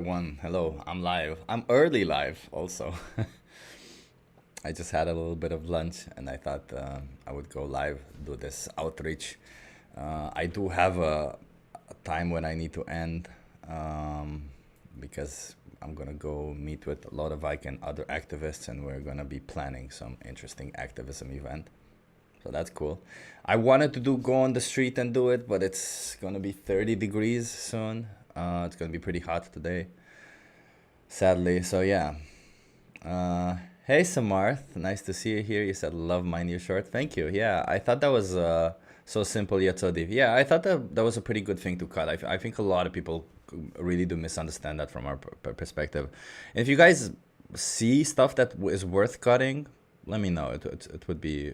One, hello, I'm live. I'm early live also. I just had a little bit of lunch and I thought I would go live, do this outreach. I do have a time when I need to end um, because I'm gonna go meet with a lot of Ike and other activists, and we're gonna be planning some interesting activism event. So that's cool. I wanted to do go on the street and do it, but it's gonna be 30 degrees soon. It's gonna be pretty hot today, sadly. So yeah. Uh, hey Samarth, nice to see you here. You said love my new short. Thank you. Yeah, I thought that was so simple yet so deep. Yeah, I thought that was a pretty good thing to cut. I think a lot of people really do misunderstand that from our perspective. If you guys see stuff that is worth cutting, let me know. It would be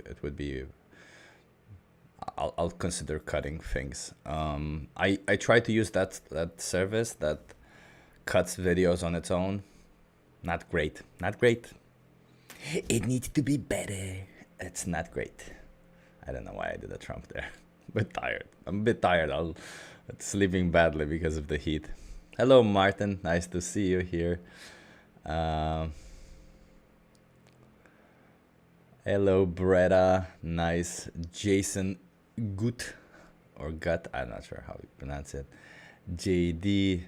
I'll consider cutting things. I try to use that service that cuts videos on its own. Not great. Not great. It needs to be better. It's not great. I don't know why I did a Trump there. A bit tired. I'm a bit tired. I'll sleeping badly because of the heat. Hello, Martin. Nice to see you here. Um, Hello, Bretta. Nice. Jason Gut or Gut. I'm not sure how you pronounce it. JD.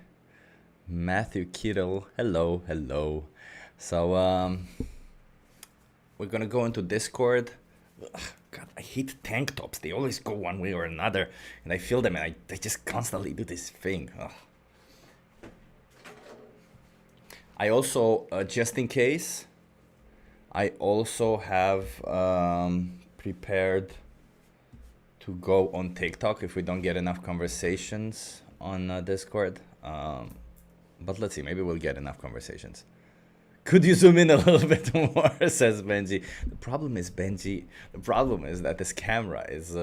Matthew Kittle. Hello, hello. So we're gonna go into Discord. Ugh, God, I hate tank tops. They always go one way or another, and I feel them, and they just constantly do this thing. Ugh. I also, just in case, I also have prepared to go on TikTok if we don't get enough conversations on Discord. But let's see, maybe we'll get enough conversations. Could you zoom in a little bit more? Says Benji. The problem is that this camera is,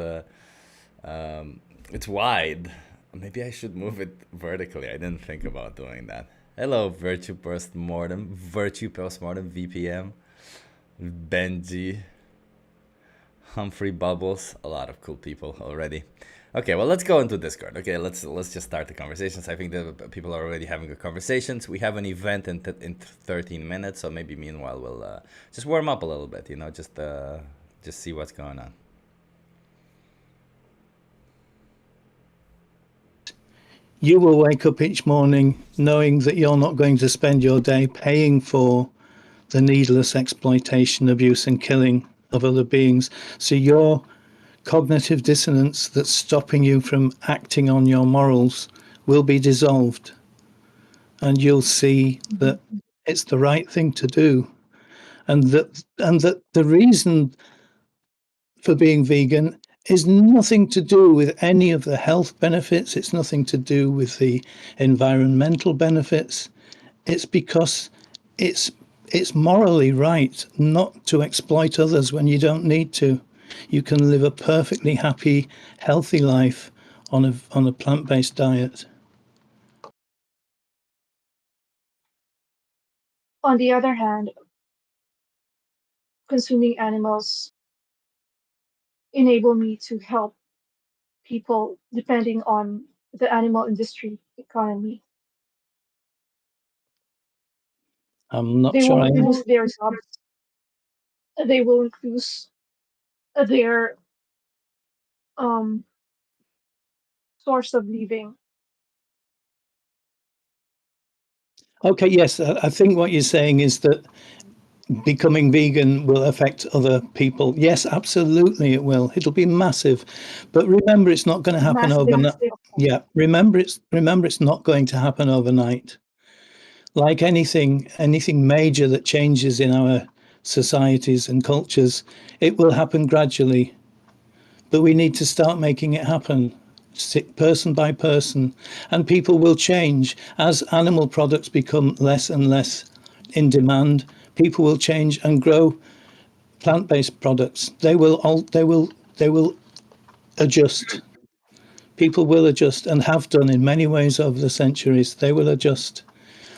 it's wide. Maybe I should move it vertically. I didn't think about doing that. Hello, Virtue Postmortem, VPM, Benji, Humphrey Bubbles, a lot of cool people already. Okay, well, let's go into Discord. Okay, let's just start the conversations. I think that people are already having good conversations. We have an event in 13 minutes, so maybe meanwhile we'll just warm up a little bit. Just see what's going on. You will wake up each morning knowing that you're not going to spend your day paying for the needless exploitation, abuse, and killing of other beings. So your cognitive dissonance that's stopping you from acting on your morals will be dissolved, and you'll see that it's the right thing to do, and that the reason for being vegan is nothing to do with any of the health benefits. It's nothing to do with the environmental benefits. It's because it's morally right not to exploit others when you don't need to. You can live a perfectly happy, healthy life on a plant-based diet. On the other hand, consuming animals enable me to help people depending on the animal industry economy. I'm not They sure won't lose their jobs. They won't lose their um, source of living. Okay, yes, I think what you're saying is that becoming vegan will affect other people. Yes, absolutely it will. It'll be massive. But remember, it's not going to happen Massive, overnight. Yeah, remember it's not going to happen overnight. Like anything major that changes in our societies and cultures, it will happen gradually. But we need to start making it happen person by person, and people will change as animal products become less and less in demand. People will change and grow plant-based products. They will adjust. People will adjust and have done in many ways over the centuries. They will adjust,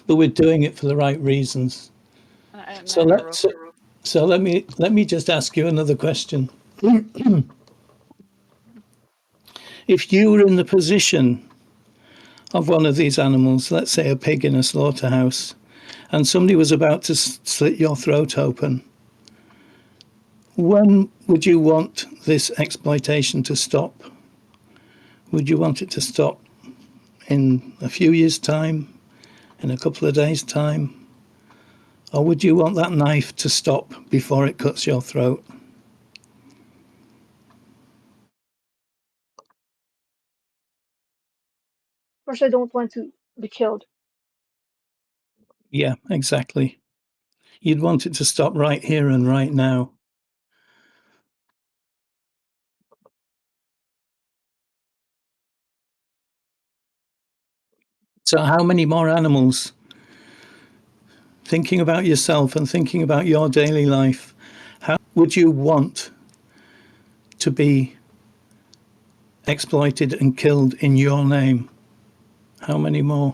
but we're doing it for the right reasons. So let me just ask you another question. If you were in the position of one of these animals, let's say a pig in a slaughterhouse, and somebody was about to slit your throat open, when would you want this exploitation to stop? Would you want it to stop in a few years' time, in a couple of days' time? Or would you want that knife to stop before it cuts your throat? First, I don't want to be killed. Yeah, exactly. You'd want it to stop right here and right now. So how many more animals, thinking about yourself and thinking about your daily life, how would you want to be exploited and killed in your name? How many more?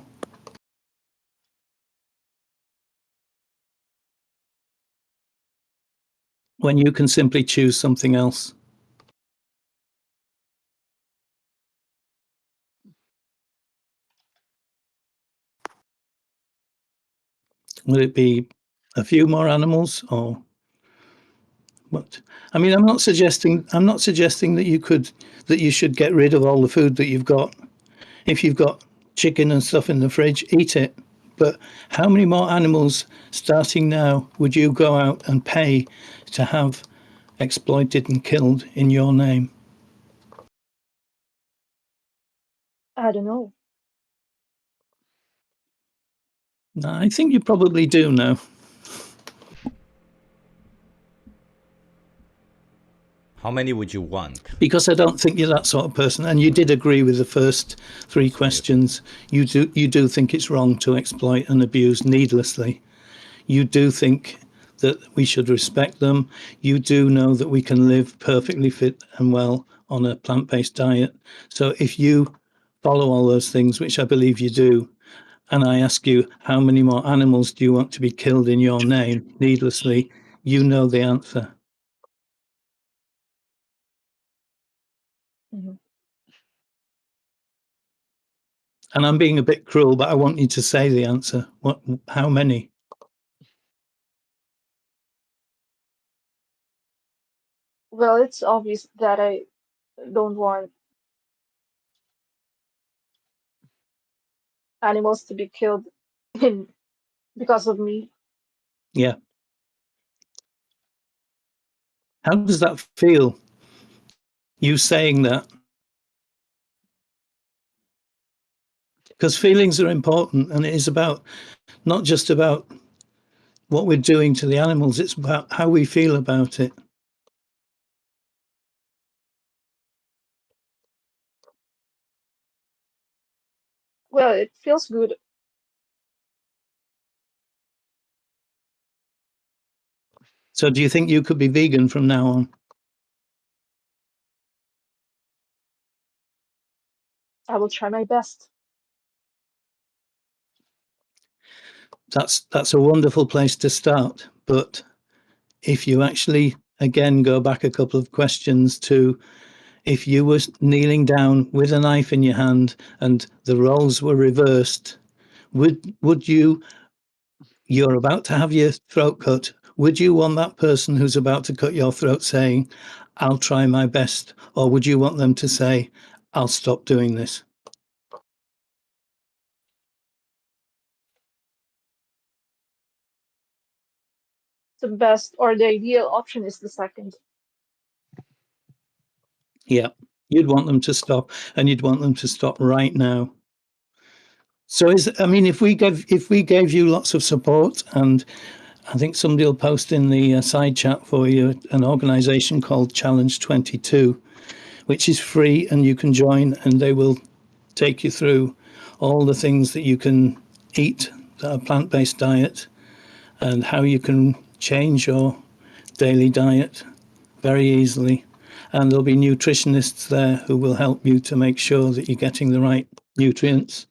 When you can simply choose something else. Would it be a few more animals or what? I mean, I'm not suggesting that you should get rid of all the food that you've got. If you've got chicken and stuff in the fridge, eat it. But how many more animals, starting now, would you go out and pay to have exploited and killed in your name? I don't know. I think you probably do know, How many would you want? because I don't think you're that sort of person. And you did agree with the first three questions. You do think it's wrong to exploit and abuse needlessly. You do think that we should respect them. You do know that we can live perfectly fit and well on a plant-based diet. So if you follow all those things, which I believe you do, and I ask you how many more animals do you want to be killed in your name needlessly, you know the answer. Mhm. And I'm being a bit cruel, but I want you to say the answer. What? How many? Well, it's obvious that I don't want animals to be killed in because of me. Yeah. How does that feel? You saying that? Because feelings are important, and it is about not just about what we're doing to the animals, it's about how we feel about it. Well, it feels good. So do you think you could be vegan from now on? I will try my best. That's a wonderful place to start. But if you actually again go back a couple of questions to, if you were kneeling down with a knife in your hand and the roles were reversed, would you, you're about to have your throat cut, would you want that person who's about to cut your throat saying, I'll try my best? Or would you want them to say, I'll stop doing this? The best or the ideal option is the second. Yeah, you'd want them to stop, and you'd want them to stop right now. So I mean, if we gave you lots of support, and I think somebody will post in the side chat for you an organisation called Challenge 22, which is free and you can join, and they will take you through all the things that you can eat that are plant-based diet and how you can change your daily diet very easily. And there'll be nutritionists there who will help you to make sure that you're getting the right nutrients.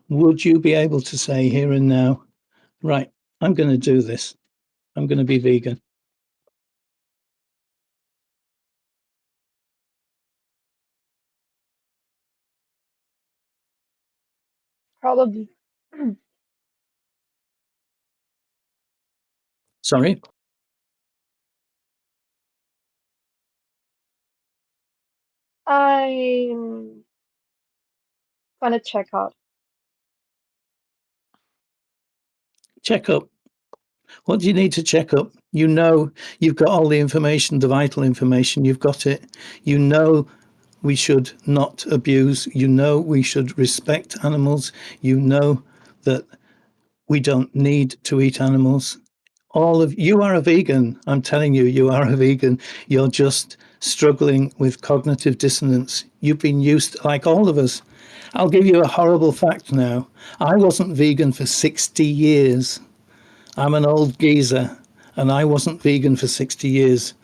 Would you be able to say here and now, right, I'm going to do this. I'm going to be vegan. Probably. Sorry. I'm gonna check out. Check up. What do you need to check up? You know, you've got all the information, the vital information, you've got it. You know, we should not abuse. You know, we should respect animals. You know that we don't need to eat animals. All of you are a vegan. I'm telling you, you are a vegan. You're just struggling with cognitive dissonance. You've been used, like all of us. I'll give you a horrible fact now. I wasn't vegan for 60 years. I'm an old geezer and I wasn't vegan for 60 years.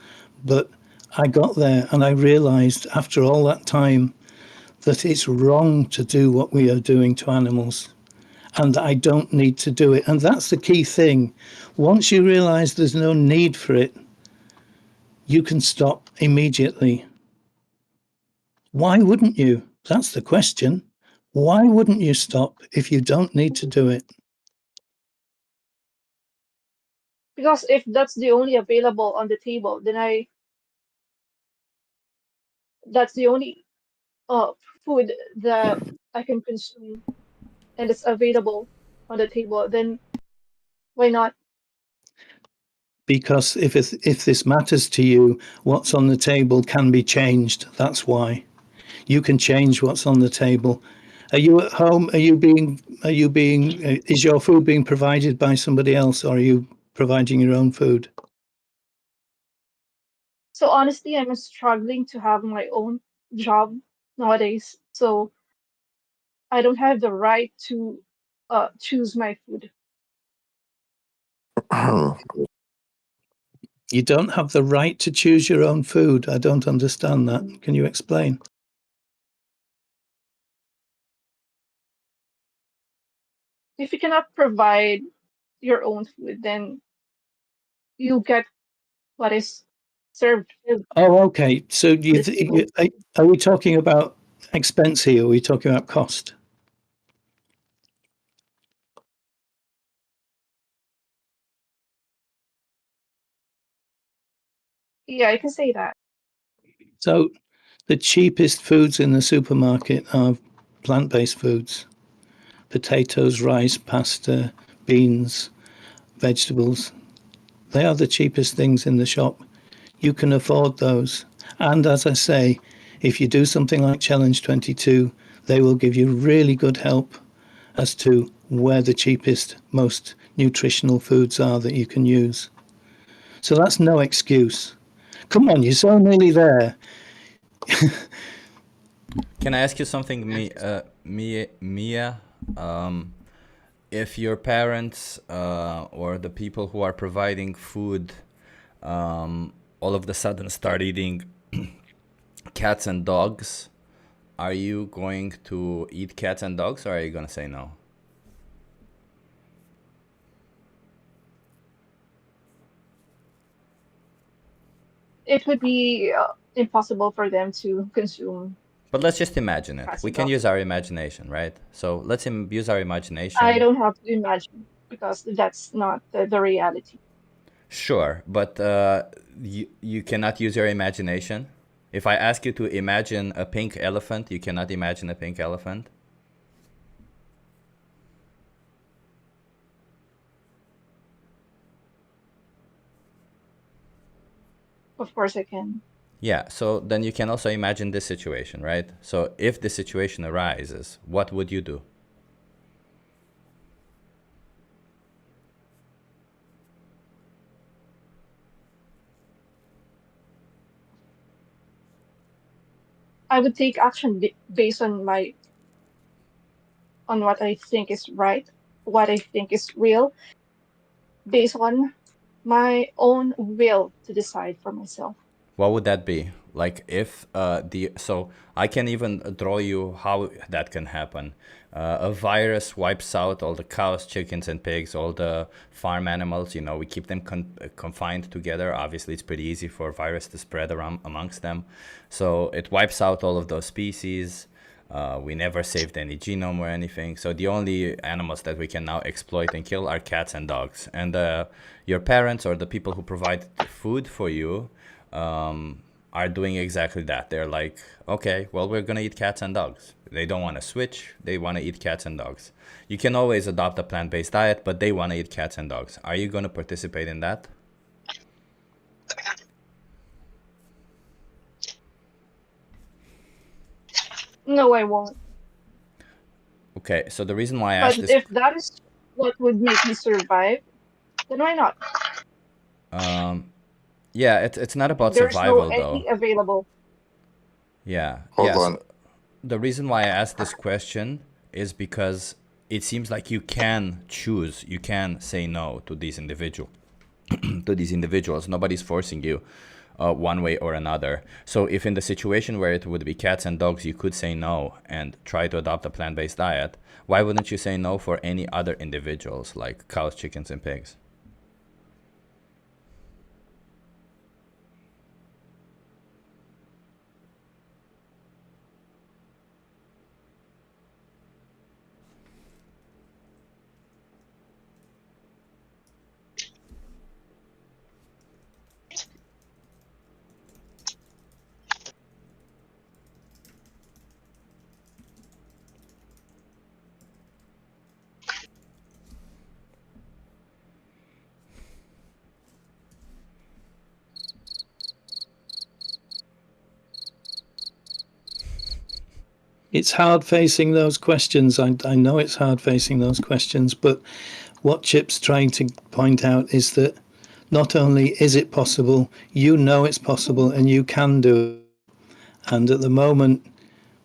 But I got there and I realized after all that time that it's wrong to do what we are doing to animals. And I don't need to do it. And that's the key thing. Once you realize there's no need for it, you can stop immediately. Why wouldn't you? That's the question. Why wouldn't you stop if you don't need to do it? Because if that's the only available on the table, then that's the only uh food that I can consume and it's available on the table, then why not? Because if this matters to you, what's on the table can be changed. That's why. You can change what's on the table. Are you at home? Is your food being provided by somebody else, or are you providing your own food? So honestly, I'm struggling to have my own job nowadays. So I don't have the right to choose my food. You don't have the right to choose your own food. I don't understand that. Can you explain? If you cannot provide your own food, then you get what is served Oh, okay. So on the table. are we talking about expense here? Are we talking about cost? Yeah, I can say that. So the cheapest foods in the supermarket are plant-based foods: potatoes, rice, pasta, beans, vegetables. They are the cheapest things in the shop. You can afford those. And as I say, if you do something like Challenge 22, they will give you really good help as to where the cheapest, most nutritional foods are that you can use. So that's no excuse. Come on, you're so nearly there. Can I ask you something, Mia? If your parents or the people who are providing food all of a sudden start eating cats and dogs, are you going to eat cats and dogs, or are you going to say no? It would be impossible for them to consume But let's just imagine it. cats We and can dogs. use our imagination, right? So let's use our I imagination. don't have to imagine because that's not the reality. Sure, but you cannot use your imagination. If I ask you to imagine a pink elephant, you cannot imagine a pink elephant. Of course, I can. Yeah, so then you can also imagine this situation, right? So if this situation arises, what would you do? I would take action based on my on what I think is right, what I think is real, based on my own will to decide for myself. What would that be? Like if the so I can even draw you how that can happen. A virus wipes out all the cows, chickens, and pigs, all the farm animals. You know, we keep them confined together. Obviously, it's pretty easy for a virus to spread around amongst them. So it wipes out all of those species. We never saved any genome or anything. So the only animals that we can now exploit and kill are cats and dogs. And your parents or the people who provide food for you are doing exactly that. They're like, okay, well, we're going to eat cats and dogs. They don't want to switch. They want to eat cats and dogs. You can always adopt a plant-based diet, but they want to eat cats and dogs. Are you going to participate in that? No, I won't. Okay, so the reason why I But asked this, if that is what would make me survive, then why not? yeah, it's not about There's no survival though. any available. Yeah, Hold yeah. on. So the reason why I asked this question is because it seems like you can choose, you can say no to these individuals. Nobody's forcing you one way or another. So if in the situation where it would be cats and dogs, you could say no and try to adopt a plant-based diet, why wouldn't you say no for any other individuals like cows, chickens, and pigs? It's hard facing those questions. I know it's hard facing those questions, but what Chip's trying to point out is that not only is it possible, you know it's possible and you can do it. And at the moment,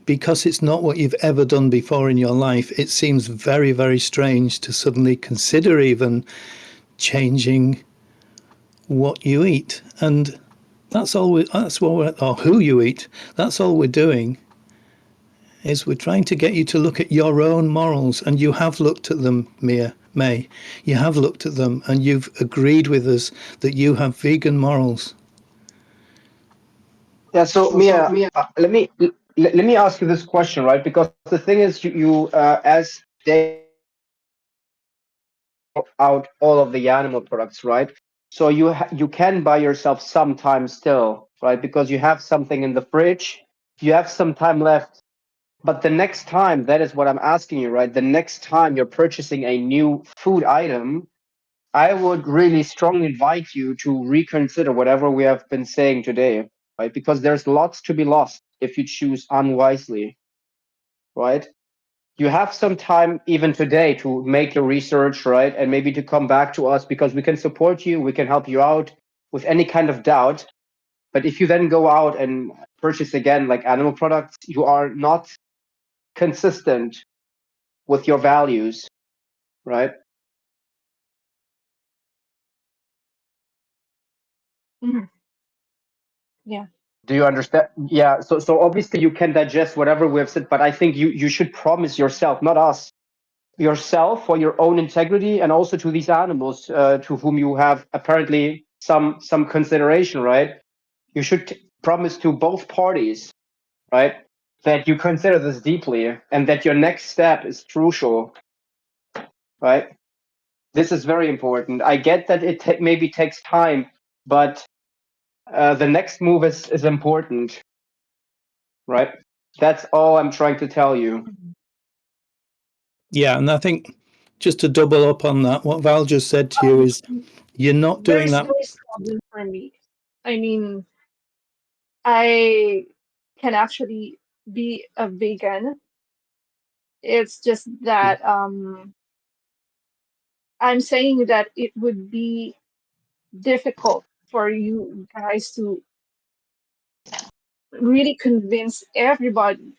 because it's not what you've ever done before in your life, it seems very, very strange to suddenly consider even changing what you eat. And that's all or who you eat. That's all we're doing is we're trying to get you to look at your own morals, and you have looked at them, May. You have looked at them, and you've agreed with us that you have vegan morals. Yeah, so Mia, let me ask you this question, right? Because the thing is, you as they out all of the animal products, right? So you can buy yourself some time still, right? Because you have something in the fridge, you have some time left. But the next time, that is what I'm asking you, right? The next time you're purchasing a new food item, I would really strongly invite you to reconsider whatever we have been saying today, right? Because there's lots to be lost if you choose unwisely, right? You have some time even today to make your research, right? And maybe to come back to us because we can support you, we can help you out with any kind of doubt. But if you then go out and purchase again like animal products, you are not consistent with your values, right? Mhm. Yeah. Do you understand? Yeah. So obviously you can digest whatever we have said, but I think you should promise yourself, not us, yourself for your own integrity and also to these animals to whom you have apparently some consideration, right? You should promise to both parties, right, that you consider this deeply and that your next step is crucial, right? This is very important. I get that it maybe takes time, but the next move is important, right? That's all I'm trying to tell you. Yeah, and I think just to double up on that, what Val just said to you is you're not doing There's that. no problem for me. I mean, I can actually be a vegan. It's just that I'm saying that it would be difficult for you guys to really convince everybody,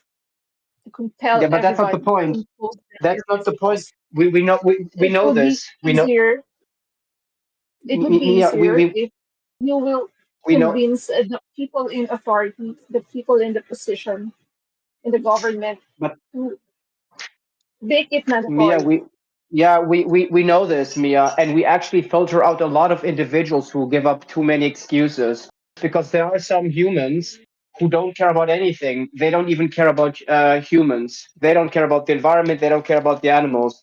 to compel Yeah, but that's not the everybody to point. impose their That's not ideas the point. because We it know will be this. We know easier. It would be Mia, easier if you will we know convince the people in authority, the people in the position in the government but to make it Mia, mandatory. we know this, Mia, and we actually filter out a lot of individuals who give up too many excuses because there are some humans who don't care about anything. They don't even care about humans. They don't care about the environment. They don't care about the animals.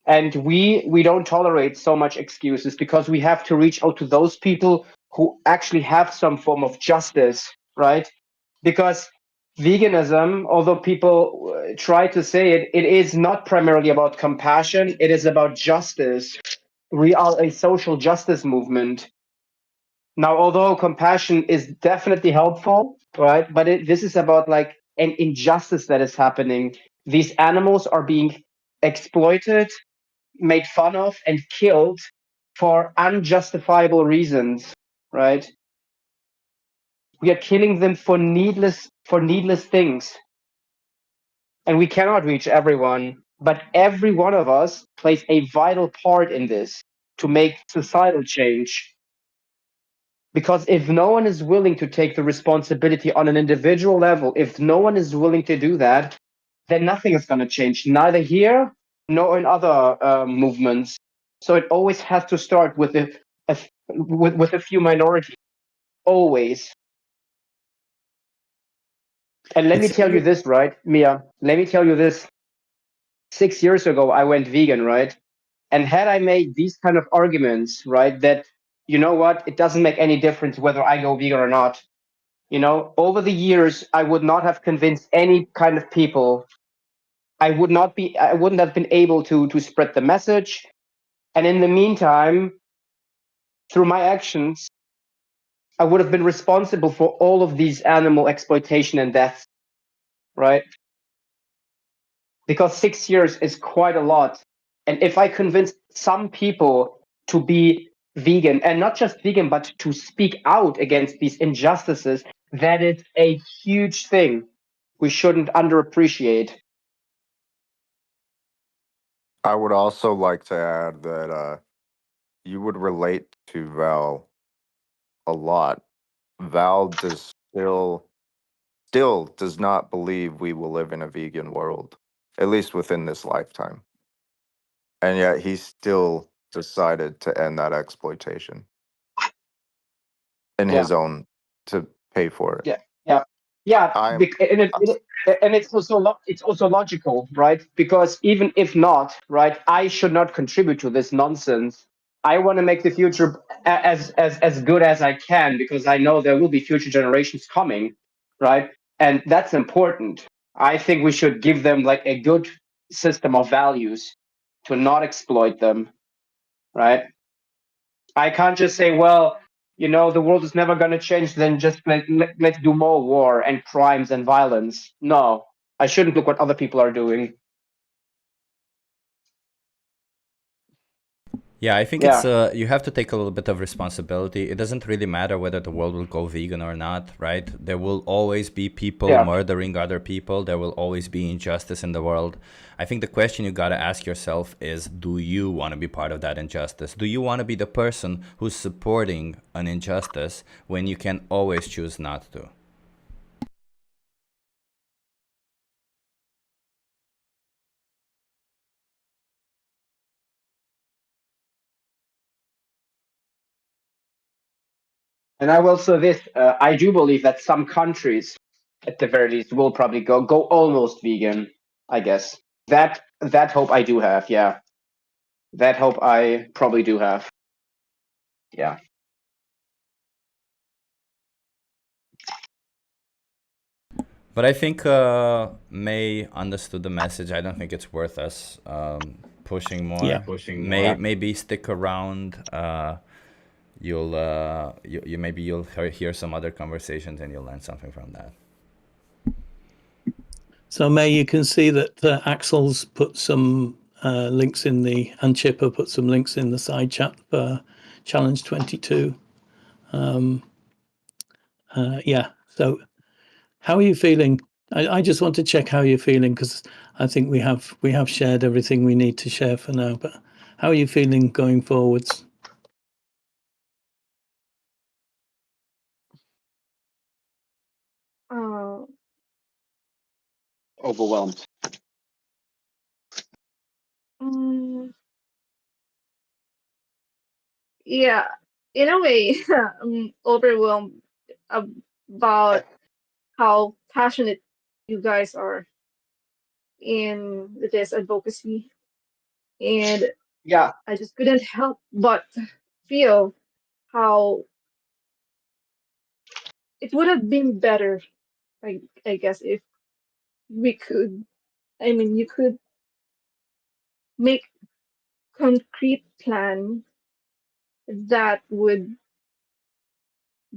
And we don't tolerate so much excuses because we have to reach out to those people who actually have some form of justice, right? Because veganism, although people try to say it, it is not primarily about compassion. It is about justice. We are a social justice movement. Now, although compassion is definitely helpful, right? But this is about like an injustice that is happening. These animals are being exploited, made fun of, and killed for unjustifiable reasons, right? We are killing them for needless things. And we cannot reach everyone, but every one of us plays a vital part in this to make societal change. Because if no one is willing to take the responsibility on an individual level, if no one is willing to do that, then nothing is going to change, neither here nor in other movements. So it always has to start with with a few minorities, always. And let me tell you this, right, Mia? Let me tell you this. 6 years ago, I went vegan, right? And had I made these kind of arguments, right, that, you know what, it doesn't make any difference whether I go vegan or not, you know, over the years, I would not have convinced any kind of people. I wouldn't have been able to spread the message. And in the meantime, through my actions, I would have been responsible for all of these animal exploitation and deaths, right? Because 6 years is quite a lot. And if I convince some people to be vegan, and not just vegan, but to speak out against these injustices, that is a huge thing we shouldn't underappreciate. I would also like to add that you would relate to Val a lot. Val does still does not believe we will live in a vegan world, at least within this lifetime. And yet he still decided to end that exploitation in Yeah. his own to pay for it. Yeah, I'm and it's also logical, right? Because even if not, right, I should not contribute to this nonsense. I want to make the future as good as I can because I know there will be future generations coming, right? And that's important. I think we should give them like a good system of values to not exploit them, right? I can't just say, well, you know, the world is never going to change, then just let's do more war and crimes and violence. No, I shouldn't look what other people are doing. Yeah, I think Yeah. it's you have to take a little bit of responsibility. It doesn't really matter whether the world will go vegan or not, right? There will always be people Yeah. murdering other people. There will always be injustice in the world. I think the question you got to ask yourself is, do you want to be part of that injustice? Do you want to be the person who's supporting an injustice when you can always choose not to? And I will say this: I do believe that some countries, at the very least, will probably go almost vegan. I guess that hope I do have. Yeah, that hope I probably do have. Yeah. But I think May understood the message. I don't think it's worth us pushing more. Yeah. Maybe stick around. You maybe you'll hear some other conversations and you'll learn something from that. So May, you can see that Axel's put some links in and Chipper put some links in the side chat for Challenge 22. Yeah. So how are you feeling? I just want to check how you're feeling because I think we have shared everything we need to share for now. But how are you feeling going forwards? Uh, Overwhelmed. mm, yeah, in a way, I'm overwhelmed about how passionate you guys are in this advocacy, and Yeah, I just couldn't help but feel how it would have been better, I guess, if we could, I mean, you could make concrete plan that would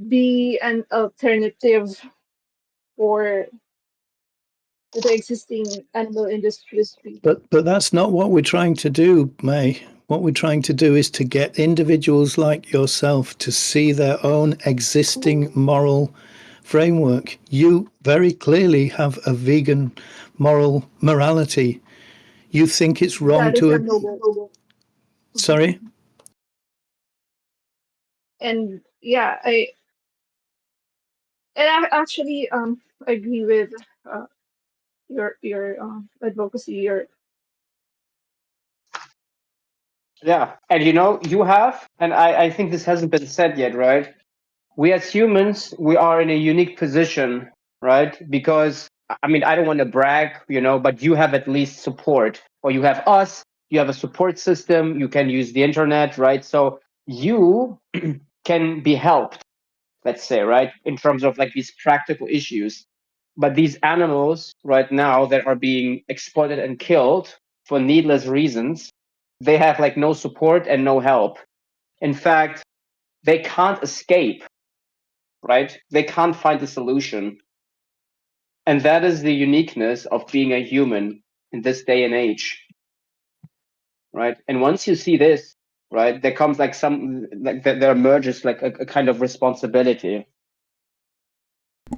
be an alternative for the existing animal industry. But that's not what we're trying to do, May. What we're trying to do is to get individuals like yourself to see their own existing moral framework. You very clearly have a vegan morality. You think it's wrong That is to. noble. Sorry? And yeah, I actually agree with uh, your advocacy. Your yeah. And you have, and I think this hasn't been said yet, right? We as humans, we are in a unique position, right? Because I mean, I don't want to brag, but you have at least support, or you have us, you have a support system, you can use the internet, right? So you can be helped, let's say, right, in terms of like these practical issues. But these animals right now that are being exploited and killed for needless reasons, they have like no support and no help. In fact, they can't escape, right? They can't find a solution. And that is the uniqueness of being a human in this day and age, right? And once you see this, right, there comes like there emerges like a kind of responsibility.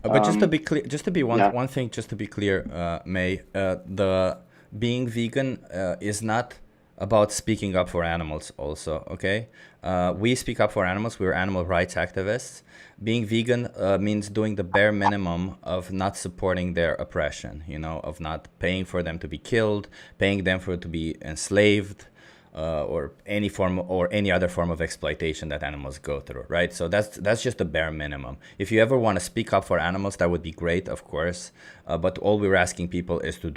But just to be clear, just to be Yeah. one thing, just to be clear, May, the being vegan is not about speaking up for animals also, okay? We speak up for animals, we're animal rights activists. Being vegan means doing the bare minimum of not supporting their oppression, of not paying for them to be killed, paying them for to be enslaved, or any form or any other form of exploitation that animals go through, right? So that's just the bare minimum. If you ever want to speak up for animals, that would be great, of course. But all we're asking people is to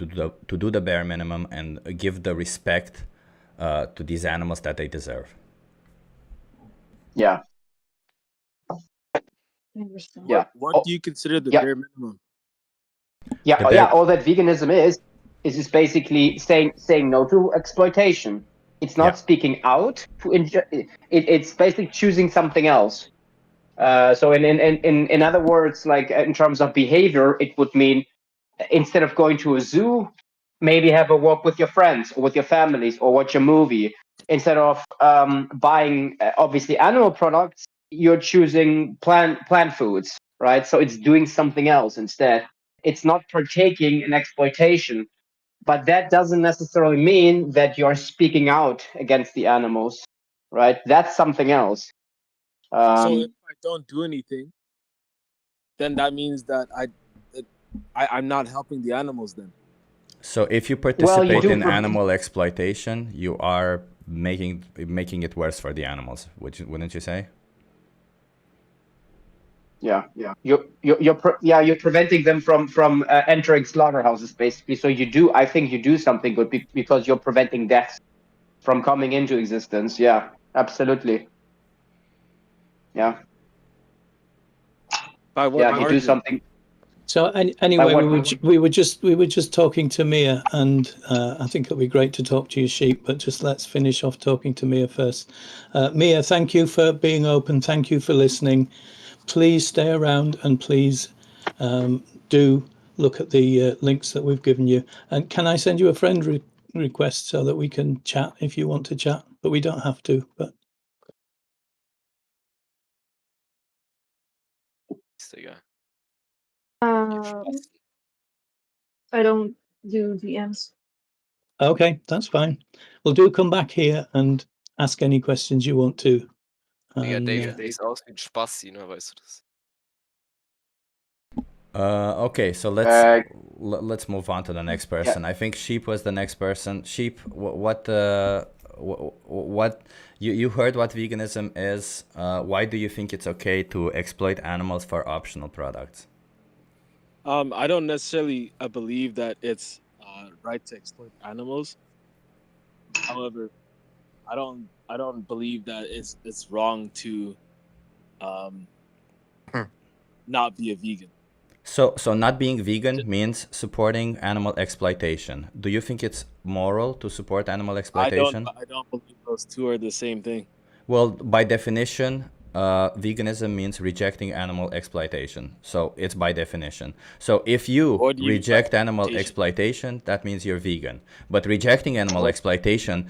do the bare minimum and give the respect to these animals that they deserve. Yeah. I understand. Yeah. What do you consider the Yeah. bare minimum? Yeah, The yeah. bare- All that veganism is just basically saying no to exploitation. It's not Yeah. speaking out to it's basically choosing something else. So in other words, like in terms of behavior, it would mean instead of going to a zoo, maybe have a walk with your friends or with your families or watch a movie. Instead of buying obviously animal products, you're choosing plant foods, right? So it's doing something else instead. It's not partaking in exploitation, but that doesn't necessarily mean that you're speaking out against the animals, right? That's something else. So if I don't do anything, then that means that I'm not helping the animals then. So if you Well, you participate do in animal exploitation, you are making it worse for the animals, wouldn't you say? Yeah. You're preventing them from entering slaughterhouses, basically. So I think you do something good because you're preventing deaths from coming into existence. Yeah, absolutely. Yeah. By what Yeah, you do margin? something. So anyway, what- we were just talking to Mia, and I think it'll be great to talk to you, Sheep. But just let's finish off talking to Mia first. Mia, thank you for being open. Thank you for listening. Please stay around, and please do look at the links that we've given you. And can I send you a friend request so that we can chat if you want to chat? But we don't have to. But I don't do DMs. okay, that's fine. Well, do come back here and ask any questions you want to. Digga, And, Dave sieht aus wie ein Spasti, ne, weißt du das? Okay, so let's move on to the next person. I think Sheep was the next person. Sheep, what you heard what veganism is? Why do you think it's okay to exploit animals for optional products? I don't necessarily believe that it's right to exploit animals. However, I don't believe that it's wrong to um, not be a vegan. So not being vegan means supporting animal exploitation. Do you think it's moral to support animal exploitation? I don't believe those two are the same thing. Well, by definition, veganism means rejecting animal exploitation. So it's by definition. So if you What do you mean by reject animal exploitation? exploitation, that means you're vegan. But rejecting animal exploitation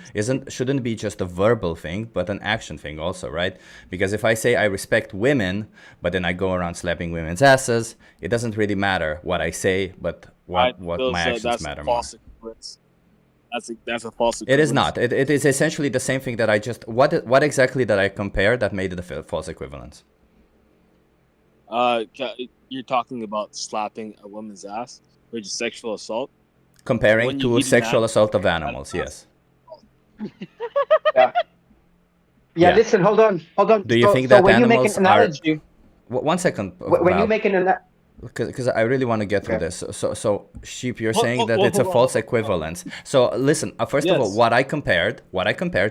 shouldn't be just a verbal thing, but an action thing also, right? Because if I say I respect women, but then I go around slapping women's asses, it doesn't really matter what I say, but what my actions That's matter a more. false equivalence. That's a false It is equivalence. not. It is essentially the same thing that I just. What exactly did I compare that made it a false equivalence? You're talking about slapping a woman's ass, which is sexual assault. Comparing When you to eat an sexual animal, assault of that's animals, not yes. Yeah. Yeah. Yeah. Listen, hold on. Do you think So that when you make an animals are? analogy, 1 second, when you Val, make an because I really want to get through okay. this. So Sheep, you're Hold, saying hold, that hold, it's a hold on, false hold on. equivalence. So listen, first of all, Yes. what I compared,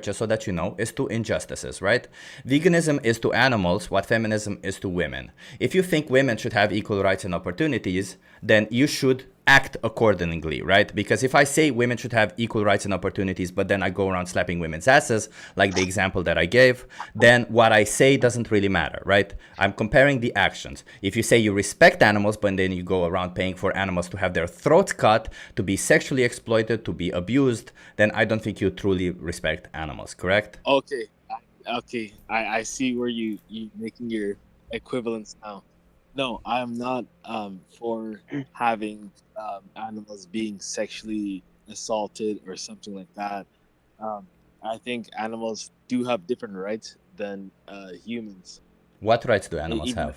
just so that you know, is to injustices, right? Veganism is to animals what feminism is to women. If you think women should have equal rights and opportunities, then you should act accordingly, right? Because if I say women should have equal rights and opportunities, but then I go around slapping women's asses, like the example that I gave, then what I say doesn't really matter, right? I'm comparing the actions. If you say you respect animals, but then you go around paying for animals to have their throats cut, to be sexually exploited, to be abused, then I don't think you truly respect animals, correct? Okay. I see where you making your equivalence now. No, I am not for having animals being sexually assaulted or something like that. Um, I think animals do have different rights than humans. What rights do animals Even, have?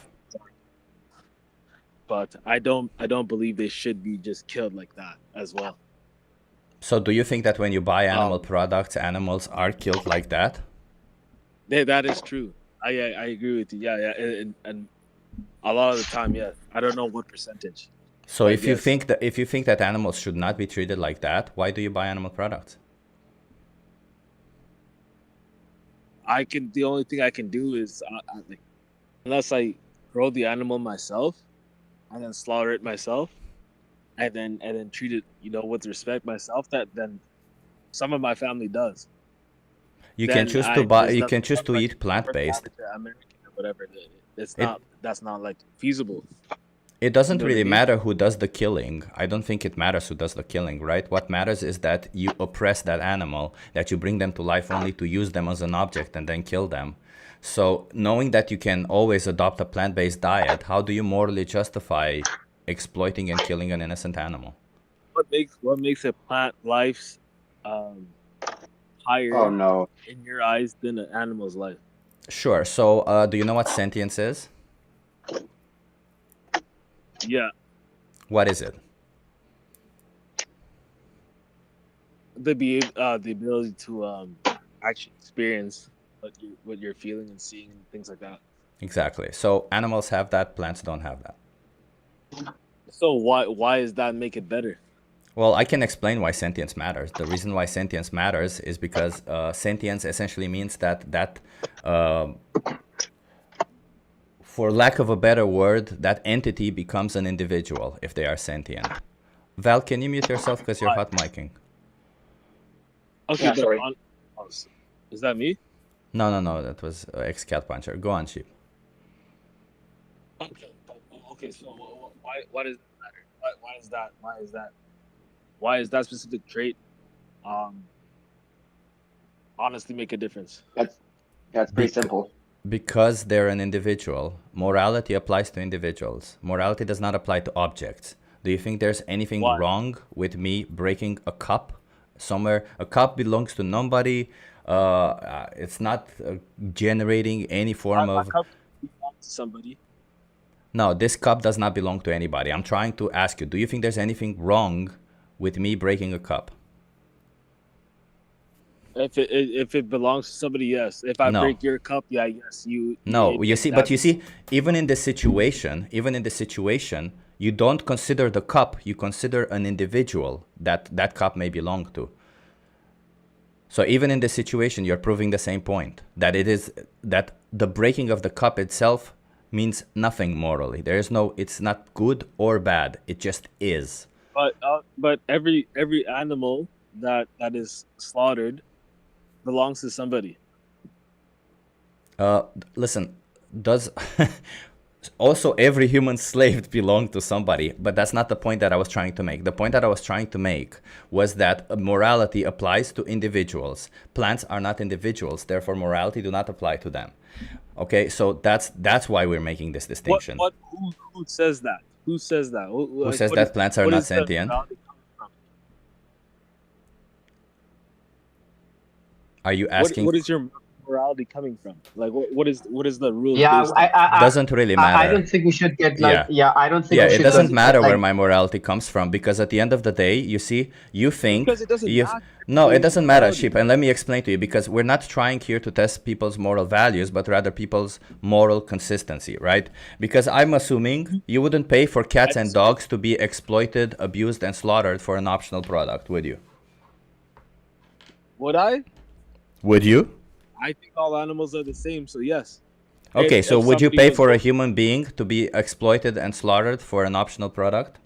but I don't believe they should be just killed like that as well. So do you think that when you buy animal Um, products, animals are killed like that? that is true. I agree with you. Yeah, and a lot of the time, yes. I don't know what percentage, So but yes. if you think that animals should not be treated like that, why do you buy animal products? The only thing I can do is like, unless I grow the animal myself and then slaughter it myself and then treat it, with respect myself, that then some of my family does. You can Then choose to buy. there's You nothing can choose wrong, to like, eat plant-based. American or whatever. It That's not like feasible. it You doesn't know what I really mean? matter who does the killing. I don't think it matters who does the killing, right? What matters is that you oppress that animal, that you bring them to life only to use them as an object and then kill them. So knowing that you can always adopt a plant-based diet, how do you morally justify exploiting and killing an innocent animal? What makes a plant life's um, Oh higher no. in your eyes than an animal's life? Sure. So do you know what sentience is? Yeah, What is it? the ability to actually experience what you're feeling and seeing and things like that. Exactly. So animals have that, plants don't have that. So why does that make it better? Well, I can explain why sentience matters. The reason why sentience matters is because sentience essentially means that for lack of a better word, that entity becomes an individual if they are sentient. Val, can you mute yourself because you're Why? hot micing? Okay, Yeah, but sorry. is that me? No, that was ex-cat puncher. Go on, Sheep. Okay, okay. So why does that matter? Why is that specific trait um honestly make a difference? That's pretty Bec- simple. because they're an individual. Morality applies to individuals. Morality does not apply to objects. Do you think there's anything Why? wrong with me breaking a cup somewhere? A cup belongs to nobody. It's not generating any form A of. cup belongs to somebody. No, this cup does not belong to anybody. I'm trying to ask you, do you think there's anything wrong with me breaking a cup? If it belongs to somebody, yes. If I No. break your cup, yeah, yes. No, you see, but you that's see, even in this situation, You don't consider the cup, you consider an individual that that cup may belong to. So even in this situation, you're proving the same point, that it is that the breaking of the cup itself means nothing morally. There is no, it's not good or bad. It just is. But every animal that is slaughtered belongs to somebody. Listen, does also every human slave belonged to somebody, but that's not the point that I was trying to make. The point that I was trying to make was that morality applies to individuals. Plants are not individuals, therefore morality do not apply to them. Okay, so that's why we're making this distinction. Who says that? Who says that? Who says that plants are not sentient? Are you asking? What is your morality coming from? Like, what is the rule? Yeah, doesn't really matter. I don't think we should get like. Yeah. I don't think. Yeah, we it should doesn't get, matter like, where my morality comes from, because at the end of the day, you see, you think because it doesn't matter. No, it doesn't matter, Sheep. And let me explain to you, because we're not trying here to test people's moral values, but rather people's moral consistency, right? Because I'm assuming you wouldn't pay for cats and dogs to be exploited, abused, and slaughtered for an optional product, would you? Would I? Would you? I think all animals are the same, so yes. Okay, If so would you somebody pay was for a going- human being to be exploited and slaughtered for an optional product?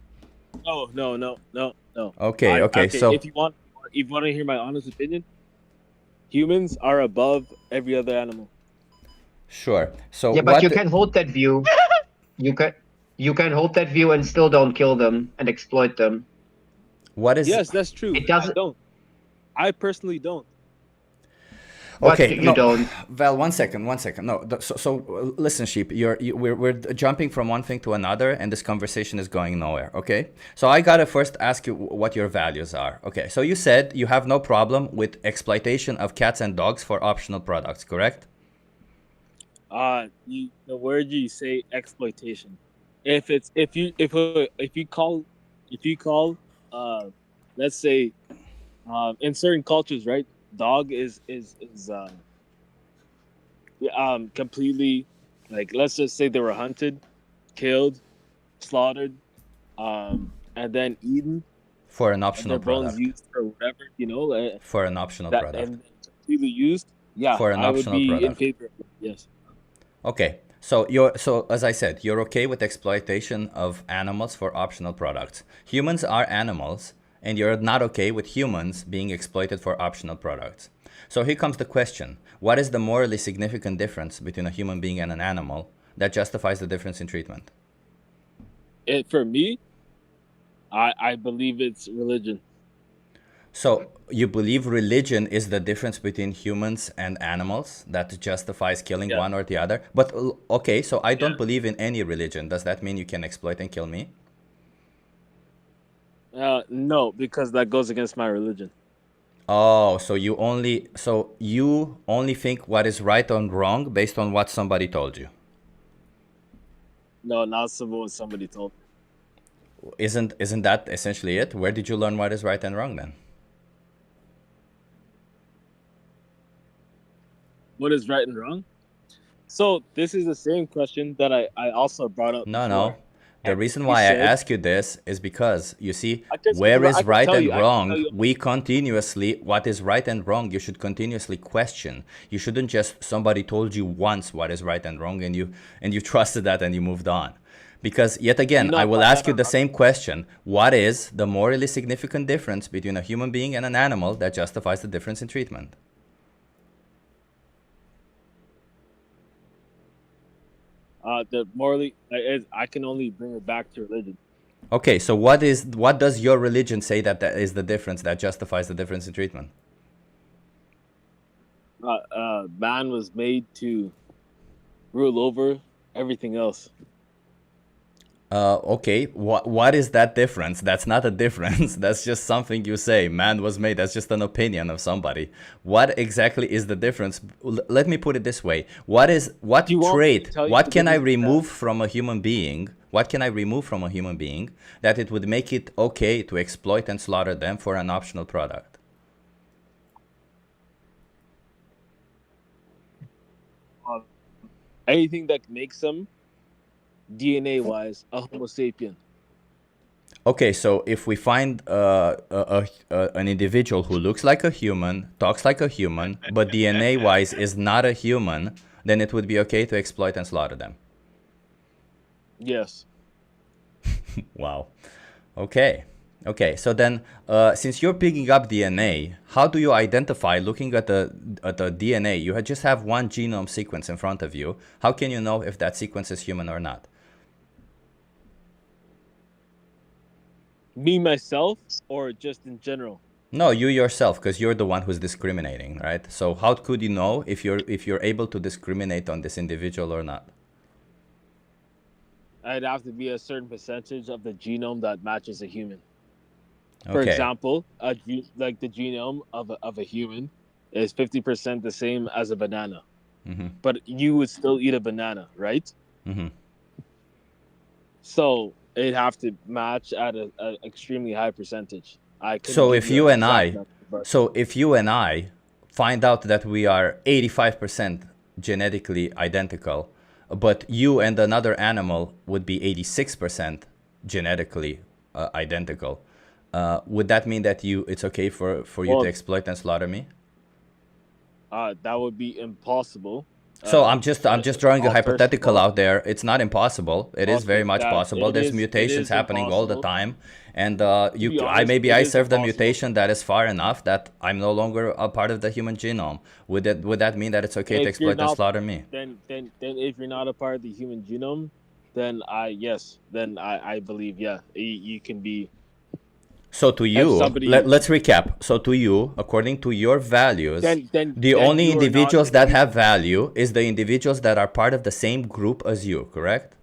No. Okay, so if you want to hear my honest opinion, humans are above every other animal. sure. So yeah, but what you can hold that view. You can hold that view and still don't kill them and exploit them. what is Yes, that's true. It doesn't. I don't. I personally don't. But Okay, you no, don't. Val, one second. No, listen, Sheep. We're jumping from one thing to another, and this conversation is going nowhere. Okay, so I gotta first ask you what your values are. Okay, so you said you have no problem with exploitation of cats and dogs for optional products, correct? The word you say exploitation. If you call, let's say, in certain cultures, right, dog is completely, like, let's just say they were hunted, killed, slaughtered, and then eaten, For an and optional their bones product. used for whatever, For an optional that product. and completely used. Yeah, For an I would optional be in product. favor of it. Yes. Okay, so as I said, you're okay with exploitation of animals for optional products. Humans are animals, and you're not okay with humans being exploited for optional products. So here comes the question: what is the morally significant difference between a human being and an animal that justifies the difference in treatment? For me, I believe it's religion. So you believe religion is the difference between humans and animals that justifies killing Yeah. one or the other? But okay, so I don't Yeah. believe in any religion. Does that mean you can exploit and kill me? No, because that goes against my religion. Oh, so you only think what is right and wrong based on what somebody told you. No, not what somebody told me. Isn't that essentially it? Where did you learn what is right and wrong then? What is right and wrong? So this is the same question that I also brought up No, before. no. The And reason you why I said- ask you this is because, you see, I can- where I is can right tell and you- I can wrong, tell you- we continuously, what is right and wrong, you should continuously question. You shouldn't just, somebody told you once what is right and wrong, and you trusted that and you moved on. Because yet again, I will ask you the same question. What is the morally significant difference between a human being and an animal that justifies the difference in treatment? The morally, I can only bring it back to religion. Okay, so what does your religion say that is the difference that justifies the difference in treatment? Man was made to rule over everything else. Okay, what is that difference? That's not a difference. That's just something you say. Man was made. That's just an opinion of somebody. What exactly is the difference? Let me put it this way. What trait? What can I remove from a human being? What can I remove from a human being that it would make it okay to exploit and slaughter them for an optional product? Anything that makes them DNA wise a Homo sapien. Okay, so if we find an individual who looks like a human, talks like a human, but DNA-wise is not a human, then it would be okay to exploit and slaughter them. Yes. Wow. Okay. Okay. So then, since you're picking up DNA, how do you identify looking at the DNA? You just have one genome sequence in front of you. How can you know if that sequence is human or not? Me myself, or just in general? No, you yourself, because you're the one who's discriminating, right? So how could you know if you're able to discriminate on this individual or not? I'd have to be a certain percentage of the genome that matches a human. For Okay. example, like the genome of a human is 50% the same as a banana. But you would still eat a banana, right? So it'd have to match at a extremely high percentage. I couldn't So give if you you an and exact I, number, but so if you and I find out that we are 85% genetically identical, but you and another animal would be 86% genetically identical, would that mean that it's okay for you to well, exploit and slaughter me? that would be impossible. So I'm just drawing a Alternative hypothetical law. out there. It's not impossible. It is very Okay, much that possible. There's it mutations is happening all the impossible. time, and To be honest, maybe it I is serve the impossible. mutation that is far enough that I'm no longer a part of the human genome. Would that mean that it's okay to If you're exploit and not, slaughter me? then if you're not a part of the human genome, then I believe you can be. So to If you, somebody let's recap. So to you, according to your values, the then only you are not individuals that you, have value is the individuals that are part of the same group as you, correct?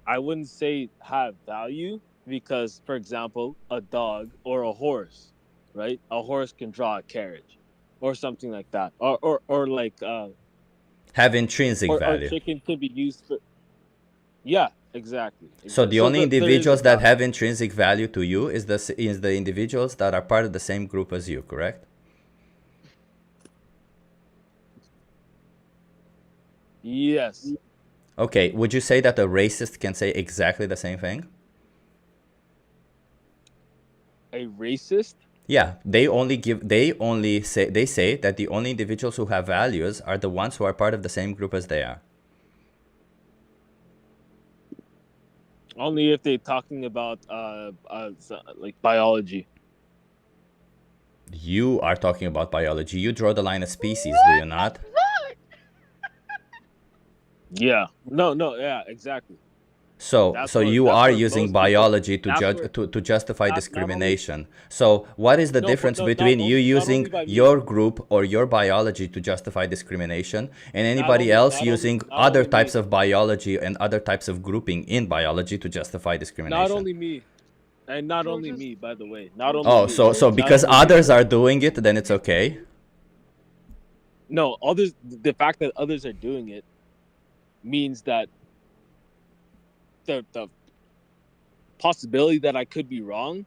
I wouldn't say have value because, for example, a dog or a horse, right? A horse can draw a carriage, or something like that, or like Have intrinsic or value. chicken could be used for. Yeah, exactly. So the So only there is a individuals that value. have intrinsic value to you is the individuals that are part of the same group as you, correct? Yes, Okay, would you say that a racist can say exactly the same thing? a racist. Yeah, they say that the only individuals who have values are the ones who are part of the same group as they are. Only if they're talking about like biology. You are talking about biology. You draw the line at species, do you not? Yeah. No. Yeah. Exactly. So, That's so where you that's are where using most people. biology to That's judge where to justify not only discrimination. So, what is the no, but difference no, between you not only using by me. your group or your biology to justify discrimination and anybody else using Not other only types me. of biology and other types of grouping in biology to justify Not discrimination? only me. And not only Chooses me, by the way. Not only Oh, me. so Not because only me. others are doing it, then it's okay. No, others. The fact that others are doing it means that the possibility that I could be wrong,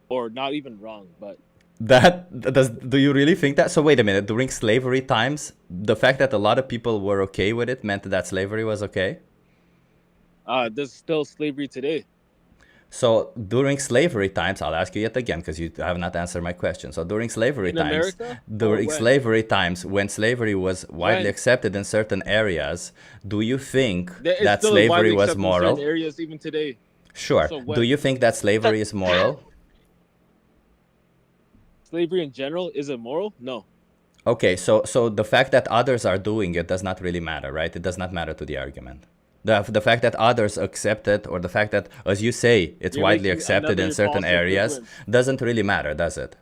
or not even wrong, but Do you really think that? So wait a minute, during slavery times, the fact that a lot of people were okay with it meant that slavery was okay? there's still slavery today. So during slavery times, I'll ask you yet again because you have not answered my question. So during slavery In times, America, or when? when slavery was widely When accepted in certain areas, do you think it's that still slavery widely was accepted in certain moral? areas even today. Sure. So Do when you think that slavery is moral? slavery in general is immoral? No. Okay, so the fact that others are doing it does not really matter, right? It does not matter to the argument. The fact that others accept it, or the fact that, as you say, it's You're widely making accepted in another certain false areas, equivalence. doesn't really matter, does it?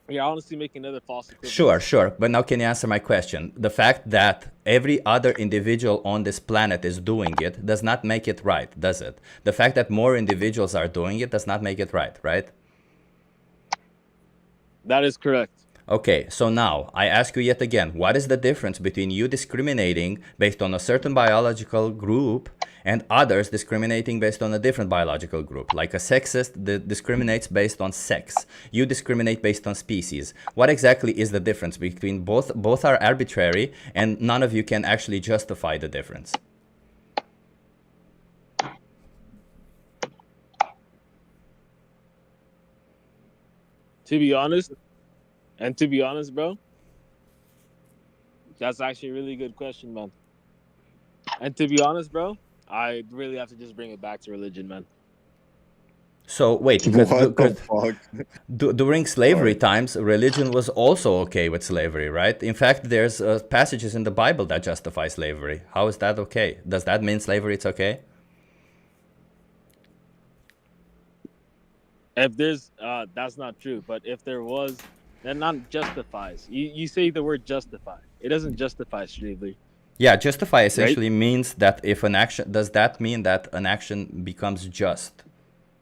You're honestly making another false Sure, equivalence. sure. But now can you answer my question? The fact that every other individual on this planet is doing it does not make it right, does it? The fact that more individuals are doing it does not make it right, right? That is correct. Okay, so now I ask you yet again, what is the difference between you discriminating based on a certain biological group and others discriminating based on a different biological group? Like a sexist that discriminates based on sex. You discriminate based on species. What exactly is the difference between both? Both are arbitrary and none of you can actually justify the difference. To be honest, bro, that's actually a really good question, man. And to be honest, bro, I really have to just bring it back to religion, man. So wait, What the fuck? during slavery Sorry. times, religion was also okay with slavery, right? In fact, there's passages in the Bible that justify slavery. How is that okay? Does that mean slavery is okay? If there's, that's not true. But if there was, then not justifies. You say the word justify. It doesn't justify slavery, Yeah, justify right? essentially means that if an action, does that mean that an action becomes just,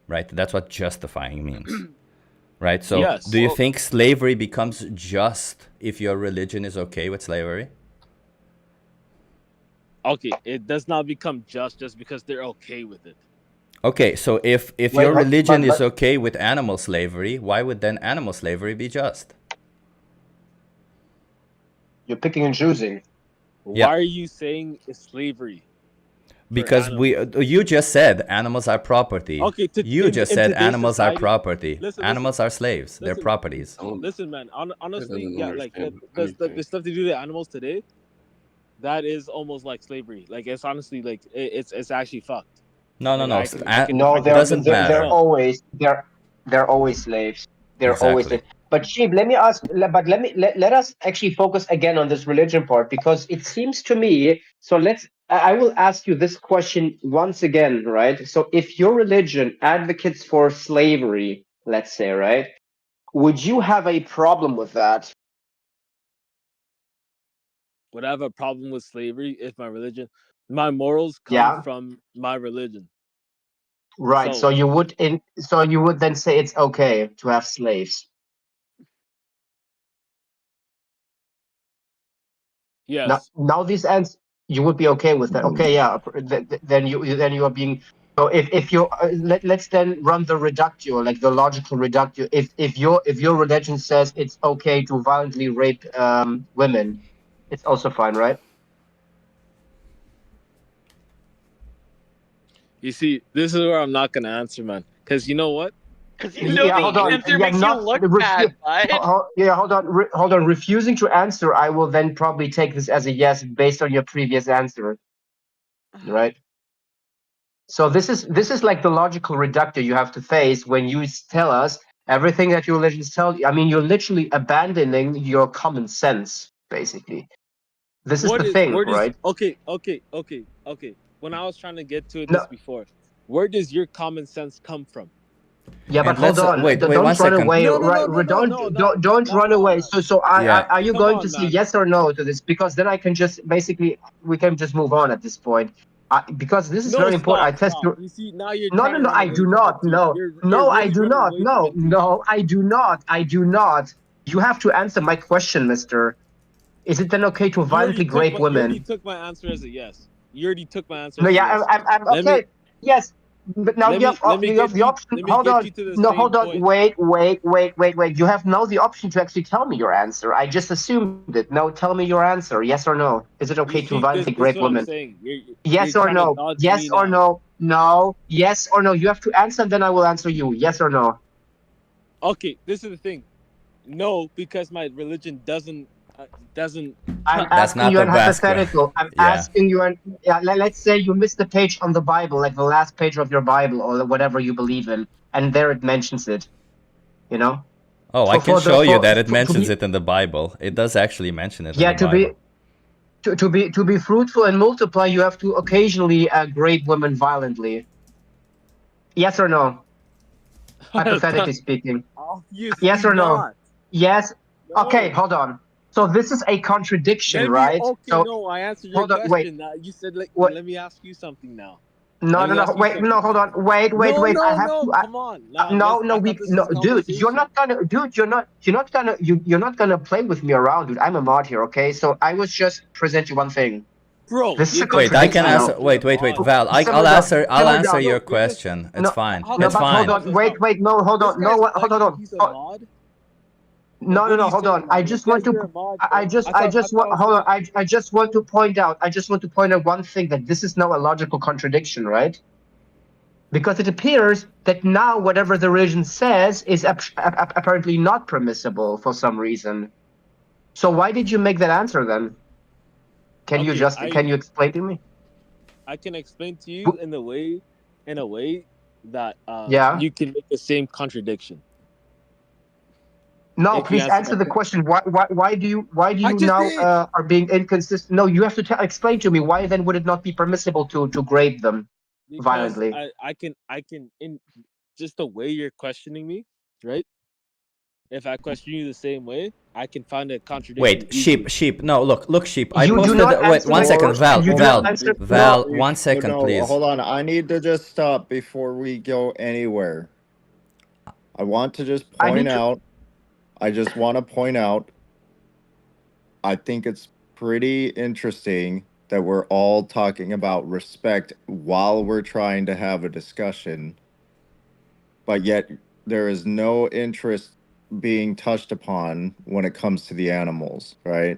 right? That's what justifying means, right? So Yes. do you think slavery becomes just if your religion is okay with slavery? Okay, it does not become just because they're okay with it. Okay, so if Wait, your religion is but okay with animal slavery, why would then animal slavery be just? you're picking and choosing. Yeah. Why are you saying it's slavery? Because you just said animals are property. Okay, You just in said today's animals are society, property. listen, Animals are slaves. They're listen, properties. listen, man. Honestly, doesn't yeah, like understand the stuff they do to animals today, that is almost like slavery. Like it's honestly like it's actually fucked. No, no, Like no. No, Doesn't they're matter. always they're always slaves. They're always Exactly. slaves. But Sheep, let me ask. But let us actually focus again on this religion part because it seems to me. So I will ask you this question once again, right? So if your religion advocates for slavery, let's say, right, would you have a problem with that? Would I have a problem with slavery if my morals come Yeah. from my religion? Right. So So you would then say it's okay to have slaves. yes, Now these ends, you would be okay with that. Okay, yeah. Then you are being. So if you let's then run the reductio, like the logical reductio. If your religion says it's okay to violently rape women, it's also fine, right? you see, this is where I'm not gonna answer, man. Because you know what? Because you know Hold the on. answer Yeah, makes you not look refu- bad, bud. hold on. Hold on. Refusing to answer, I will then probably take this as a yes based on your previous answer, right? So this is like the logical reductor you have to face when you tell us everything that your religions tell you. I mean, you're literally abandoning your common sense, basically. This is the thing, Where does right? okay. When I was trying to get to No, this before, where does your common sense come from? yeah, but And hold let's on. wait one Don't run second. away. No, no, Right? no, no, no, no, no, Don't run no, away. man. So Yeah. are you Come going to on, say man. yes or no to this? Because then I can just basically we can just move on at this point. Because this is No, very important. I test stop. your. You see, now you're No, trying no, to no, run I away do from it not. too. No, You're no, I really do running not. away from No, it too. no, I do not. I do not. You have to answer my question, mister. Is it then okay to violently grape You already women? took my answer as a yes. You already took my answer No, as a yeah, yes. I'm Let me okay. Yes, but now you have the option. let me Hold get on. you to the No, same hold on. point. Wait. You have now the option to actually tell me your answer. I just assumed it. Now tell me your answer. Yes or no? Is it You okay to see, violently this is grape what I'm women? saying. You're Yes or trying to no? dodge Yes me or now. no? No. Yes or no? You have to answer, then I will answer you. Yes or no? Okay, this is the thing. No, because my religion doesn't. I'm That's asking not you the an best. hypothetical. I'm Yeah. asking you an. Yeah, let's say you missed the page on the Bible, like the last page of your Bible or whatever you believe in, and there it mentions it. You know. Oh, I can For the show you that it to mentions be it in the Bible. It does actually mention it in yeah the Bible. to be fruitful and multiply, you have to occasionally grape women violently. Yes or no? Hypothetically speaking. Yes Obviously or no? not. Yes. Okay, No. hold on. So this is a contradiction, right? Okay, So no, I answered your hold on. Wait. question. You said like Wait. let me ask you something now. No, Let no, me no. ask you Wait. No, something hold now. on. Wait. I have No. to. Come on. Now No, let's no. I thought this No, was a dude. You're conversation. not gonna. Dude, you're not gonna play with me around, dude. I'm a mod here, okay? So I was just present you one thing. Bro, This is a if you Wait, I take can contradiction my answer. now. answer you're a Wait. mod. Val, Simmer down. I'll Simmer answer down. your You're just question. It's No, fine. how no, It's come but how hold fine. come on. that's not Wait. No, hold this on. No, guy's hold claiming on. he's a Oh, mod? Like no, what are you hold on. saying, I man? Like just want yes, to. you're a mod, bro. I just want. I was Hold on. saying I just want to point out. I just want to point out one thing that this is now a logical contradiction, right? Because it appears that now whatever the religion says is apparently not permissible for some reason. So why did you make that answer then? Can you explain to me? I can explain to you in a way that Yeah. you can make the same contradiction. No, If you please answer the question. Why do you now are being inconsistent? No, you have to explain to me why then would it not be permissible to grade them violently? I can in just the way you're questioning me, right? If I question you the same way, I can find a contradiction. Wait, sheep. No, look, sheep. I You do posted. not Wait, answer one my second, question. You do not answer. Val, No. 1 second, no, please. Hold on. I need to just stop before we go anywhere. I want to just point out. I just want to point out. I think it's pretty interesting that we're all talking about respect while we're trying to have a discussion, but yet there is no interest being touched upon when it comes to the animals, right?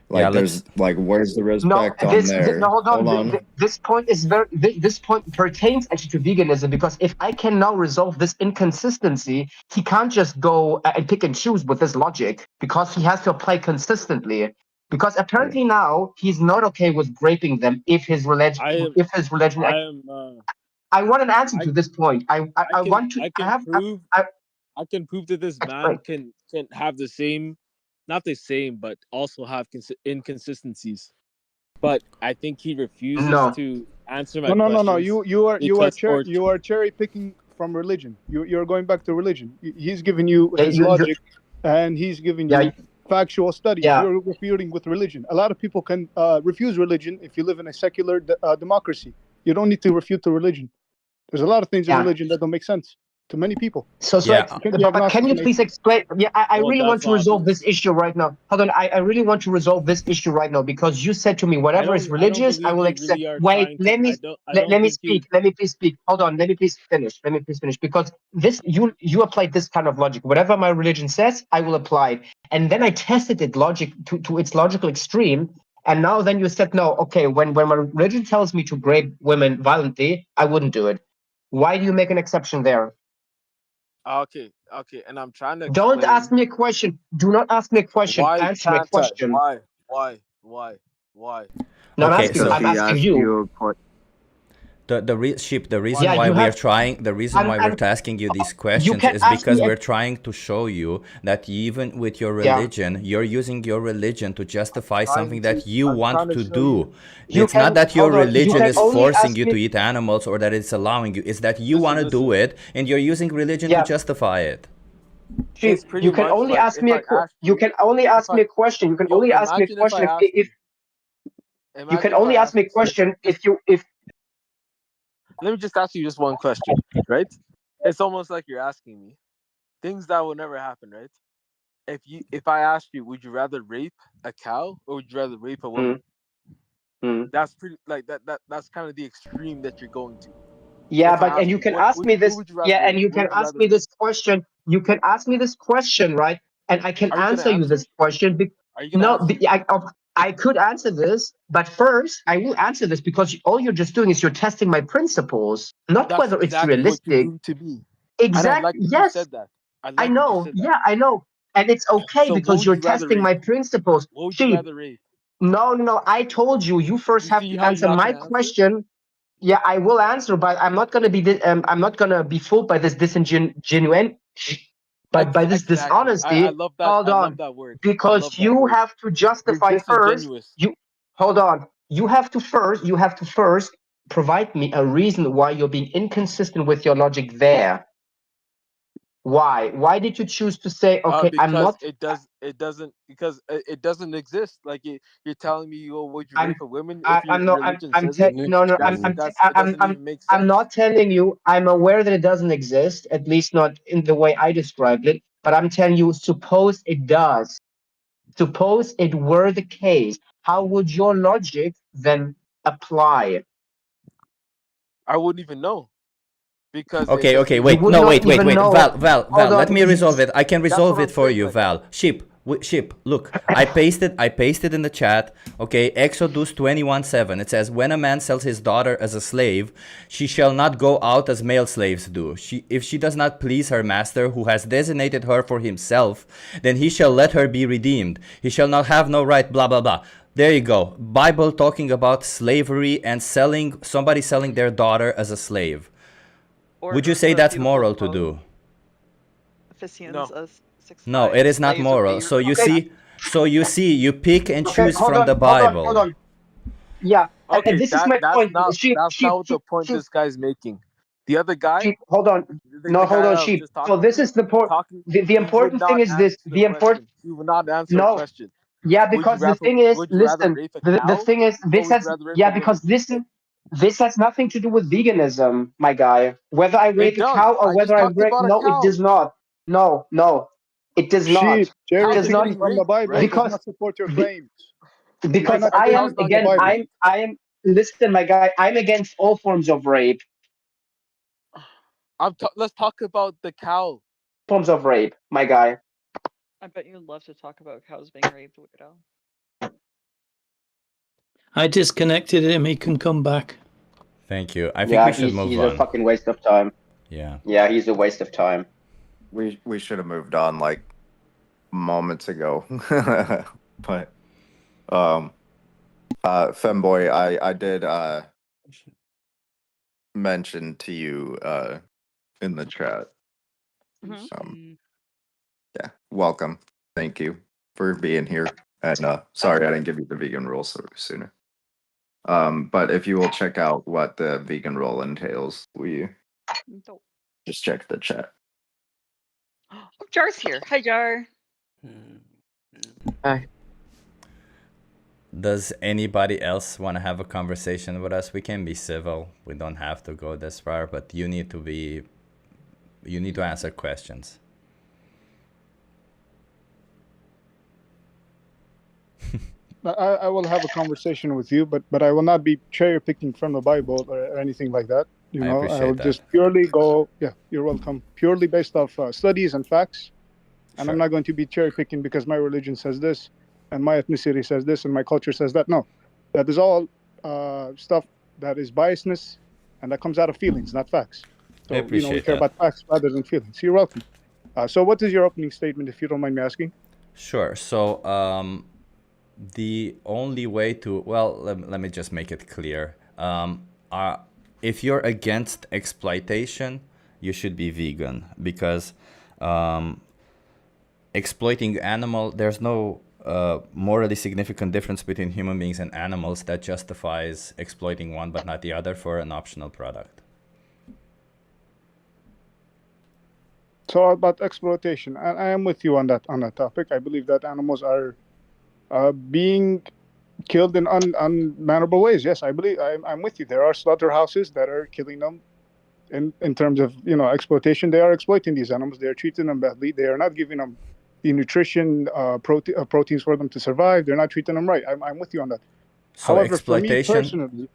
Like, Yeah, there's like, where's the respect on there? Hold on. This point is this point pertains actually to veganism, because if I can now resolve this inconsistency, he can't just go and pick and choose with this logic, because he has to apply consistently. Because apparently now he's not okay with raping them if his religion. I want an answer to this point. I can prove that this man can have the same, not the same, but also have inconsistencies. But I think he refuses to answer my questions. No. You are cherry picking from religion. You're going back to religion. He's giving you his logic, and he's giving you factual studies. You're refuting with religion. A lot of people can refuse religion if you live in a secular democracy. You don't need to refute the religion. There's a lot of things in religion that don't make sense to many people. But can you please explain? Yeah, I really want to resolve this issue right now. Hold on, I really want to resolve this issue right now, because you said to me, whatever is religious, I will accept. Wait, let me speak. Let me please speak. Hold on, let me please finish. Because this, you applied this kind of logic. Whatever my religion says, I will apply it. And then I tested it to its logical extreme. And now then you said, no, okay, when my religion tells me to rape women violently, I wouldn't do it. Why do you make an exception there? Okay, and I'm trying to. Don't ask me a question. Do not ask me a question. Answer my question. Why? No, I'm asking you. The reason why we're asking you these questions is because we're trying to show you that even with your religion, you're using your religion to justify something that you want to do. It's not that your religion is forcing you to eat animals or that it's allowing you. It's that you want to do it, and you're using religion to justify it. You can only ask me a question. You can only ask me a question. You can only ask me a question if you can only ask me a question if. Let me just ask you just one question, right? It's almost like you're asking me things that will never happen, right? If I asked you, would you rather rape a cow or would you rather rape a woman? That's pretty like that's kind of the extreme that you're going to. Yeah, and you can ask me this. Yeah, and you can ask me this question. You can ask me this question, right? And I can answer you this question. I could answer this, but first I will answer this because all you're just doing is you're testing my principles, not whether it's realistic. To be. Exactly. Yes. Said that. I know. Yeah, I know. And it's okay because you're testing my principles. What would you rather rape? No. I told you. You first have to answer my question. Yeah, I will answer, but I'm not gonna be. I'm not gonna be fooled by this disingenuine. But by this dishonesty, I love that, hold on, love that word. Because you have to justify first. You hold on. You have to first provide me a reason why you're being inconsistent with your logic there. Why? Why did you choose to say, okay, I'm not? It doesn't exist. Like you're telling me, would you rape a woman? I'm not telling you. I'm aware that it doesn't exist, at least not in the way I described it. But I'm telling you, suppose it does. Suppose it were the case. How would your logic then apply? I wouldn't even know. Because okay, wait, Val, let me resolve it. I can resolve it for you, Val. Sheep, Ship, look, I pasted in the chat. Okay, Exodus 21:7. It says, when a man sells his daughter as a slave, she shall not go out as male slaves do. If she does not please her master, who has designated her for himself, then he shall let her be redeemed. He shall not have no right, blah, blah, blah. There you go. Bible talking about slavery and somebody selling their daughter as a slave. Would you say that's moral to do? No. No, it is not moral. So you see, you pick and choose from the Bible. Hold on. Yeah, Okay, and this is my that's point. not what the point this guy's making. The other guy. Hold on. Hold on, Sheep. So this is the point. The important thing is this. The important. He would not answer a question. Yeah, because the thing is, listen. The thing is, this has. Yeah, because this has nothing to do with veganism, my guy. Whether I rape a cow or whether I rape, no, it does not. No, it does not. Sheep, cherry does not picking from the Bible does not support your claims. Because I am. Listen, my guy. I'm against all forms of rape. Let's talk about the cow. Forms of rape, my guy. I bet you'd love to talk about cows being raped, weirdo. I disconnected him. He can come back. Thank you. I think we should move on. He's a fucking waste of time. Yeah. Yeah, he's a waste of time. We should have moved on like moments ago. But Femboy, I did mention to you in the chat. Yeah, welcome. Thank you for being here. And sorry I didn't give you the vegan rule sooner. But if you will check out what the vegan role entails, will you just check the chat? Oh, Jar's here. Hi, Jar. Hi. Does anybody else want to have a conversation with us? We can be civil. We don't have to go this far, but you need to answer questions. I will have a conversation with you, but I will not be cherry picking from the Bible or anything like that. You know, I will just purely go. Yeah, you're welcome. Purely based off studies and facts, and I'm not going to be cherry picking because my religion says this, and my ethnicity says this, and my culture says that. No, that is all stuff that is biasness, and that comes out of feelings, not facts. So we care about facts rather than feelings. You're welcome. So what is your opening statement, if you don't mind me asking? Sure. So the only way to, well, let me just make it clear. If you're against exploitation, you should be vegan, because exploiting there's no morally significant difference between human beings and animals that justifies exploiting one but not the other for an optional product. So about exploitation, I am with you on that topic. I believe that animals are being killed in unmannerable ways. Yes, I believe I'm with you. There are slaughterhouses that are killing them in terms of exploitation. They are exploiting these animals. They are treating them badly. They are not giving them the nutrition proteins for them to survive. They're not treating them right. I'm with you on that. So however, exploitation, for me personally,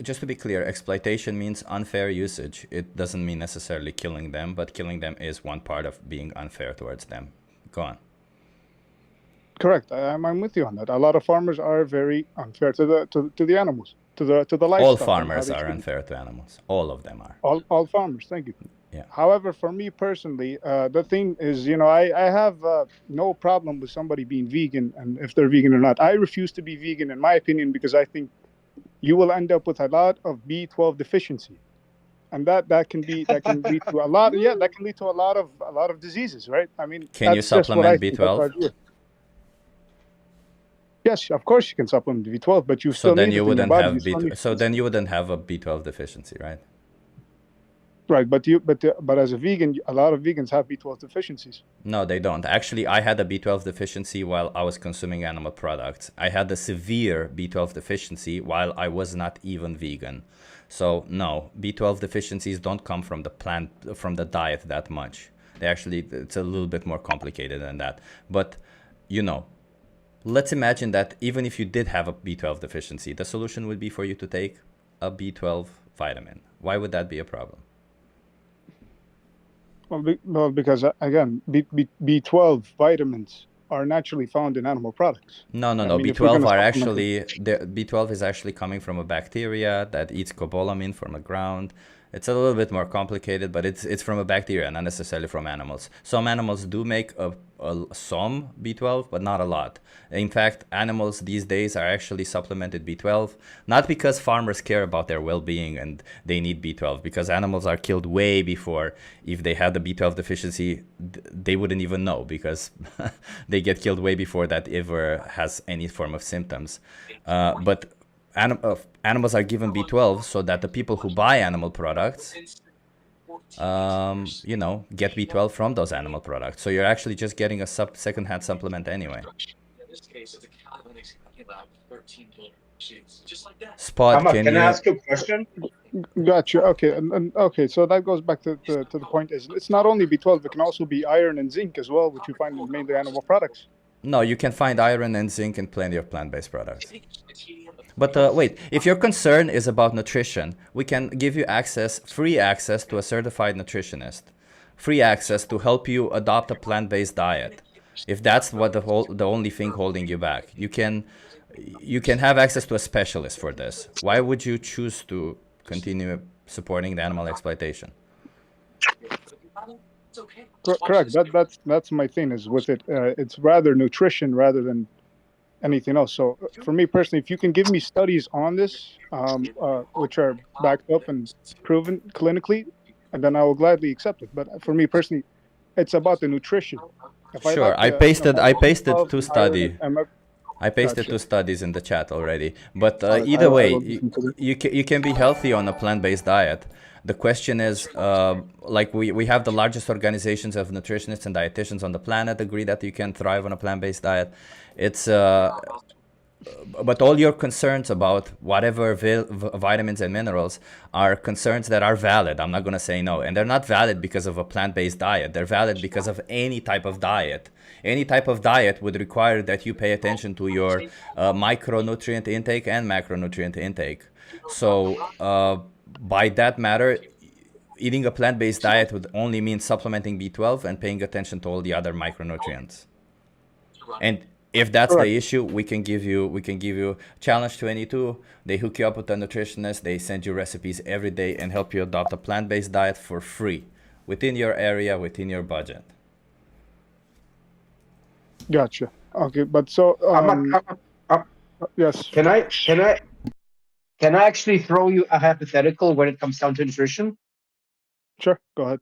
just to be clear, exploitation means unfair usage. It doesn't mean necessarily killing them, but killing them is one part of being unfair towards them. Go on. Correct. I'm with you on that. A lot of farmers are very unfair to the animals, to the livestock. All farmers are unfair to animals. All of them are. All farmers. Thank you. Yeah. However, for me personally, the thing is, I have no problem with somebody being vegan, and if they're vegan or not. I refuse to be vegan, in my opinion, because I think you will end up with a lot of B12 deficiency, and that can lead to a lot. Yeah, that can lead to a lot of diseases, right? I mean, can you supplement B12? Yes, of course you can supplement B12, but you still need it in your body. So then you wouldn't have a B12 deficiency, right? Right, but as a vegan, a lot of vegans have B12 deficiencies. No, they don't. Actually, I had a B12 deficiency while I was consuming animal products. I had a severe B12 deficiency while I was not even vegan. So no, B12 deficiencies don't come from from the diet that much. It's a little bit more complicated than that. But let's imagine that even if you did have a B12 deficiency, the solution would be for you to take a B12 vitamin. Why would that be a problem? Well, because again, B12 vitamins are naturally found in animal products. No. B12 are actually B12 is actually coming from a bacteria that eats cobalamin from the ground. It's a little bit more complicated, but it's from a bacteria, not necessarily from animals. Some animals do make some B12, but not a lot. In fact, animals these days are actually supplemented B12, not because farmers care about their well-being and they need B12, because animals are killed way before. If they had the B12 deficiency, they wouldn't even know, because they get killed way before that ever has any form of symptoms. But animals are given B12 so that the people who buy animal products, get B12 from those animal products. So you're actually just getting a second-hand supplement anyway. Spot, can I ask you a question? Gotcha. Okay, and okay, so that goes back to the point is it's not only B12, it can also be iron and zinc as well, which you find in mainly animal products. No, you can find iron and zinc in plenty of plant-based products. But wait, if your concern is about nutrition, we can give you free access to a certified nutritionist. Free access to help you adopt a plant-based diet. If that's what the only thing holding you back. You can have access to a specialist for this. Why would you choose to continue supporting the animal exploitation? Correct. That's my thing is with it. It's rather nutrition rather than anything else. So for me personally, if you can give me studies on this, which are backed up and proven clinically, and then I will gladly accept it. But for me personally, it's about the nutrition. Sure, I pasted two studies. I pasted two studies in the chat already. But either way, you can be healthy on a plant-based diet. The question is, we have the largest organizations of nutritionists and dietitians on the planet agree that you can thrive on a plant-based diet. But all your concerns about whatever vitamins and minerals are concerns that are valid. I'm not going to say no. And they're not valid because of a plant-based diet. They're valid because of any type of diet. Any type of diet would require that you pay attention to your micronutrient intake and macronutrient intake. So by that matter, eating a plant-based diet would only mean supplementing B12 and paying attention to all the other micronutrients. And if that's the issue, we can give you Challenge 22. They hook you up with a nutritionist. They send you recipes every day and help you adopt a plant-based diet for free within your area, within your budget. Gotcha. Okay, but so yes. Can I actually throw you a hypothetical when it comes down to nutrition? Sure, go ahead.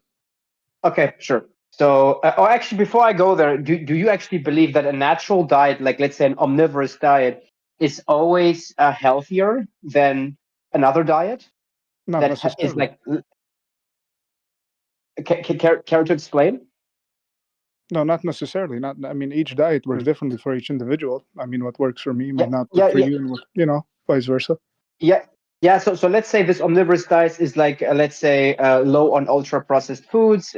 Okay, sure. So, actually, before I go there, do you actually believe that a natural diet, like let's say an omnivorous diet, is always healthier than another diet? Not that necessarily. Care to explain? No, not necessarily. I mean, each diet works differently for each individual. I mean, what works for me may not work for you, and vice versa. Yeah. So let's say this omnivorous diet is like, let's say, low on ultra processed foods.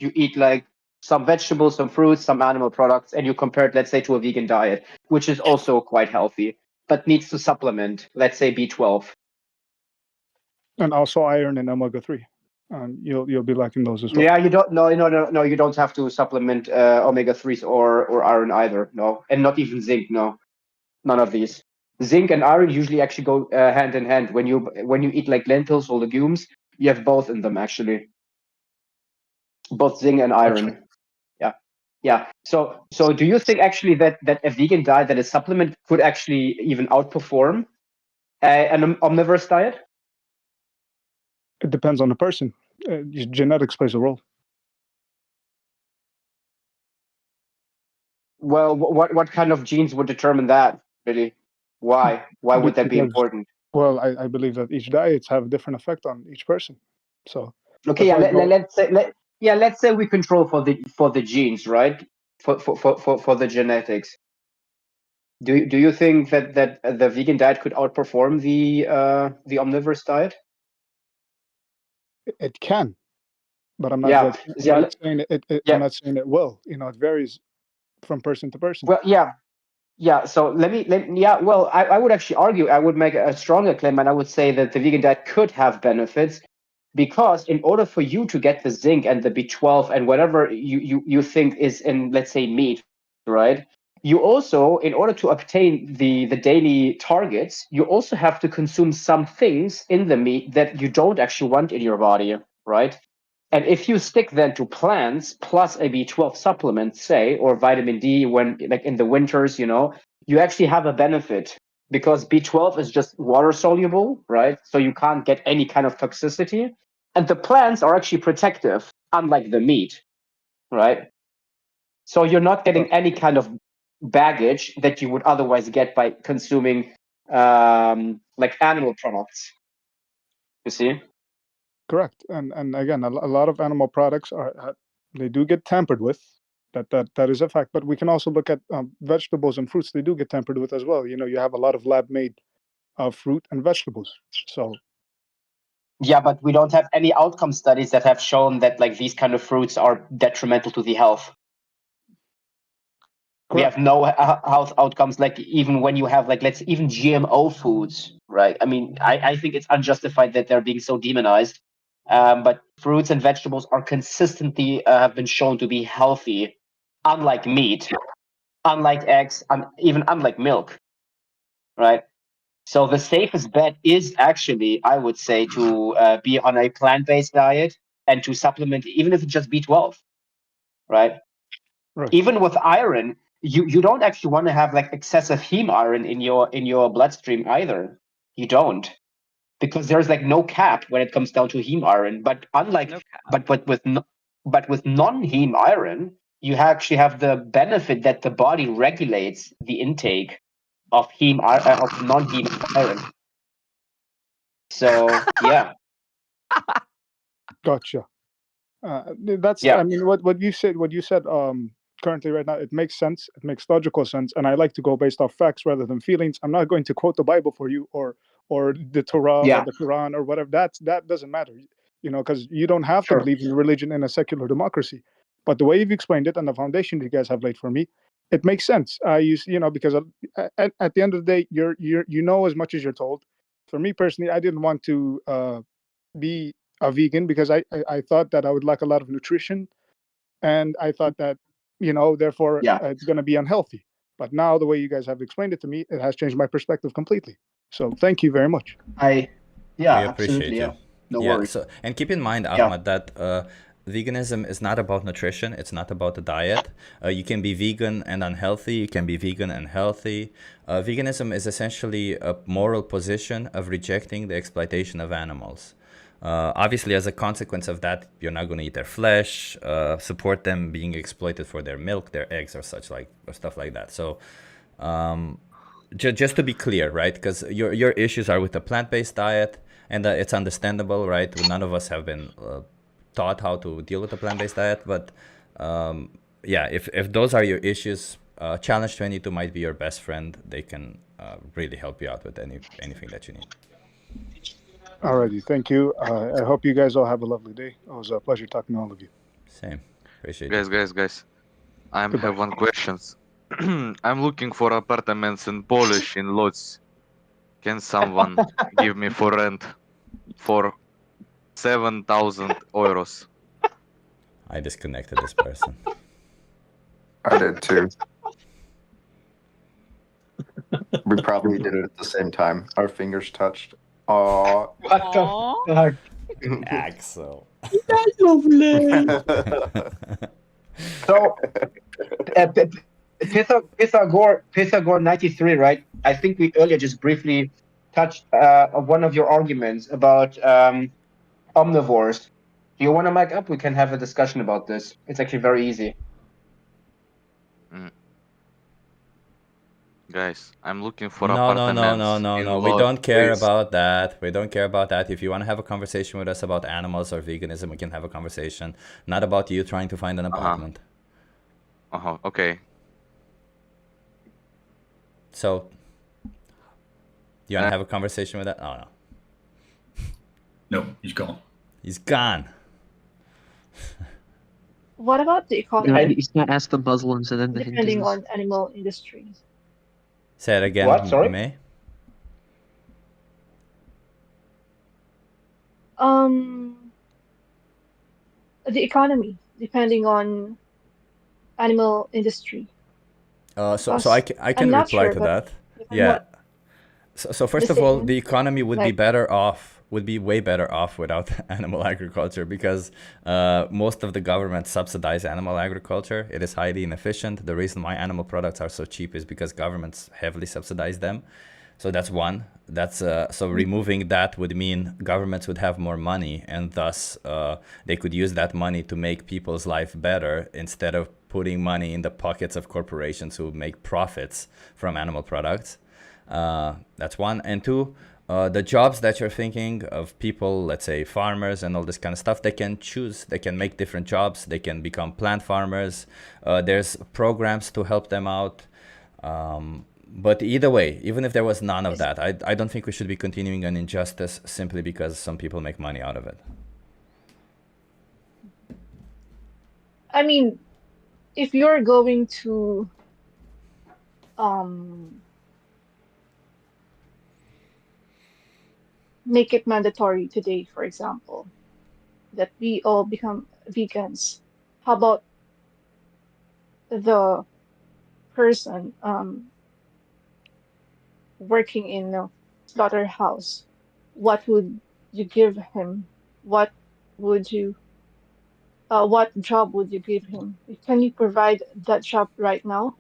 You eat like some vegetables, some fruits, some animal products, and you compare it, let's say, to a vegan diet, which is also quite healthy, but needs to supplement, let's say, B12. And also iron and omega-3. You'll be lacking those as well. Yeah, you don't. No. You don't have to supplement omega-3s or iron either. No, and not even zinc. No, none of these. Zinc and iron usually actually go hand in hand. When you eat like lentils or legumes, you have both in them actually. Both zinc and iron. Yeah. So do you think actually that a vegan diet, that a supplement, could actually even outperform an omnivorous diet? It depends on the person. Genetics plays a role. Well, what kind of genes would determine that, really? Why would that be important? Well, I believe that each diets have a different effect on each person. So okay, let's say we control for the genes, right? For the genetics. Do you think that the vegan diet could outperform the omnivorous diet? It can, but I'm not. Saying it. I'm not saying it will. It varies from person to person. Well, yeah. So let me. Well, I would actually argue. I would make a stronger claim, and I would say that the vegan diet could have benefits, because in order for you to get the zinc and the B12 and whatever you think is in, let's say, meat, right? You also, in order to obtain the daily targets, you also have to consume some things in the meat that you don't actually want in your body, right? And if you stick then to plants plus a B12 supplement, say, or vitamin D, when like in the winters, you actually have a benefit because B12 is just water soluble, right? So you can't get any kind of toxicity. And the plants are actually protective, unlike the meat, right? So you're not getting any kind of baggage that you would otherwise get by consuming like animal products. You see? Correct. And again, a lot of animal products they do get tampered with. That is a fact. But we can also look at vegetables and fruits. They do get tampered with as well. You have a lot of lab-made fruit and vegetables. So yeah, but we don't have any outcome studies that have shown that like these kind of fruits are detrimental to the health. Correct. We have no health outcomes, like even when you have like even GMO foods, right? I mean, I think it's unjustified that they're being so demonized. But fruits and vegetables are consistently have been shown to be healthy, unlike meat, unlike eggs, even unlike milk, right? So the safest bet is actually, I would say, to be on a plant-based diet and to supplement, even if it's just B12, right? Even with iron, you don't actually want to have like excessive heme iron in your bloodstream either. You don't, because there's like no cap when it comes down to heme iron. But but with non-heme iron, you actually have the benefit that the body regulates the intake of of non-heme iron. So yeah. Gotcha. That's I mean what you said currently right now, it makes sense. It makes logical sense, and I like to go based off facts rather than feelings. I'm not going to quote the Bible for you or the Torah or the Quran or whatever. That doesn't matter, because you don't have to believe in religion in a secular democracy. But the way you've explained it and the foundation you guys have laid for me, it makes sense. Because at the end of the day, you know as much as you're told. For me personally, I didn't want to be a vegan because I thought that I would lack a lot of nutrition, and I thought that therefore it's going to be unhealthy. But now the way you guys have explained it to me, it has changed my perspective completely. So thank you very much. We appreciate you. No worries. So, and keep in mind, Ahmad, that veganism is not about nutrition. It's not about the diet. You can be vegan and unhealthy. You can be vegan and healthy. Veganism is essentially a moral position of rejecting the exploitation of animals. Obviously, as a consequence of that, you're not going to eat their flesh, support them being exploited for their milk, their eggs, or stuff like that. So, just to be clear, right? Because your issues are with the plant-based diet, and it's understandable, right? None of us have been taught how to deal with a plant-based diet, but if those are your issues, Challenge 22 might be your best friend. They can really help you out with anything that you need. Alrighty, thank you. I hope you guys all have a lovely day. It was a pleasure talking to all of you. Same. Appreciate it. Guys. I have one question. I'm looking for apartments in Polish in Lodz. Can someone give me for rent for 7,000 euros? I disconnected this person. I did too. We probably did it at the same time. Our fingers touched. Aww. What the fuck? Axel. That's lovely. So, Pythagore 93, right? I think we earlier just briefly touched one of your arguments about omnivores. Do you want to mic up? We can have a discussion about this. It's actually very easy. Guys, I'm looking for No. apartments. We don't care about that. We don't care about that. If you want to have a conversation with us about animals or veganism, we can have a conversation. Not about you trying to find an apartment. Okay. So, you want to have a conversation with that? Oh, no. No, he's gone. He's gone. What about the economy? He's gonna ask the Muslims and then the depending Hindus. on animal industry. Say it again, What? Sorry? May? The economy, depending on animal industry. So I can I'm not reply sure, to but that. if I'm Yeah. not So first of all, the mistaken, economy would be like better off, would be way better off without animal agriculture, because most of the governments subsidize animal agriculture. It is highly inefficient. The reason why animal products are so cheap is because governments heavily subsidize them. So that's one. That's so removing that would mean governments would have more money, and thus they could use that money to make people's life better instead of putting money in the pockets of corporations who make profits from animal products. That's one. And two, the jobs that you're thinking of, people, let's say farmers and all this kind of stuff, they can choose, they can make different jobs, they can become plant farmers. There's programs to help them out. But either way, even if there was none of that, I don't think we should be continuing an injustice simply because some people make money out of it. I mean, if you're going to make it mandatory today, for example, that we all become vegans, how about the person working in a slaughterhouse? What would you give him? What would you what job would you give him? Can you provide that job right now?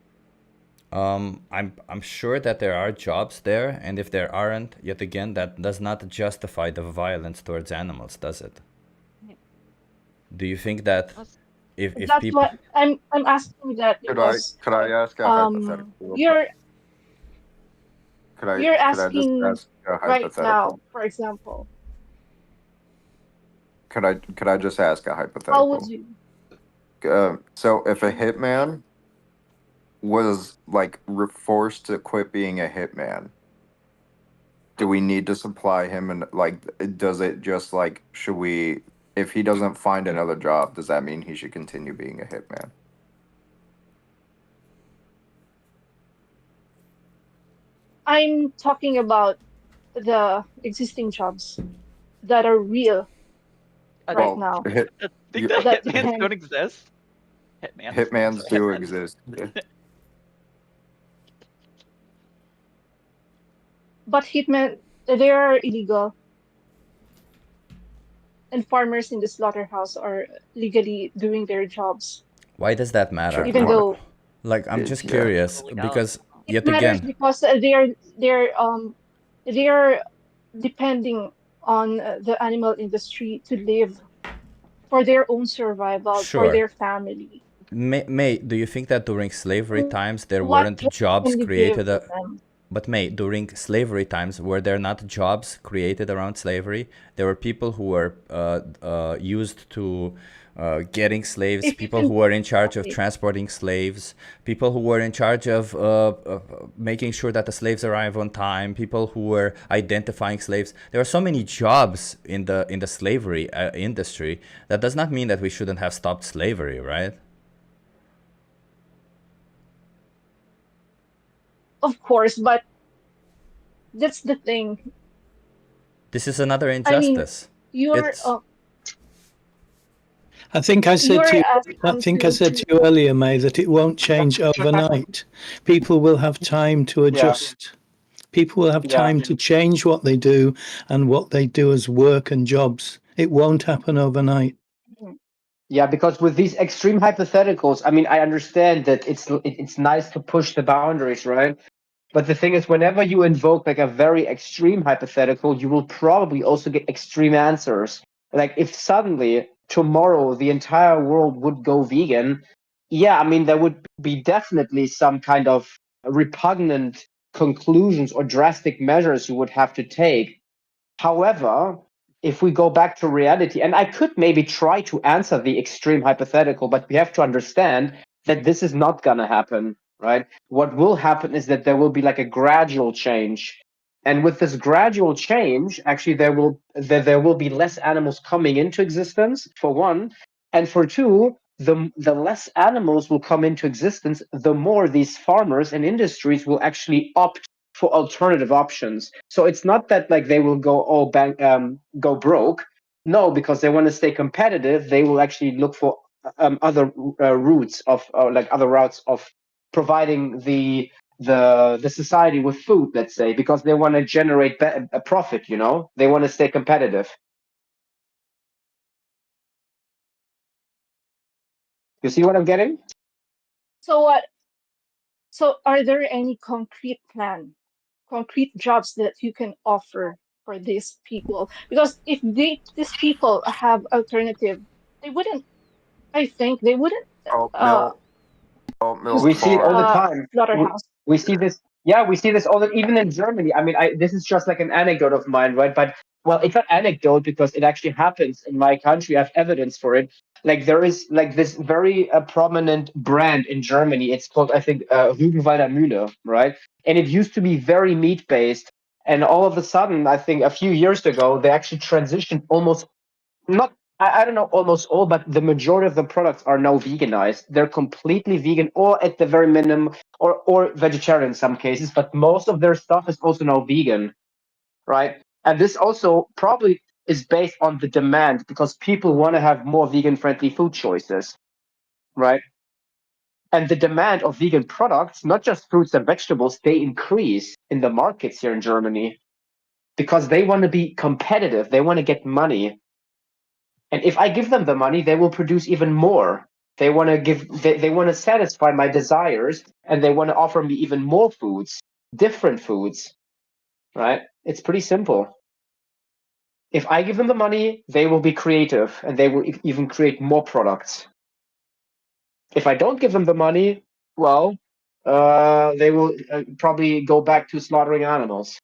I'm sure that there are jobs there, and if there aren't, yet again, that does not justify the violence towards animals, does it? Do you think that if That's people... what I'm asking that because Could I ask a hypothetical? real you're quick? Could I you're just asking ask a right now, hypothetical? for example, Could I just ask a how would hypothetical? you? So if a Sure. hitman was like forced to quit being a hitman, do we need to supply him, and like does it just like, should we, if he doesn't find another job, does that mean he should continue being a hitman? I'm talking about the existing jobs that are real right now. I think yeah, that That hitmans can, don't exist. hitmans Sorry, do hitmen. exist. Yeah. but hitmen, they are illegal, and farmers in the slaughterhouse are legally doing their jobs. Why does that matter? Even though Like, I'm just Yeah. curious, because it yet matters again, because they're depending on the animal industry to live for their own survival, for sure. their family. May, do you think that during slavery times there What weren't job jobs can you give created? them? But May, during slavery times, were there not jobs created around slavery? There were people who were used to getting slaves, If you people who can, were in charge of okay, transporting slaves, people who were in charge of making sure that the slaves arrive on time, people who were identifying slaves. There are so many jobs in the slavery industry. That does not mean that we shouldn't have stopped slavery, right? of course, but that's the thing. This is another I mean, injustice. you're It's I think I said to you're you, I asking think I to said to you earlier, May, that it won't change overnight. People will have time to adjust. People will have time to change what they do and what they do as work and jobs. It won't happen overnight. Yeah, because with these extreme hypotheticals, I mean, I understand that it's nice to push the boundaries, right? But the thing is, whenever you invoke like a very extreme hypothetical, you will probably also get extreme answers. Like if suddenly tomorrow the entire world would go vegan, yeah, I mean, there would be definitely some kind of repugnant conclusions or drastic measures you would have to take. However, if we go back to reality, and I could maybe try to answer the extreme hypothetical, but we have to understand that this is not going to happen, right? What will happen is that there will be like a gradual change. And with this gradual change, actually, there will be less animals coming into existence, for one. And for two, the less animals will come into existence, the more these farmers and industries will actually opt for alternative options. So it's not that like they will go broke. No, because they want to stay competitive, they will actually look for other routes of like other routes of providing the society with food, let's say, because they want to generate a profit. You know, they want to stay competitive. You see what I'm getting? So are there any concrete jobs that you can offer for these people? Because if these people have alternative, they wouldn't. I think they wouldn't Oat milk We see it all the farms. time. slaughterhouse. We see this. Yeah, we see this all the even in Germany. I mean, this is just like an anecdote of mine, right? But well, it's not anecdote because it actually happens in my country. I have evidence for it. Like there is like this very prominent brand in Germany. It's called, I think, Rügenwalder Mühle, right? And it used to be very meat based, and all of a sudden, I think a few years ago, they actually transitioned almost not I don't know almost all, but the majority of the products are now veganized. They're completely vegan, or at the very minimum, or vegetarian in some cases. But most of their stuff is also now vegan, right? And this also probably is based on the demand because people want to have more vegan-friendly food choices, right? And the demand of vegan products, not just fruits and vegetables, they increase in the markets here in Germany because they want to be competitive. They want to get money. And if I give them the money, they will produce even more. They want to they want to satisfy my desires, and they want to offer me even more foods, different foods, right? It's pretty simple. If I give them the money, they will be creative and they will even create more products. If I don't give them the money, well, they will probably go back to slaughtering animals.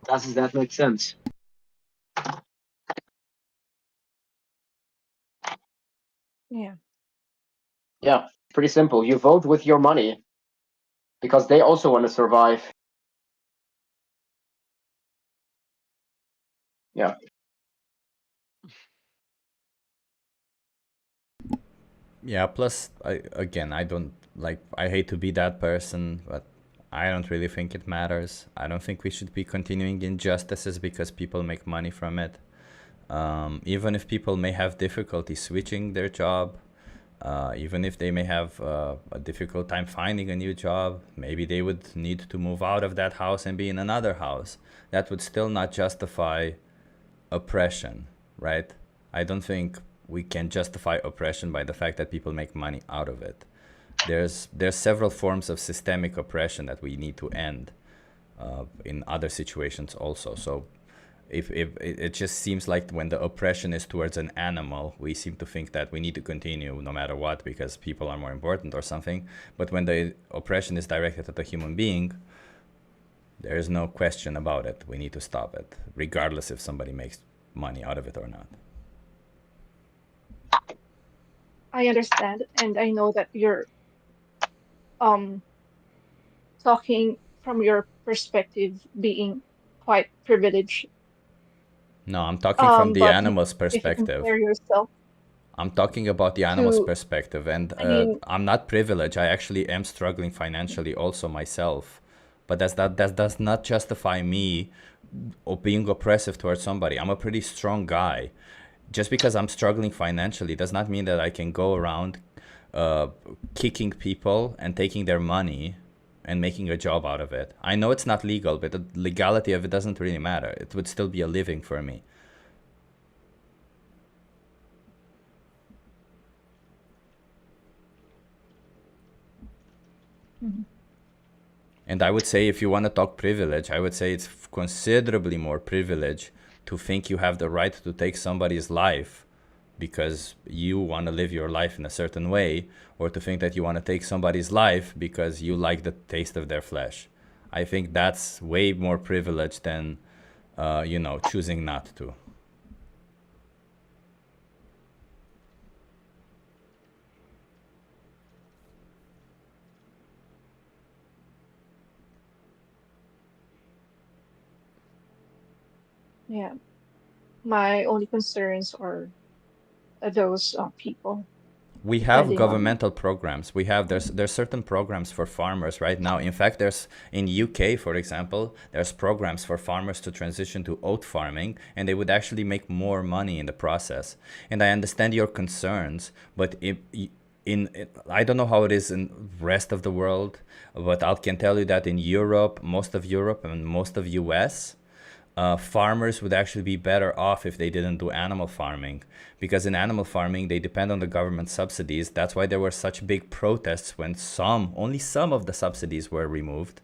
Does that make sense? Yeah. Yeah, pretty simple. You vote with your money because they also want to survive. Yeah. Yeah, plus I don't like, I hate to be that person, but I don't really think it matters. I don't think we should be continuing injustices because people make money from it. Even if people may have difficulty switching their job, even if they may have a difficult time finding a new job, maybe they would need to move out of that house and be in another house. That would still not justify oppression, right? I don't think we can justify oppression by the fact that people make money out of it. There's several forms of systemic oppression that we need to end in other situations also. So if it just seems like when the oppression is towards an animal, we seem to think that we need to continue no matter what because people are more important or something. But when the oppression is directed at a human being, there is no question about it. We need to stop it, regardless if somebody makes money out of it or not. I understand, and I know that you're um talking from your perspective, being quite privileged. No, I'm talking from the But animal's if you perspective. compare yourself I'm talking about the animal's to, perspective, and I mean, I'm not privileged. I actually am struggling financially also myself, but that does not justify me being oppressive towards somebody. I'm a pretty strong guy. Just because I'm struggling financially does not mean that I can go around kicking people and taking their money and making a job out of it. I know it's not legal, but the legality of it doesn't really matter. It would still be a living for me. Mhm. And I would say, if you want to talk privilege, I would say it's considerably more privilege to think you have the right to take somebody's life because you want to live your life in a certain way, or to think that you want to take somebody's life because you like the taste of their flesh. I think that's way more privilege than, choosing not to. Yeah, my only concerns are those people. We have spending money. governmental programs. There's certain programs for farmers right now. In fact, there's in UK, for example, there's programs for farmers to transition to oat farming, and they would actually make more money in the process. And I understand your concerns, but I don't know how it is in rest of the world, but I can tell you that in Europe, most of Europe and most of US, farmers would actually be better off if they didn't do animal farming, because in animal farming they depend on the government subsidies. That's why there were such big protests when only some of the subsidies were removed.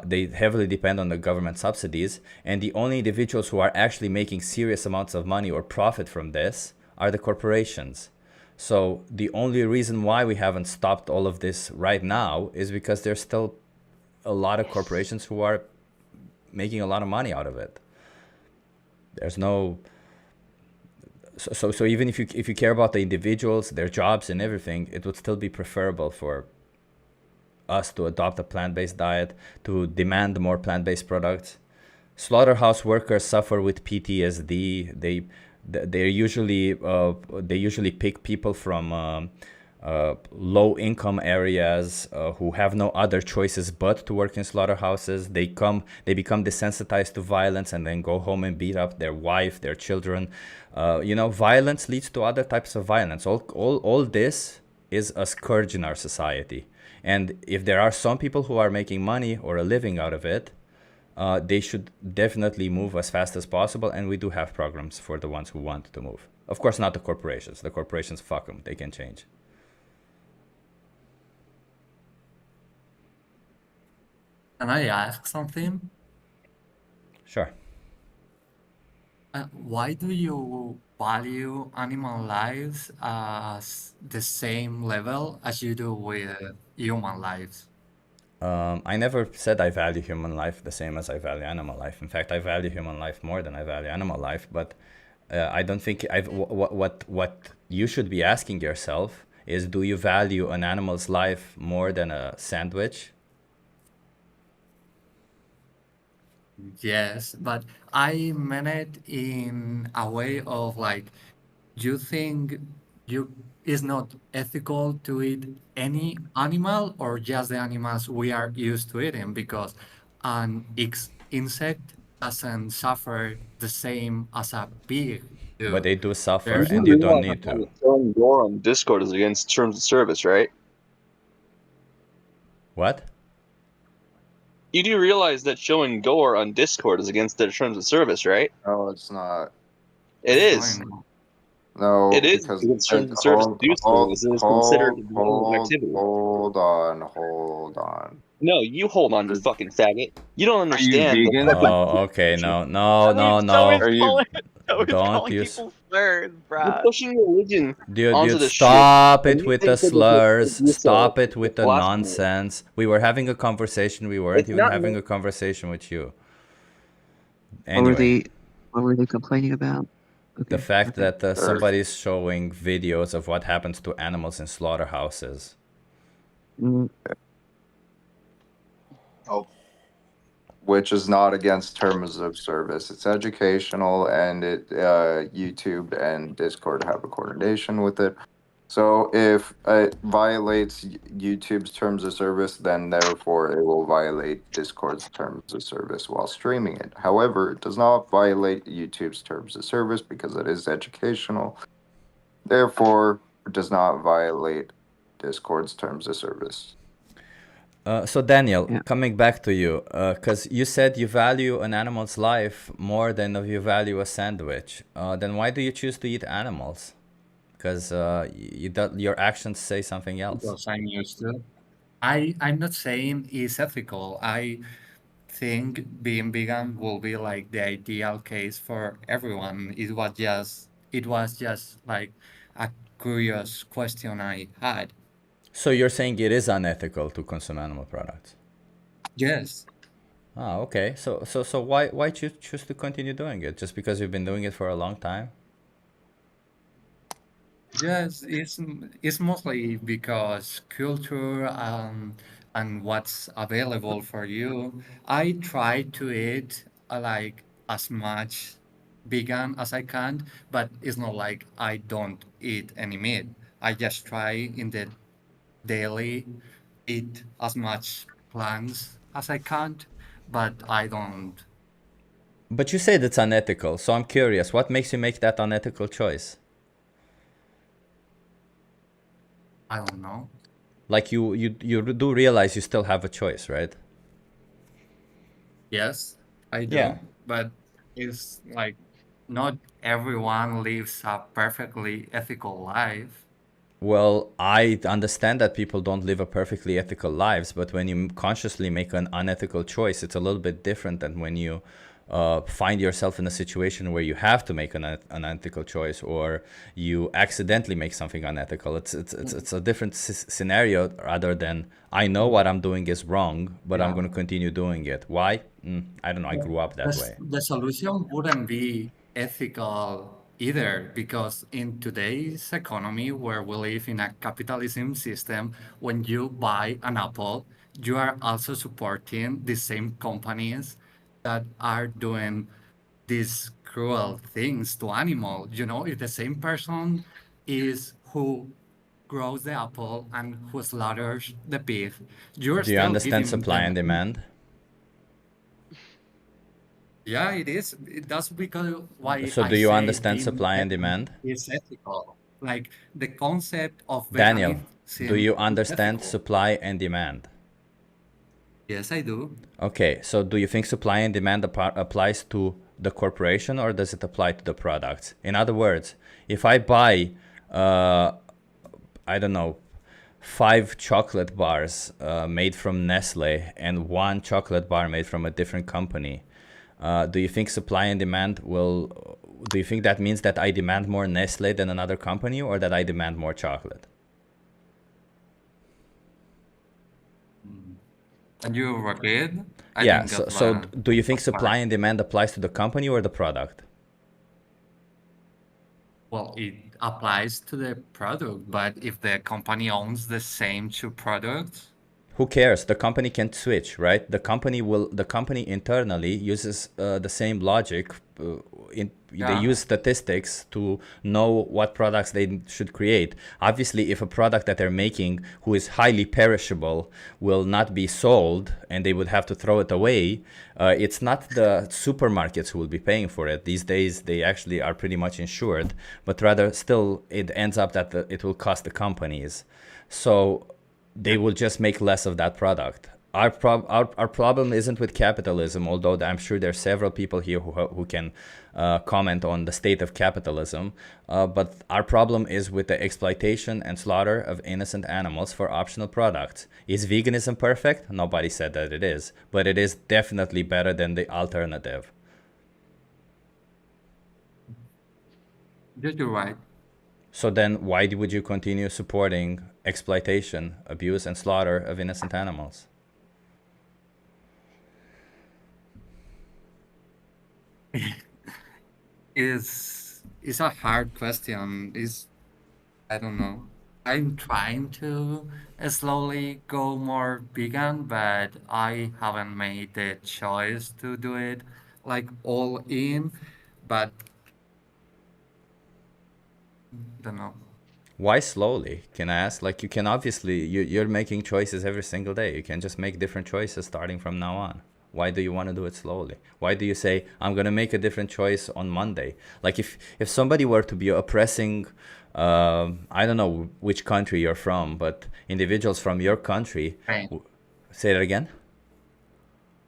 They heavily depend on the government subsidies, and the only individuals who are actually making serious amounts of money or profit from this are the corporations. So the only reason why we haven't stopped all of this right now is because there's still a lot of corporations who are making a lot of money out of it. There's no so even if you care about the individuals, their jobs and everything, it would still be preferable for us to adopt a plant-based diet, to demand more plant-based products. Slaughterhouse workers suffer with PTSD. They usually pick people from low income areas who have no other choices but to work in slaughterhouses. They become desensitized to violence and then go home and beat up their wife, their children. Violence leads to other types of violence. All this is a scourge in our society. And if there are some people who are making money or a living out of it, they should definitely move as fast as possible. And we do have programs for the ones who want to move. Of course, not the corporations. The corporations, fuck them. They can change. Can I ask something? Sure. Why do you value animal lives as the same level as you do with human lives? I never said I value human life the same as I value animal life. In fact, I value human life more than I value animal life. But I don't think what you should be asking yourself is, do you value an animal's life more than a sandwich? Yes, but I meant it in a way of like, you think it's not ethical to eat any animal or just the animals we are used to eating, because an insect doesn't suffer the same as a pig do. But they do suffer, You do and you don't realize need that to. showing gore on Discord is against terms of service, right? What? You do realize that showing gore on Discord is against their terms of service, right? No, it's not. It is. No, It is because against terms of service to do so. It is considered a violent activity. hold on. No, you hold on, you fucking faggot. You don't understand. vegan? Oh, okay. No. Don't use. slurs, You're bruh. pushing religion onto Dude, the stop shit. it with the slurs. Stop it with the blasphemy. nonsense. We were having a conversation. We weren't It's even not having no- a conversation with you. What were Anyway, they complaining about? the fact that somebody's showing videos of what happens to animals in slaughterhouses. Oh. Which is not against terms of service. It's educational, and YouTube and Discord have a coordination with it. So if it violates YouTube's terms of service, then therefore it will violate Discord's terms of service while streaming it. However, it does not violate YouTube's terms of service because it is educational. Therefore, it does not violate Discord's terms of service. So Daniel, coming back to you, because you said you value an animal's life more than you value a sandwich. Then why do you choose to eat animals? Because your actions say something else. Because I'm used to. I'm not saying it's ethical. I think being vegan will be like the ideal case for everyone. It was just like a curious question I had. So you're saying it is unethical to consume animal products? Yes. Ah, okay. So why choose to continue doing it? Just because you've been doing it for a long time? Yes, it's mostly because culture and what's available for you. I try to eat like as much vegan as I can, but it's not like I don't eat any meat. I just try in the daily eat as much plants as I can, but I don't. But you said it's unethical, so I'm curious, what makes you make that unethical choice? I don't know. Like you do realize you still have a choice, right? Yes, I Yeah. do, but it's like not everyone lives a perfectly ethical life. Well, I understand that people don't live a perfectly ethical lives, but when you consciously make an unethical choice, it's a little bit different than when you find yourself in a situation where you have to make an unethical choice, or you accidentally make something unethical. It's a different scenario rather than I know what I'm doing is wrong, but I'm Yeah. going to continue doing it. Why? I don't know. I grew up that way. The solution wouldn't be ethical either, because in today's economy, where we live in a capitalism system, when you buy an apple, you are also supporting the same companies that are doing these cruel things to animals. You know, if the same person is who grows the apple and who slaughters the pig, you're Do you still understand giving supply them. and demand? Yeah, it is. That's because why So I do you say understand being supply and vegan demand? is ethical. Like the concept of Daniel, do veganism you is understand ethical. supply and demand? Yes, I do. Okay, so do you think supply and demand applies to the corporation or does it apply to the products? In other words, if I buy, I don't know, 5 chocolate bars made from Nestle and 1 chocolate bar made from a different company, do you think supply and demand will, do you think that means that I demand more Nestle than another company or that I demand more chocolate? And you repeat? I Yeah, didn't so, get so the do you think last part. supply and demand applies to the company or the product? Well, it applies to the product, but if the company owns the same two products, Who cares? The company can switch, right? The company internally uses the same logic. They yeah. use statistics to know what products they should create. Obviously, if a product that they're making who is highly perishable will not be sold and they would have to throw it away, it's not the supermarkets who will be paying for it. These days, they actually are pretty much insured, but rather still it ends up that it will cost the companies. So they will just make less of that product. Our problem isn't with capitalism, although I'm sure there are several people here who can comment on the state of capitalism. But our problem is with the exploitation and slaughter of innocent animals for optional products. Is veganism perfect? Nobody said that it is, but it is definitely better than the alternative. You're right. So then why would you continue supporting exploitation, abuse, and slaughter of innocent animals? Is a hard question. Is I don't know. I'm trying to slowly go more vegan, but I haven't made the choice to do it like all in. But don't know. Why slowly? Can I ask? Like you can obviously you're making choices every single day. You can just make different choices starting from now on. Why do you want to do it slowly? Why do you say I'm gonna make a different choice on Monday? Like if somebody were to be oppressing, I don't know which country you're from, but individuals from your country, Spain. Say that again.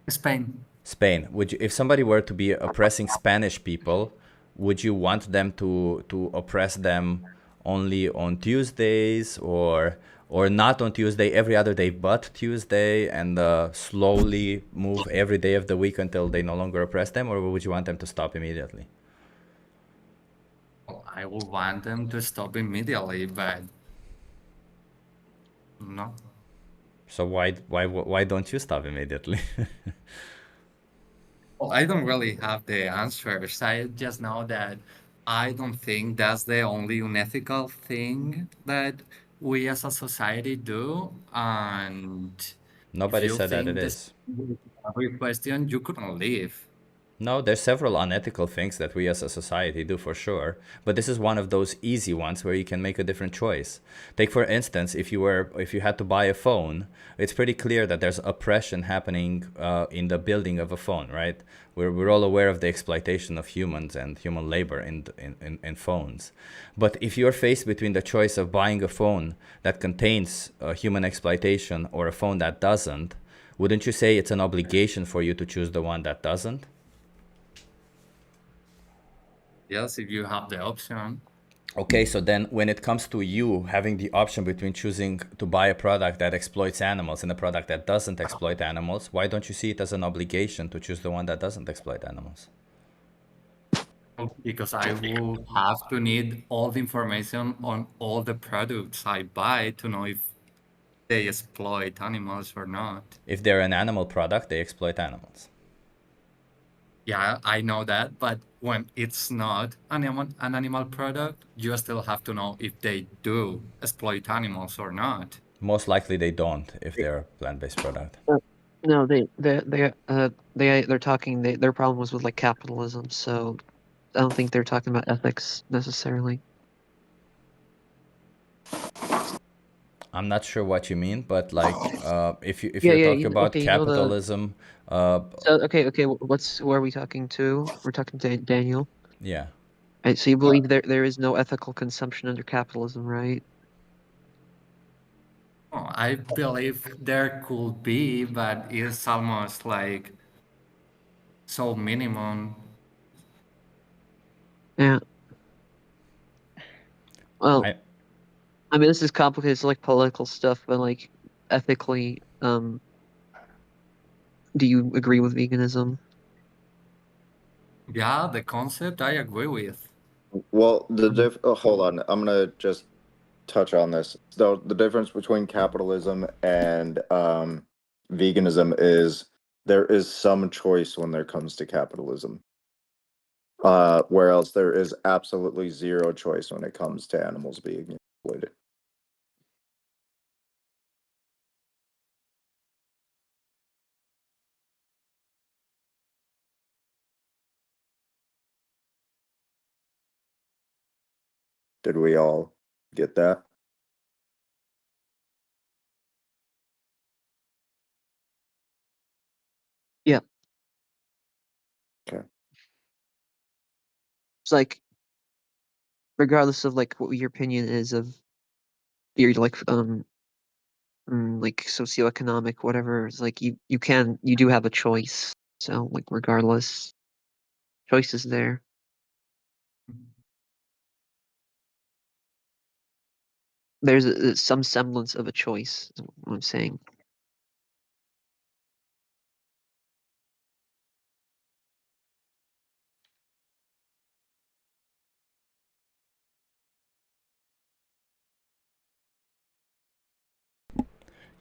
Spain. Spain. Would you, if somebody were to be oppressing Spanish people, would you want them to oppress them only on Tuesdays or not on Tuesday every other day but Tuesday and slowly move every day of the week until they no longer oppress them, or would you want them to stop immediately? Well, I would want them to stop immediately, but no. So why don't you stop immediately? Well, I don't really have the answers. I just know that I don't think that's the only unethical thing that we as a society do. And if Nobody you said that it think this is. with every question, you couldn't live. No, there's several unethical things that we as a society do for sure, but this is one of those easy ones where you can make a different choice. Take for instance, if you had to buy a phone, it's pretty clear that there's oppression happening in the building of a phone, right? We're all aware of the exploitation of humans and human labor in phones. But if you're faced between the choice of buying a phone that contains human exploitation or a phone that doesn't, wouldn't you say it's an obligation for you to choose the one that doesn't? Yes, if you have the option. Okay, so then when it comes to you having the option between choosing to buy a product that exploits animals and a product that doesn't exploit animals, why don't you see it as an obligation to choose the one that doesn't exploit animals? Because I will have to need all the information on all the products I buy to know if they exploit animals or not. If they're an animal product, they exploit animals. Yeah, I know that, but when it's not an animal product, you still have to know if they do exploit animals or not. Most likely they don't if they're a plant-based product. No, they're talking. Their problem was with like capitalism, so I don't think they're talking about ethics necessarily. I'm not sure what you mean, but like if you're talking about capitalism, So okay, who are we talking to? We're talking to Daniel. Yeah. Right, so you believe there is no ethical consumption under capitalism, right? Oh, I believe there could be, but it's almost like so minimum. Yeah. Well, I mean, this is complicated. It's like political stuff, but like ethically, do you agree with veganism? Yeah, the concept I agree with. Well, hold on. I'm gonna just touch on this. So the difference between capitalism and veganism is there is some choice when there comes to capitalism. Whereas there is absolutely zero choice when it comes to animals being exploited. Did we all get that? Yeah. Okay. It's like, regardless of like what your opinion is of your like like socioeconomic whatever, it's like you do have a choice. So like regardless, choice is there. There's some semblance of a choice, is what I'm saying.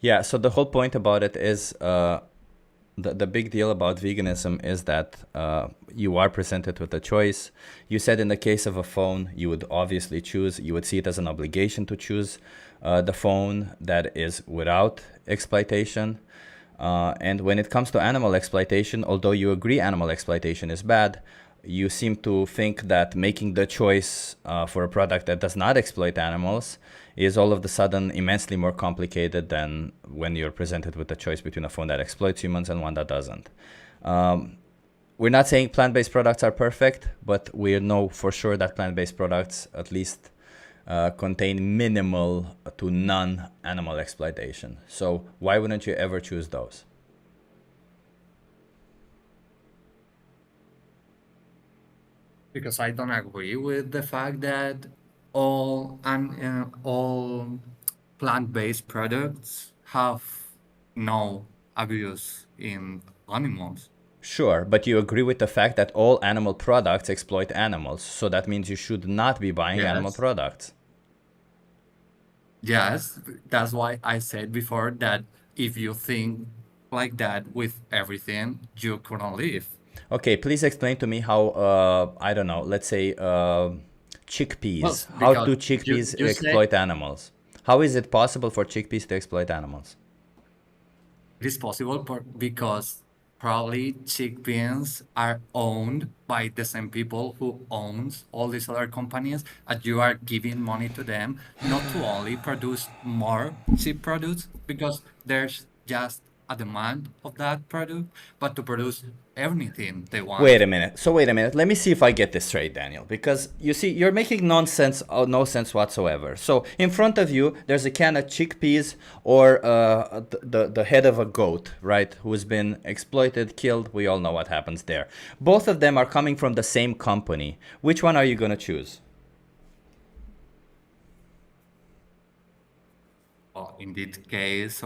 Yeah, so the whole point about it is the big deal about veganism is that you are presented with a choice. You said in the case of a phone, you would obviously choose, you would see it as an obligation to choose the phone that is without exploitation. And when it comes to animal exploitation, although you agree animal exploitation is bad, you seem to think that making the choice for a product that does not exploit animals is all of a sudden immensely more complicated than when you're presented with the choice between a phone that exploits humans and one that doesn't. We're not saying plant-based products are perfect, but we know for sure that plant-based products at least contain minimal to none animal exploitation. So why wouldn't you ever choose those? Because I don't agree with the fact that all plant-based products have no abuse in animals. Sure, but you agree with the fact that all animal products exploit animals, so that means you should not be buying animal products. Yes, that's why I said before that if you think like that with everything, you couldn't live. Okay, please explain to me how, I don't know, let's say chickpeas. Well, How do chickpeas you exploit animals? How is it possible for chickpeas to exploit animals? It is possible because probably chickpeas are owned by the same people who owns all these other companies, and you are giving money to them not to only produce more cheap products because there's just a demand of that product, but to produce everything they want. Wait a minute. So wait a minute. Let me see if I get this straight, Daniel. Because you see, you're making nonsense, no sense whatsoever. So in front of you, there's a can of chickpeas or the head of a goat, right? Who's been exploited, killed. We all know what happens there. Both of them are coming from the same company. Which one are you gonna choose? Well, in this case,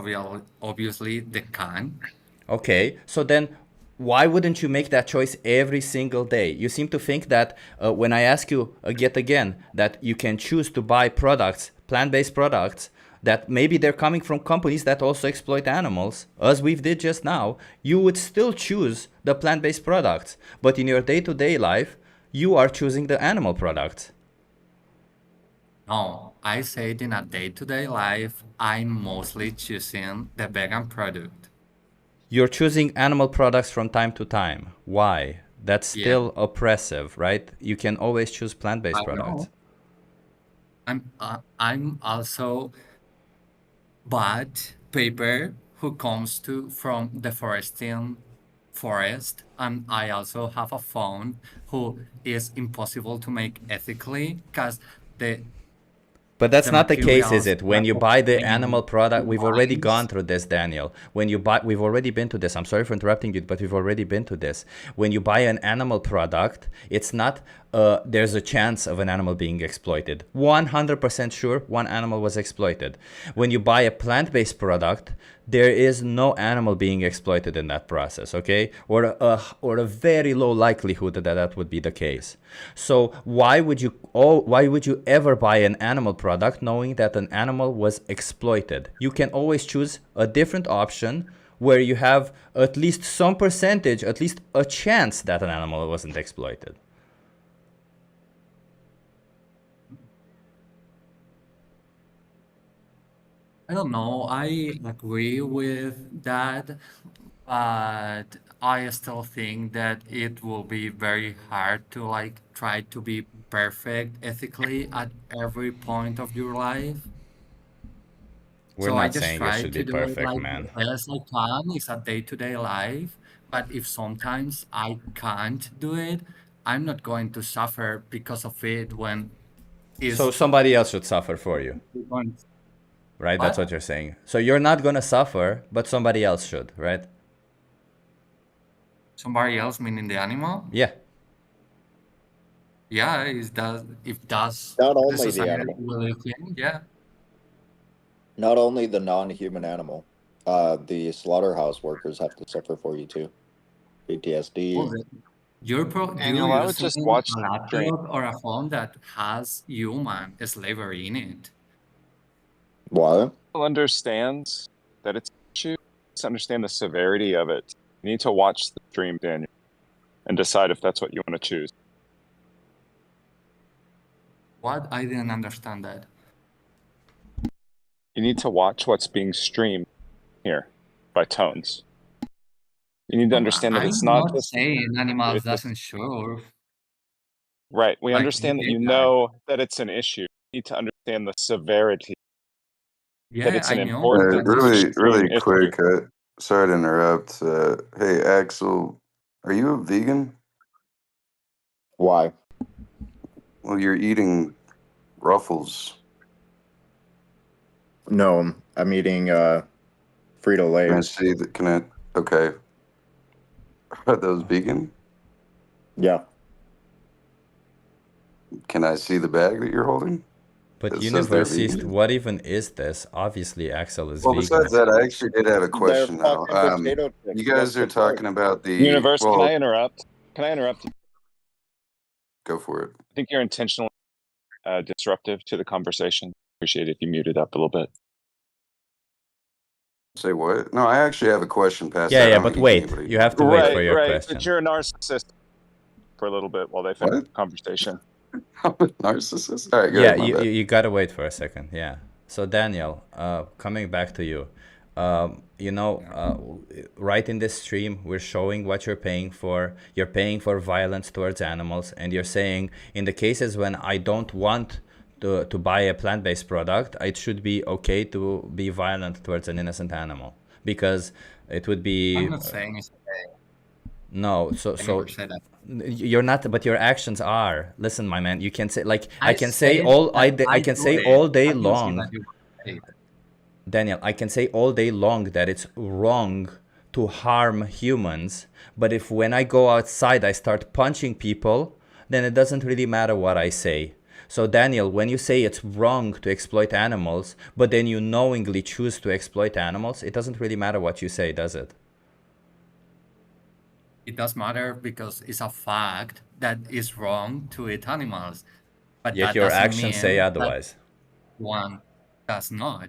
obviously the can. Okay, so then why wouldn't you make that choice every single day? You seem to think that when I ask you yet again that you can choose to buy products, plant-based products, that maybe they're coming from companies that also exploit animals, as we did just now, you would still choose the plant-based products. But in your day-to-day life, you are choosing the animal products. No, I said in a day-to-day life, I'm mostly choosing the vegan product. You're choosing animal products from time to time. Why? That's still oppressive, right? You can always choose plant-based products. I'm also bought paper who comes from deforesting forest, and I also have a phone who is impossible to make ethically because But that's not the case, is materials it? When that you buy the obtained animal product, we've already lines. gone through this, Daniel. When you buy, we've already been to this. I'm sorry for interrupting you, but we've already been to this. When you buy an animal product, it's not, there's a chance of an animal being exploited. 100% sure one animal was exploited. When you buy a plant-based product, there is no animal being exploited in that process, okay? Or a very low likelihood that that would be the case. So why would you ever buy an animal product knowing that an animal was exploited? You can always choose a different option where you have at least some percentage, at least a chance that an animal wasn't exploited. I don't know. I agree with that, but I still think that it will be very hard to like try to be perfect ethically at every point of your life. We're So I not just saying it try should be to do it perfect, like man. the best I can. It's a day-to-day life. But if sometimes I can't do it, I'm not going to suffer because of it when So it's somebody else should suffer for you. Right? That's What? what you're saying. So you're not going to suffer, but somebody else should, right? Somebody else, meaning the animal? Yeah. Yeah, if that's Not the only the society animal. we live in, yeah. Not only the non-human animal. The slaughterhouse workers have to suffer for you too. PTSD. Well, you're Daniel, I would using just watch a the stream. laptop or a phone that has human slavery in it. What? Understands that it's an issue. To understand the severity of it. You need to watch the stream, Daniel, and decide if that's what you want to choose. What? I didn't understand that. You need to watch what's being streamed here by Tones. You need to understand that I'm it's not not just saying animals it's doesn't show. right. We Like understand that they you are. know that it's an issue. You need to understand the severity. That Yeah, it's I an know. important Really extreme issue. quick. Sorry to interrupt. Hey, Axel, are you a vegan? Why? Well, you're eating Ruffles. No, I'm eating Frito Can I Lay's. see that? Can I? Okay. Are those vegan? Yeah. Can I see the bag that you're holding? But It says they're universist, vegan. what even is this? Obviously, Axel is Well, vegan. besides that, I actually did have a They're question though. fucking potato chips. You guys What's are the point? talking about the Universe, can I well. interrupt? Can I interrupt? Go for it. I think you're intentionally disruptive to the conversation. Appreciate it if you muted up a little bit. Say what? No, I actually have a question past Yeah, that. yeah, I don't but think wait. anybody You have to wait for Right, your right. question. But you're a narcissist for a little bit while they finish What? the conversation. I'm a narcissist. All right, go Yeah, ahead, my bad. you gotta wait for a second. Yeah. So Daniel, coming back to you, Right in this stream, we're showing what you're paying for. You're paying for violence towards animals, and you're saying, in the cases when I don't want to buy a plant-based product, it should be okay to be violent towards an innocent animal, because it would be I'm not saying it's okay. no. I never said that. You're not, but your actions are. Listen, my man, you can say, like, I can say said all that I I can do say it. all day I didn't say that long, you paid. Daniel, I can say all day long that it's wrong to harm humans, but if when I go outside I start punching people, then it doesn't really matter what I say. So Daniel, when you say it's wrong to exploit animals, but then you knowingly choose to exploit animals, it doesn't really matter what you say, does it? It does matter because it's a fact that it's wrong to eat animals, but Yet that your doesn't actions say mean that otherwise. one does not.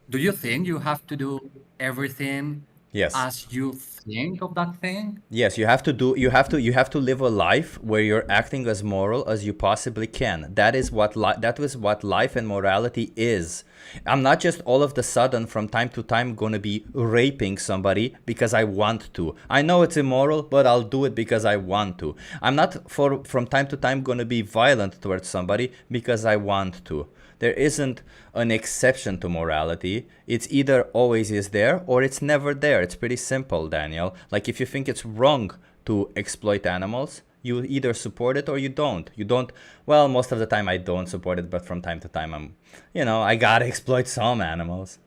Do you think you have to do everything Yes. as you think of that thing? Yes, you have to live a life where you're acting as moral as you possibly can. That is what life and morality is. I'm not just all of the sudden from time to time going to be raping somebody because I want to. I know it's immoral, but I'll do it because I want to. I'm not from time to time going to be violent towards somebody because I want to. There isn't an exception to morality. It's either always is there or it's never there. It's pretty simple, Daniel. Like, if you think it's wrong to exploit animals, you either support it or you don't. You don't, well, most of the time I don't support it, but from time to time I gotta exploit some animals.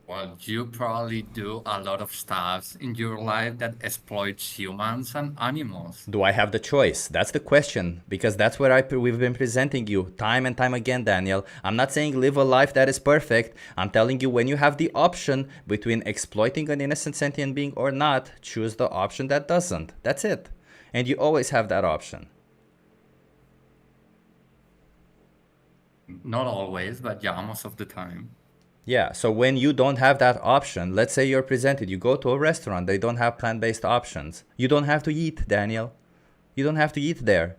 Well, you probably do a lot of stuff in your life that exploits humans and animals. Do I have the choice? That's the question, because that's what we've been presenting you time and time again, Daniel. I'm not saying live a life that is perfect. I'm telling you, when you have the option between exploiting an innocent sentient being or not, choose the option that doesn't. That's it. And you always have that option. Not always, but yeah, most of the time. Yeah, so when you don't have that option, let's say you're presented, you go to a restaurant, they don't have plant-based options. You don't have to eat, Daniel. You don't have to eat there.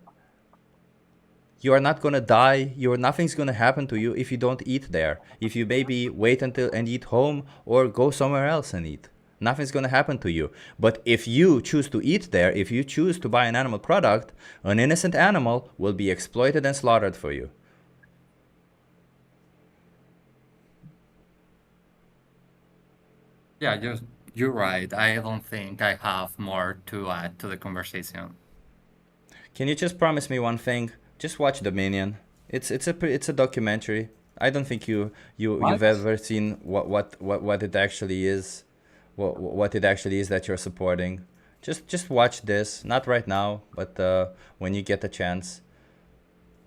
You are not gonna die. Nothing's gonna happen to you if you don't eat there. If you maybe wait until and eat home or go somewhere else and eat. Nothing's gonna happen to you. But if you choose to eat there, if you choose to buy an animal product, an innocent animal will be exploited and slaughtered for you. Yeah, you're right. I don't think I have more to add to the conversation. Can you just promise me one thing? Just watch Dominion. It's a documentary. I don't think you've ever seen what it actually is, what it actually is that you're supporting. Just watch this. Not right now, but when you get a chance.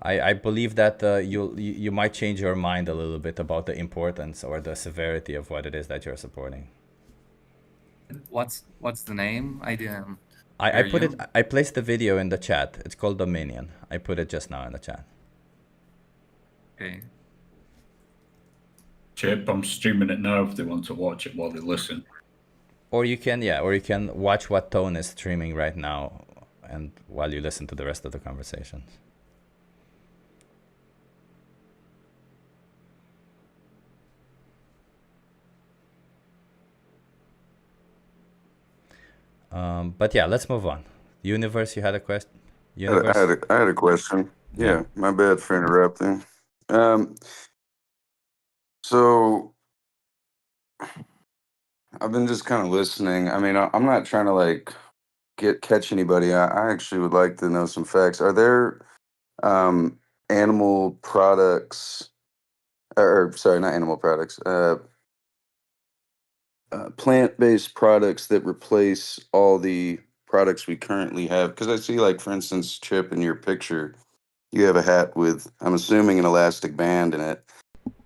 I believe that you might change your mind a little bit about the importance or the severity of what it is that you're supporting. What's the name? I didn't. I placed the video in the chat. It's called Dominion. I put it just now in the chat. Okay. Chip, I'm streaming it now if they want to watch it while they listen. Or you can watch what Tone is streaming right now, and while you listen to the rest of the conversations. But yeah, let's move on. Universe, you had a question? Universe? I had a question. Yeah, my bad for interrupting. So I've been just kind of listening. I mean, I'm not trying to like catch anybody. I actually would like to know some facts. Are there animal products, or sorry, not animal products, plant-based products that replace all the products we currently have? Because I see, like, for instance, Chip, in your picture, you have a hat with, I'm assuming, an elastic band in it.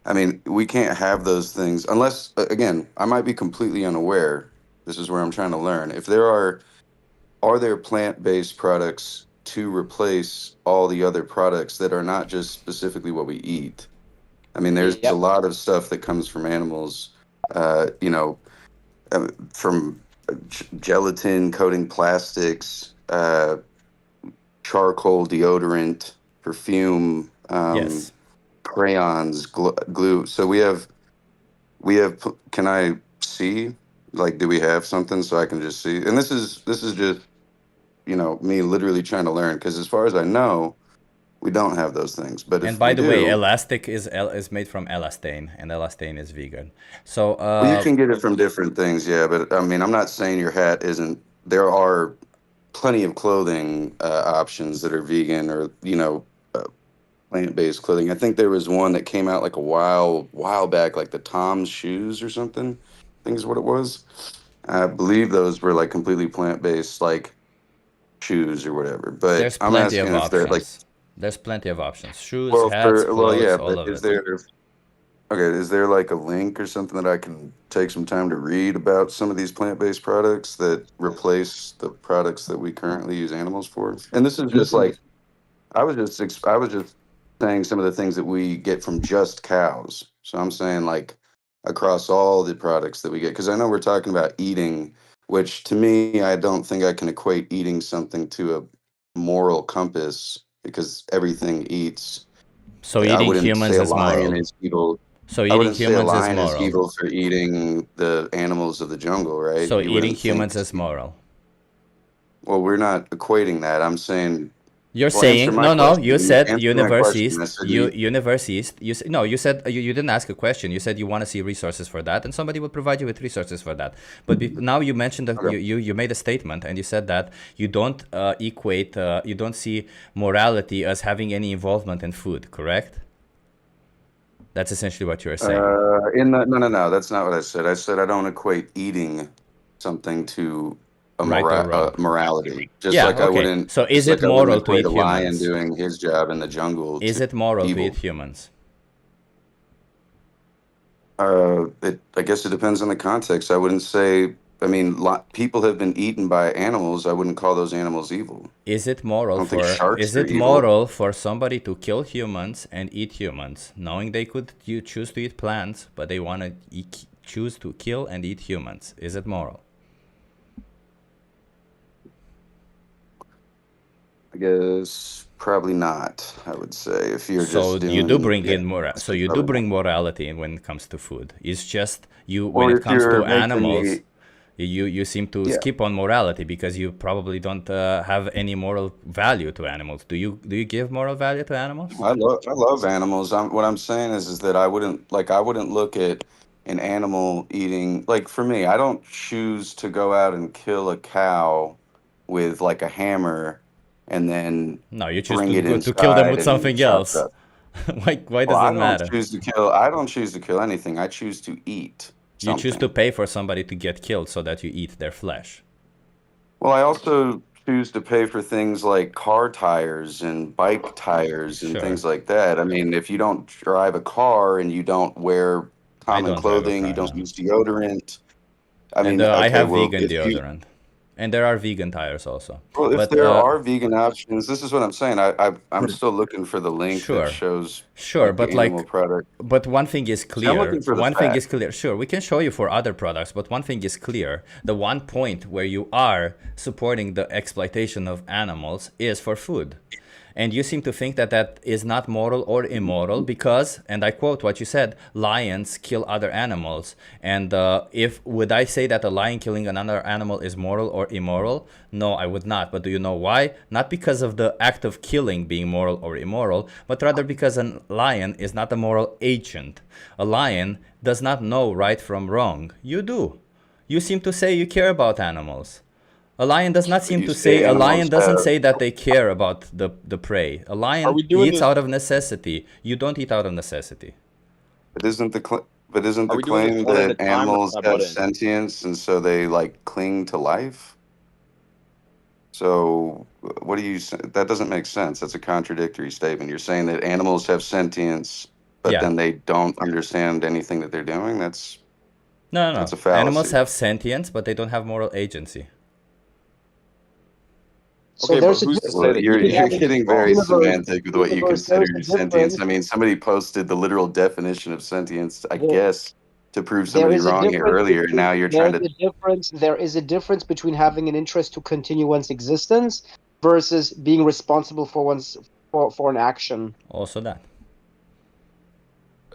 I mean, we can't have those things unless, again, I might be completely unaware. This is where I'm trying to learn. If there are there plant-based products to replace all the other products that are not just specifically what we eat? I mean, there's a lot of stuff that comes from animals, from gelatin coating plastics, charcoal deodorant, perfume, yes, crayons, glue. So we have we have. Can I see? Like, do we have something so I can just see? And this is just, you know, me literally trying to learn, because as far as I know, we don't have those things. But And if by we the way, do, elastic is made from elastane, and elastane is vegan. So well, you can get it from different things, yeah. But I mean, I'm not saying your hat isn't. There are plenty of clothing options that are vegan or, you know, plant-based clothing. I think there was one that came out like a while back, like the Tom's shoes or something, I think is what it was. I believe those were like completely plant-based, like shoes or whatever. But there's I'm plenty of asking if they're like, options. There's plenty of options. Shoes, well, hats, for, well, clothes, yeah, all but of is it. there, okay, is there like a link or something that I can take some time to read about some of these plant-based products that replace the products that we currently use animals for? And this is just like, I was just saying some of the things that we get from just cows. So I'm saying like across all the products that we get, because I know we're talking about eating, which to me, I don't think I can equate eating something to a moral compass, because everything eats. So I eating wouldn't say humans a is lion moral. is evil. So I eating wouldn't say a humans is lion is moral. evil for eating the animals of the jungle, right? So You eating wouldn't think. humans is moral. Well, we're not equating that. I'm saying, You're well, answer saying my no, no. question. You said Answer my universe question. I east. said, You universe east. You said no. You said you didn't ask a question. You said you want to see resources for that, and somebody will provide you with resources for that. But now you mentioned that okay. you made a statement, and you said that you don't equate. You don't see morality as having any involvement in food. Correct? That's essentially what you are saying. No, that's not what I said. I said I don't equate eating something to a Right or wrong? morality. Yeah. Okay. So is Just it like I wouldn't moral to equate eat a lion humans? doing his job in the jungle Is to it moral to eat evil. humans? I guess it depends on the context. I wouldn't say. I mean, people have been eaten by animals. I wouldn't call those animals evil. Is it I moral don't think for sharks is are it evil. moral for somebody to kill humans and eat humans, knowing they could choose to eat plants, but they want to choose to kill and eat humans? Is it moral? I guess probably not. I would say if you're So just you do doing, bring yeah. in moral. So you do Probably not. bring morality in when it comes to food. It's just you when Well, it if comes to you're making animals, me, you seem to yeah. skip on morality because you probably don't have any moral value to animals. Do you give moral value to animals? I love animals. What I'm saying is that I wouldn't look at an animal eating, like, for me, I don't choose to go out and kill a cow with like a hammer and then No, you choose bring it to kill them inside with and something chop it else. up. Why Well, does that matter? I don't choose to kill anything. I choose to eat You choose to something. pay for somebody to get killed so that you eat their flesh. Well, I also choose to pay for things like car tires and bike tires and Sure. things like that. I mean, if you don't drive a car and you don't wear I common don't drive a clothing, you car don't now. use deodorant. I And mean, I okay, have well, vegan deodorant. And there are vegan tires also. if But there are vegan options, this is what I'm saying. I'm still looking for the link that sure. shows Sure, like the but animal like product. but one thing is See, I'm clear. looking for the One thing is fact. clear. Sure, we can show you for other products, but one thing is clear. The one point where you are supporting the exploitation of animals is for food. And you seem to think that that is not moral or immoral because, and I quote what you said, lions kill other animals. And would I say that a lion killing another animal is moral or immoral? No, I would not. But do you know why? Not because of the act of killing being moral or immoral, but rather because a lion is not a moral agent. A lion does not know right from wrong. You do. You seem to say you care about animals. A lion does not But seem you to say, say a lion animals doesn't have. say that they care about the prey. A Are lion we doing eats this? out of necessity. You don't eat out of necessity. But isn't Are the we doing this claim one at a that time, or animals can I have butt in? sentience and so they like cling to life? So what do you say? That doesn't make sense. That's a contradictory statement. You're saying that animals have sentience, but Yeah. then they don't understand anything that they're doing. That's No. a Animals fallacy. have sentience, but they don't have moral agency. So Okay, but there's a who's to difference say Well, that you're eating between you're having animals is getting wrong? very universe, semantic with what you there's consider a sentience. difference. I mean, somebody posted the literal definition of sentience, I There, guess, to prove there somebody is a wrong here difference earlier. And between now you're trying there's to. a difference. There is a difference between having an interest to continue one's existence versus being responsible for one's for an action. Also that.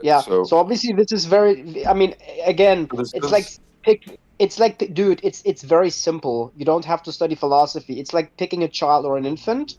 Yeah. So So obviously this is very. I mean, again, this it's like is pick. It's like, dude, it's very simple. You don't have to study philosophy. It's like picking a child or an infant.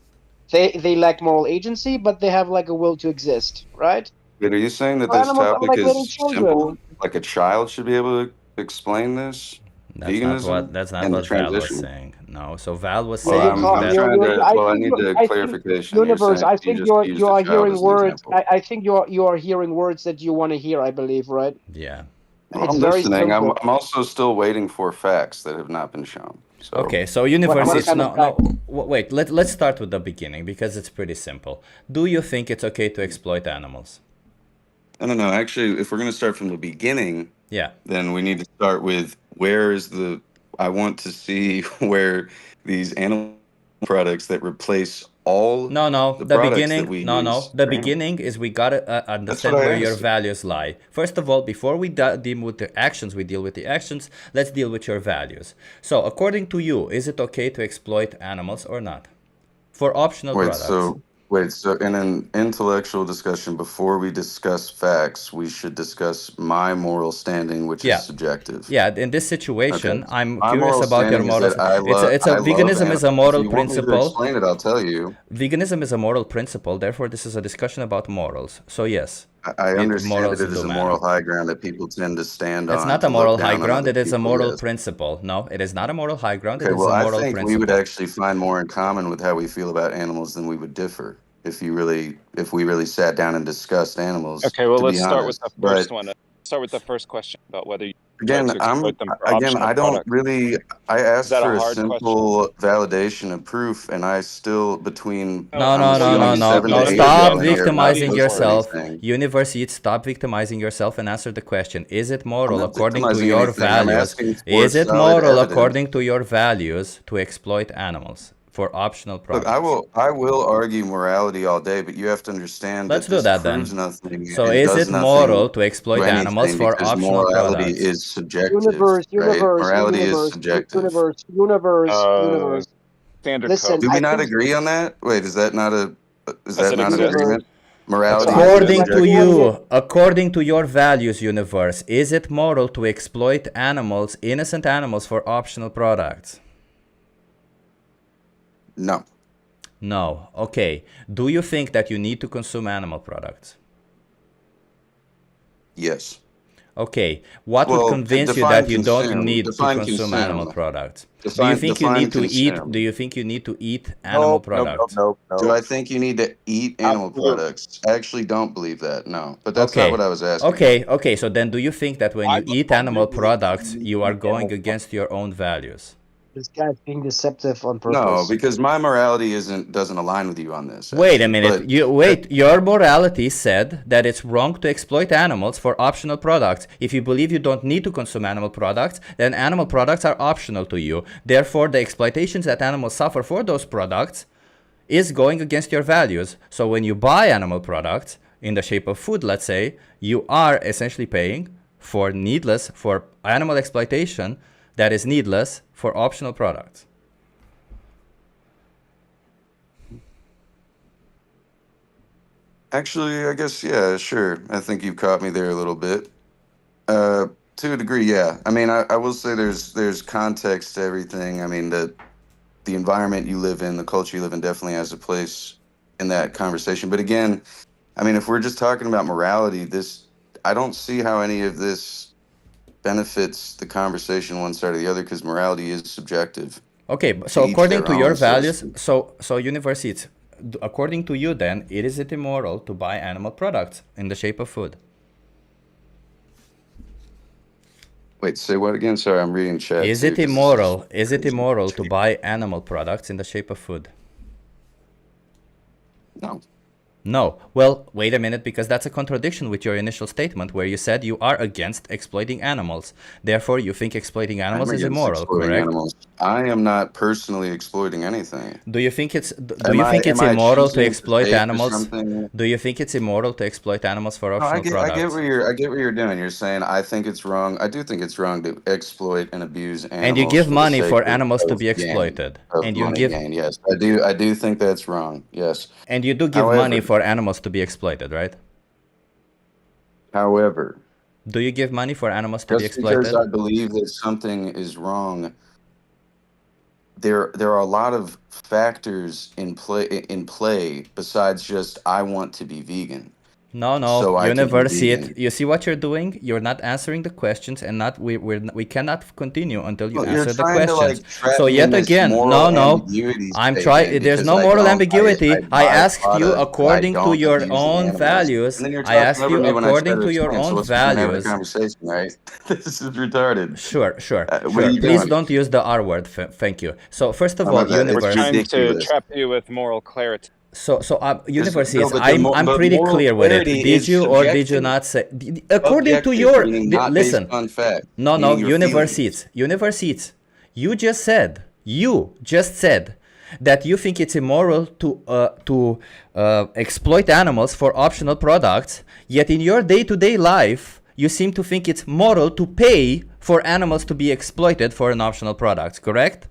They lack moral agency, but they have like a will to exist, right? wait, are you saying that So this animals are topic like little is children. simple? Like a child should be able to explain this? Veganism That's not and the what Val was transition? saying. No, so Val was Yeah, Well, you saying call I'm that. trying you're to. I Well, I think need you the I think clarification. You're universe. saying I you think just you used a are child hearing as an words. example. I think you are hearing words that you want to hear. I believe, right? Yeah. It's I'm very listening. simple. I'm also still waiting for facts that have not been shown. So Okay, so What universe, what it's kind of no, fact? wait, let's start with the beginning because it's pretty simple. Do you think it's okay to exploit animals? no. Actually, if we're going to start from the beginning, Yeah. then we need to start with where is the. I want to see where these animal products that replace all No, the the products that beginning, we no. use The for animals. beginning is we gotta That's what understand where I your asked. values lie. First of all, before we deal with the actions, we deal with the actions. Let's deal with your values. So, according to you, is it okay to exploit animals or not? For optional Wait, products. so wait, so in an intellectual discussion, before we discuss facts, we should discuss my moral standing, which is Yeah. subjective. Yeah, in this Okay. situation, I'm My curious moral about your standing is morals. that I love It's a I love veganism is animals. a If moral you want me to principle. explain it, I'll tell you. Veganism is a moral principle. Therefore, this is a discussion about morals. So yes, I understand that morals it is do a matter. moral high ground that people tend to stand It's on not a to look moral high down on ground. other It is a people. moral Yes. principle. No, it is not a moral high ground. It Okay, is well, a I moral think we would principle. actually find more in common with how we feel about animals than we would differ if we really sat down and discussed animals, Okay, well, to be let's start with honest. the But first one. Start with the first question about whether you right again, to exploit them for I optional don't products. really. I Is asked that a for a hard question? simple validation of proof, and I still between. No, I'm no, no, Well, no, assuming you no, said 7 you no. to want 8 of Stop y'all in validation here for have not victimizing being posted for it. yourself. anything. Universe Eats, stop victimizing yourself and answer the question. Is it I'm moral not according to victimizing your anything. I'm values? asking for Is it solid moral evidence. according to your values to exploit animals for optional Look, products? I will argue morality all day, but you have to understand Let's that do this that proves then. nothing So and is does it moral nothing to to exploit animals anything for because optional morality products? is subjective, Universe, right? universe, Morality is universe, subjective. universe, universe, universe. Standard code. Listen, Do I we not think agree on that? Wait, is Yes, that it not an exists. universe. agreement? That's a Morality So I is think According what to you're subjective. doing is you, according to your values, universe, is it moral to exploit animals, innocent animals, for optional products? No. No. Okay. Do you think that you need to consume animal products? Yes. Okay. What would Well, convince you define that you don't consume. need to Define consume animal consume. products? Do you think you Define need to eat? Do consume. you think you need to eat animal Nope, nope, nope, products? nope, Do nope. I think you need to eat animal Absolutely. products? I actually don't believe that. No, but that's not what Okay. I was asking. Okay. So then do you think that when you eat I do animal believe products, you you are eat going animal products. against your own values? this guy's being deceptive on No, purpose. because my morality doesn't align with you on this Wait a actually. minute. But Your morality said that it's wrong to exploit animals for optional products. If you believe you don't need to consume animal products, then animal products are optional to you. Therefore, the exploitations that animals suffer for those products is going against your values. So when you buy animal products in the shape of food, let's say, you are essentially paying for animal exploitation that is needless for optional products. actually, I guess yeah, sure. I think you've caught me there a little bit. To a degree, yeah. I mean, I will say there's context to everything. I mean, the environment you live in, the culture you live in, definitely has a place in that conversation. But again, I mean, if we're just talking about morality, I don't see how any of this benefits the conversation one side or the other because morality is subjective. Okay, To so each according their to your own, so to values, speak. so universities, according to you, then it is it immoral to buy animal products in the shape of food? Wait, say what again? Sorry, I'm reading chat Is too it because this is immoral? Is it crazy. immoral to buy animal products in the shape of food? No. No. Well, wait a minute, because that's a contradiction with your initial statement where you said you are against exploiting animals. Therefore, you think exploiting I'm animals is against immoral, exploiting correct? animals. I am not personally exploiting anything. Do you think it's Am I immoral to choosing to exploit pay for animals? something? Do you think it's immoral to exploit animals for No, optional products? I get what you're doing. You're saying I think it's wrong. I do think it's wrong to exploit and abuse And you animals give for the money sake for animals to of be gain, exploited. of And you money give gain. Yes, I do think that's wrong. Yes. and you do give money However, for animals to be exploited, right? However, Do you give money for animals to be just because exploited? I believe that something is wrong, there are a lot of factors in play besides just I want to be vegan. No, So I can be vegan. You see what you're doing? You're not answering the questions, and not we cannot continue until you Well, you're answer the trying to questions. like trap So me in yet this again, moral no. ambiguity I'm statement trying. There's because no moral I ambiguity. I buy asked you products that I according to don't your abuse the own animals. values. And then you're I talking asked over you me when I try according to to your explain. So own let's begin having a values. conversation, right? This is retarded. Sure. What are you Please doing? don't use the R word. Thank you. So first of How all, about that? It's We're universe. trying to ridiculous. trap you with moral clarity. So universe No, is I'm but pretty moral clear with it. clarity Did is you or did you subjective, not say according to objective, your meaning not based listen? on fact, No, meaning your universe feelings. eats. You just said that you think it's immoral to exploit animals for optional products. Yet in your day-to-day life, you seem to think it's moral to pay for animals to be exploited for an optional product. Correct?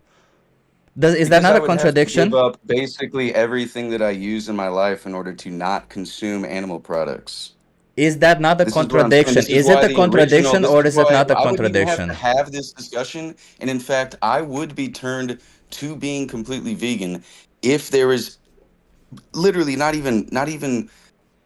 Is that Because not I a would have to give contradiction? up basically everything that I use in my life in order to not consume animal products. Is that not a This is what I'm saying. contradiction? This is Is it why a the original, contradiction this or is is it why not a I wouldn't even have to contradiction? have this discussion. And in fact, I would be turned to being completely vegan if there is literally not even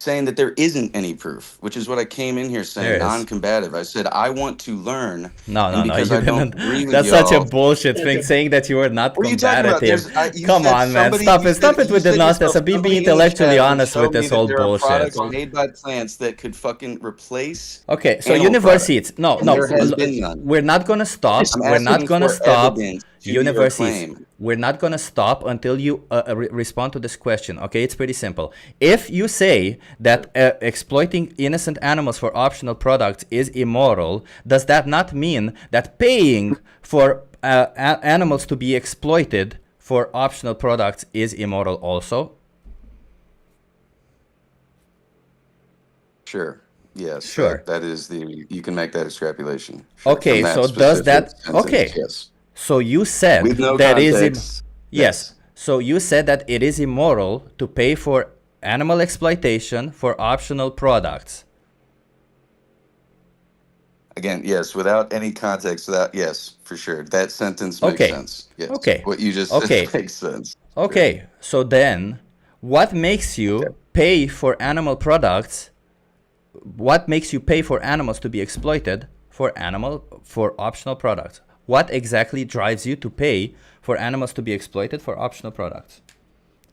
saying that there isn't any proof, which is what I came in here saying, There is. non-combative. I said, I want to learn. No, And because you I don't didn't. agree with That's such a y'all, bullshit thing, saying that you are not what are you talking about? combative. You Come said on, man. somebody, Stop it you with the said nonsense. yourself, Be somebody in the intellectually chat would honest show with me this that whole there are bullshit. products made by plants that could fucking replace Okay, so animal universe products. eats. No, And there has been none. we're not gonna stop. I'm We're not asking gonna for stop. evidence to your Universe eats. claim. We're not gonna stop until you respond to this question. Okay, it's pretty simple. If you say that exploiting innocent animals for optional products is immoral, does that not mean that paying for animals to be exploited for optional products is immoral also? Sure. Yes, Sure. that is you can make that extrapolation. Sure. From Okay, that so does specific that sentence, okay? yes. So you With said no that context, yes. yes. So you said that it is immoral to pay for animal exploitation for optional products. Again, yes, without any context, yes, for sure. That sentence makes Okay. sense. Yes. Okay. What you just Okay. said makes sense. Okay. So then what makes you pay for animal products? What makes you pay for animals to be exploited for optional products? What exactly drives you to pay for animals to be exploited for optional products?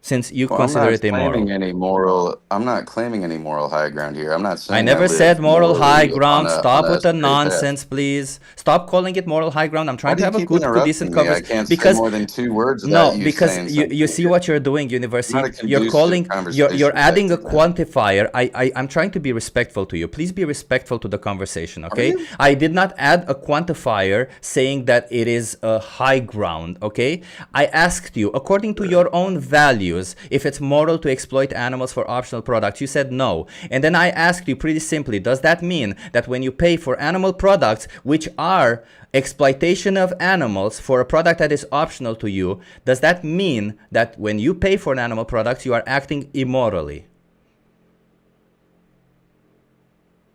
Since you Well, consider it immoral. I'm not claiming any moral high ground here. I'm not saying I never live said moral high morally ground. on Stop a with the straight path. nonsense, please. Stop calling it moral high ground. I'm Why trying do to you have a keep good, decent interrupting me? I conversation. can't say Because more than 2 words no, without you because saying you something. see what you're doing, Not a University. You're conducive calling. You're conversation adding a tactic, man. quantifier. I'm trying to be respectful to you. Please be respectful to the conversation, Are okay? you? I did not add a quantifier saying that it is a high ground, okay? I asked you, according to your own values, if it's moral to exploit animals for optional products. You said no. And then I asked you pretty simply, does that mean that when you pay for animal products, which are exploitation of animals for a product that is optional to you, does that mean that when you pay for an animal product, you are acting immorally?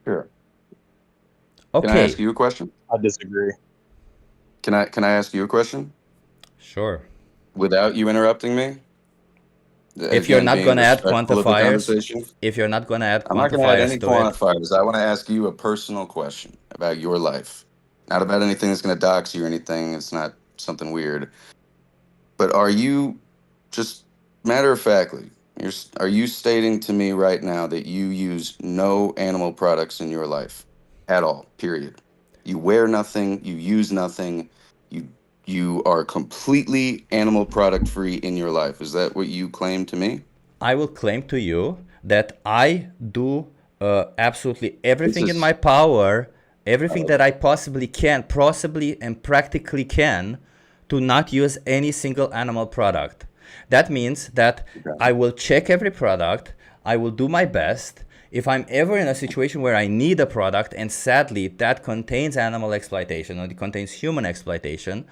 Sure. Okay. Can I ask you a question? I disagree. Can I ask you a question? Sure. Without you interrupting me? If you're Again, not being going to add respectful of the quantifiers, conversation. I'm not going to add any to it. quantifiers. I want to ask you a personal question about your life. Not about anything that's going to dox you or anything. It's not something weird. But are you, just matter of factly, are you stating to me right now that you use no animal products in your life at all, period? You wear nothing, you use nothing, you are completely animal product free in your life. Is that what you claim to me? I will claim to you that I do absolutely everything in my power, everything that I possibly and practically can, to not use any single animal product. That means that I will check every product, I will do my best. If I'm ever in a situation where I need a product and sadly that contains animal exploitation or it contains human exploitation,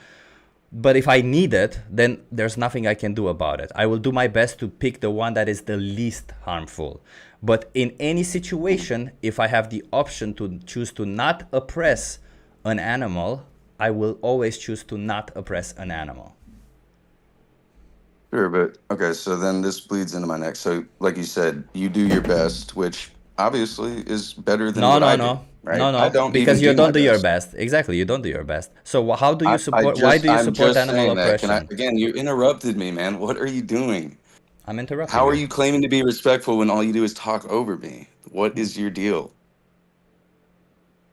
But if I need it, then there's nothing I can do about it. I will do my best to pick the one that is the least harmful. But in any situation, if I have the option to choose to not oppress an animal, I will always choose to not oppress an animal. Sure, but okay, so then this bleeds into my next. So, like you said, you do your best, which obviously is better than what I do, right? I don't because even you do my don't do your best. best. Exactly, you don't do your best. So how do you I support? Why just, do you I'm support just animal saying that. Can I, oppression? again, you interrupted me, man. What are you doing? I'm interrupting How are you. you claiming to be respectful when all you do is talk over me? What is your deal?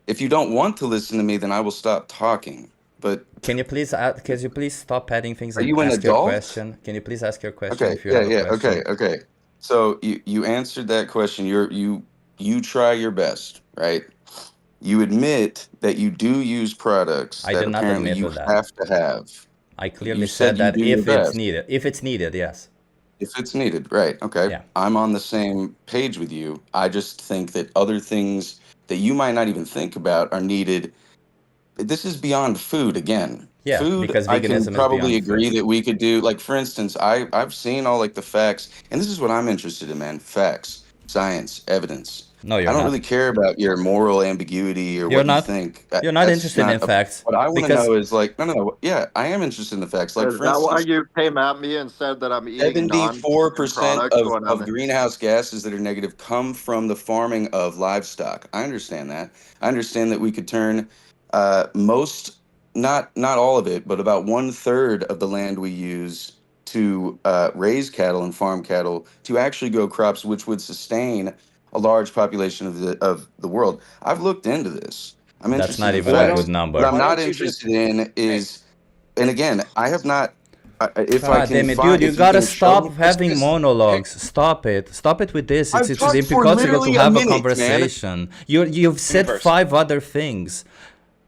If you don't want to listen to me, then I will stop talking. But can you please stop adding things are and you an ask your adult? question? Can you please ask your question Okay, if you yeah, have a yeah, question? okay. So you answered that question. You try your best, right? You admit that you do use products I that did not apparently admit you to that. have to have. I You clearly said said you that do your if it's best. needed. If it's needed, yes. If it's needed, right. Okay. Yeah. I'm on the same page with you. I just think that other things that you might not even think about are needed. This is beyond food again. Yeah, Food, because I can veganism is probably beyond food. agree that we could do. Like, for instance, I've seen all like the facts, and this is what I'm interested in, man. Facts, science, evidence. No, I you're don't not. really care about your moral ambiguity or You're what you not. think. You're not That's interested in not a, facts what I want to because know is like, no. Yeah, I am interested in the facts. Like, Is for that why instance, you came at me and said that I'm eating 74% products when of I'm greenhouse gases that are negative come from the farming of livestock. I understand that. I understand that we could turn most, not all of it, but about 1/3 of the land we use to raise cattle and farm cattle to actually grow crops, which would sustain a large population of the world. I've looked into this. I'm that's interested not in even a facts. good What number. I'm not interested in is, and again, I have not. If I God can damn it, dude! find, You if you gotta can show me, stop having monologues. Stop it. Stop it with this. I've It's talked for impossible to literally a have a minute, man. conversation. You've said Universe. 5 other things.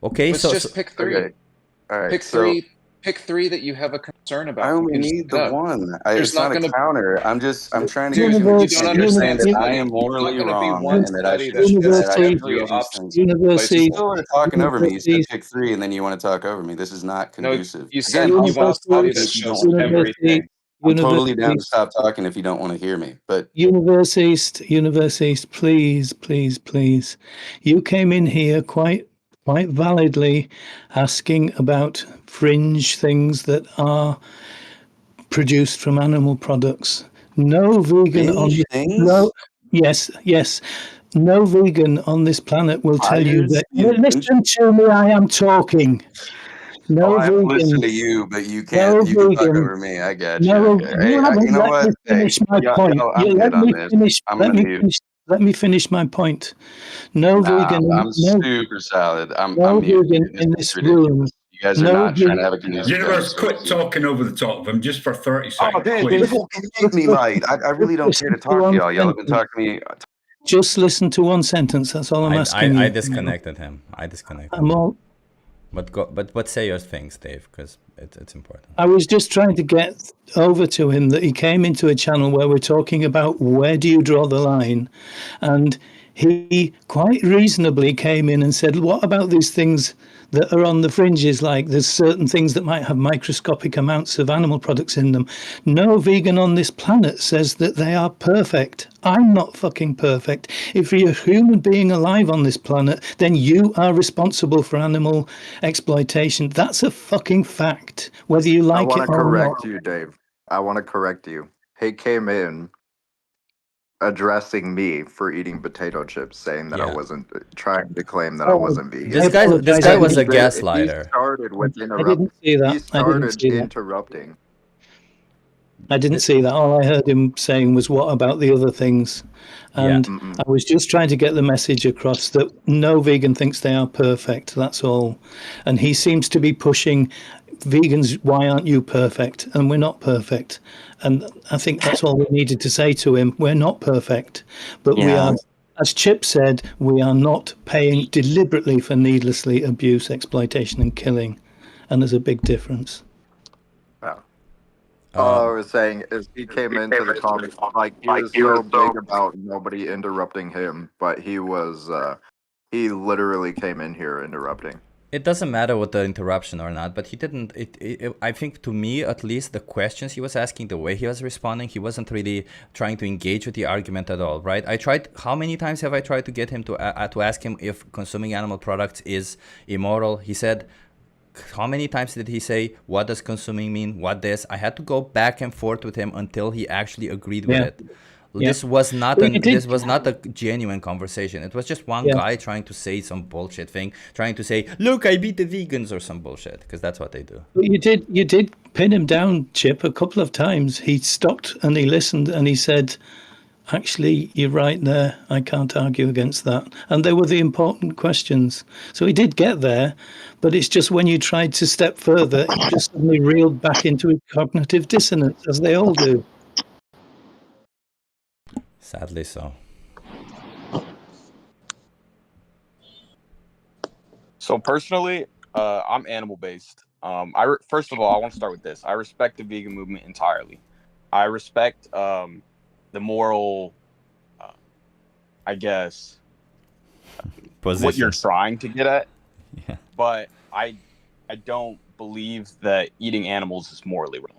Okay, Let's so just pick three. Okay, all right. Pick So three. Pick three that you have a concern I about. You only can just need pick it the up. one. There's It's not not a going to, counter. I'm trying to get dude. you You to don't understand understand, that I buddy. am There's not morally going to be wrong one and that I study should, that and says that I that should every use these obstacle things. places. You Universities, started talking over me. You said universities, pick three, and then you want to talk over me. This is not No, conducive. you Again, said I'll you want stop a study talking that if you universities, don't shows want to hear me. universities, everything. I'm totally down to universities, stop talking if you don't want to hear me. But universities, please. You came in here quite validly asking about fringe things that are produced from animal products. No vegan on binge this, things, no, yes. No vegan on this planet will tell you fires. that. Listen to me, I am talking. Oh, No I have to listen vegan, to you, but you can't. no You can talk vegan, over me. I got you. no, Okay. you You haven't know let what? me Hey, finish my yeah, point. no, You I'm good let on me this. finish. I'm gonna mute. Let me finish my point. No Nah, vegan, I'm super solid. I'm no muting. vegan This in is this room. ridiculous. You guys are No not trying vegan. to have a conducive Universe, quit conversation. talking over the top of him just for 30 Oh, seconds, dude, please. people can hate me, mate. I really don't care to talk to y'all. Y'all have been talking to me. Just listen to one sentence. That's all I'm asking I you. disconnected him. I'm all. But say your things, Dave, because it's important. I was just trying to get over to him that he came into a channel where we're talking about where do you draw the line, and he quite reasonably came in and said, what about these things that are on the fringes, like there's certain things that might have microscopic amounts of animal products in them. No vegan on this planet says that they are perfect. I'm not fucking perfect. If you're a human being alive on this planet, then you are responsible for animal exploitation. That's a fucking fact, whether you I like want it to or not. correct you, Dave. I want to correct you. He came in addressing me for eating potato chips, saying that I Yeah. wasn't trying to claim that I Oh, wasn't vegan. This guy was a He gaslighter. started with I didn't see that. He started interrupting. I didn't see that. All I heard him saying was, what about the other things? And I was just trying to get the message across that no vegan thinks they are perfect. That's all. And he seems to be pushing vegans, why aren't you perfect? And we're not perfect. And I think that's all we needed to say to him. We're not perfect, but we Yeah. are, as Chip said, we are not paying deliberately for needlessly abuse, exploitation, and killing. And there's a big difference. All I was saying is he came into the comments like he was so big about nobody interrupting him, but he literally came in here interrupting. It doesn't matter what the interruption or not, but he didn't. I think, to me at least, the questions he was asking, the way he was responding, he wasn't really trying to engage with the argument at all, right? I tried. How many times have I tried to get him to ask him if consuming animal products is immoral? He said. How many times did he say, what does consuming mean? What this? I had to go back and forth with him until he actually agreed with it. Yeah. This was not Well, you did- this was not a genuine conversation. It was just one Yeah. guy trying to say some bullshit thing, trying to say, look, I beat the vegans or some bullshit, because that's what they do. But you did pin him down, Chip, a couple of times. He stopped and he listened and he said, actually, you're right there. I can't argue against that. And they were the important questions. So he did get there, but it's just when you tried to step further, he just suddenly reeled back into his cognitive dissonance, as they all do. Sadly so. So personally, I'm animal based. First of all, I want to start with this. I respect the vegan movement entirely. I respect the moral, I guess, what you're trying to get at. Yeah. But I don't believe that eating animals is morally wrong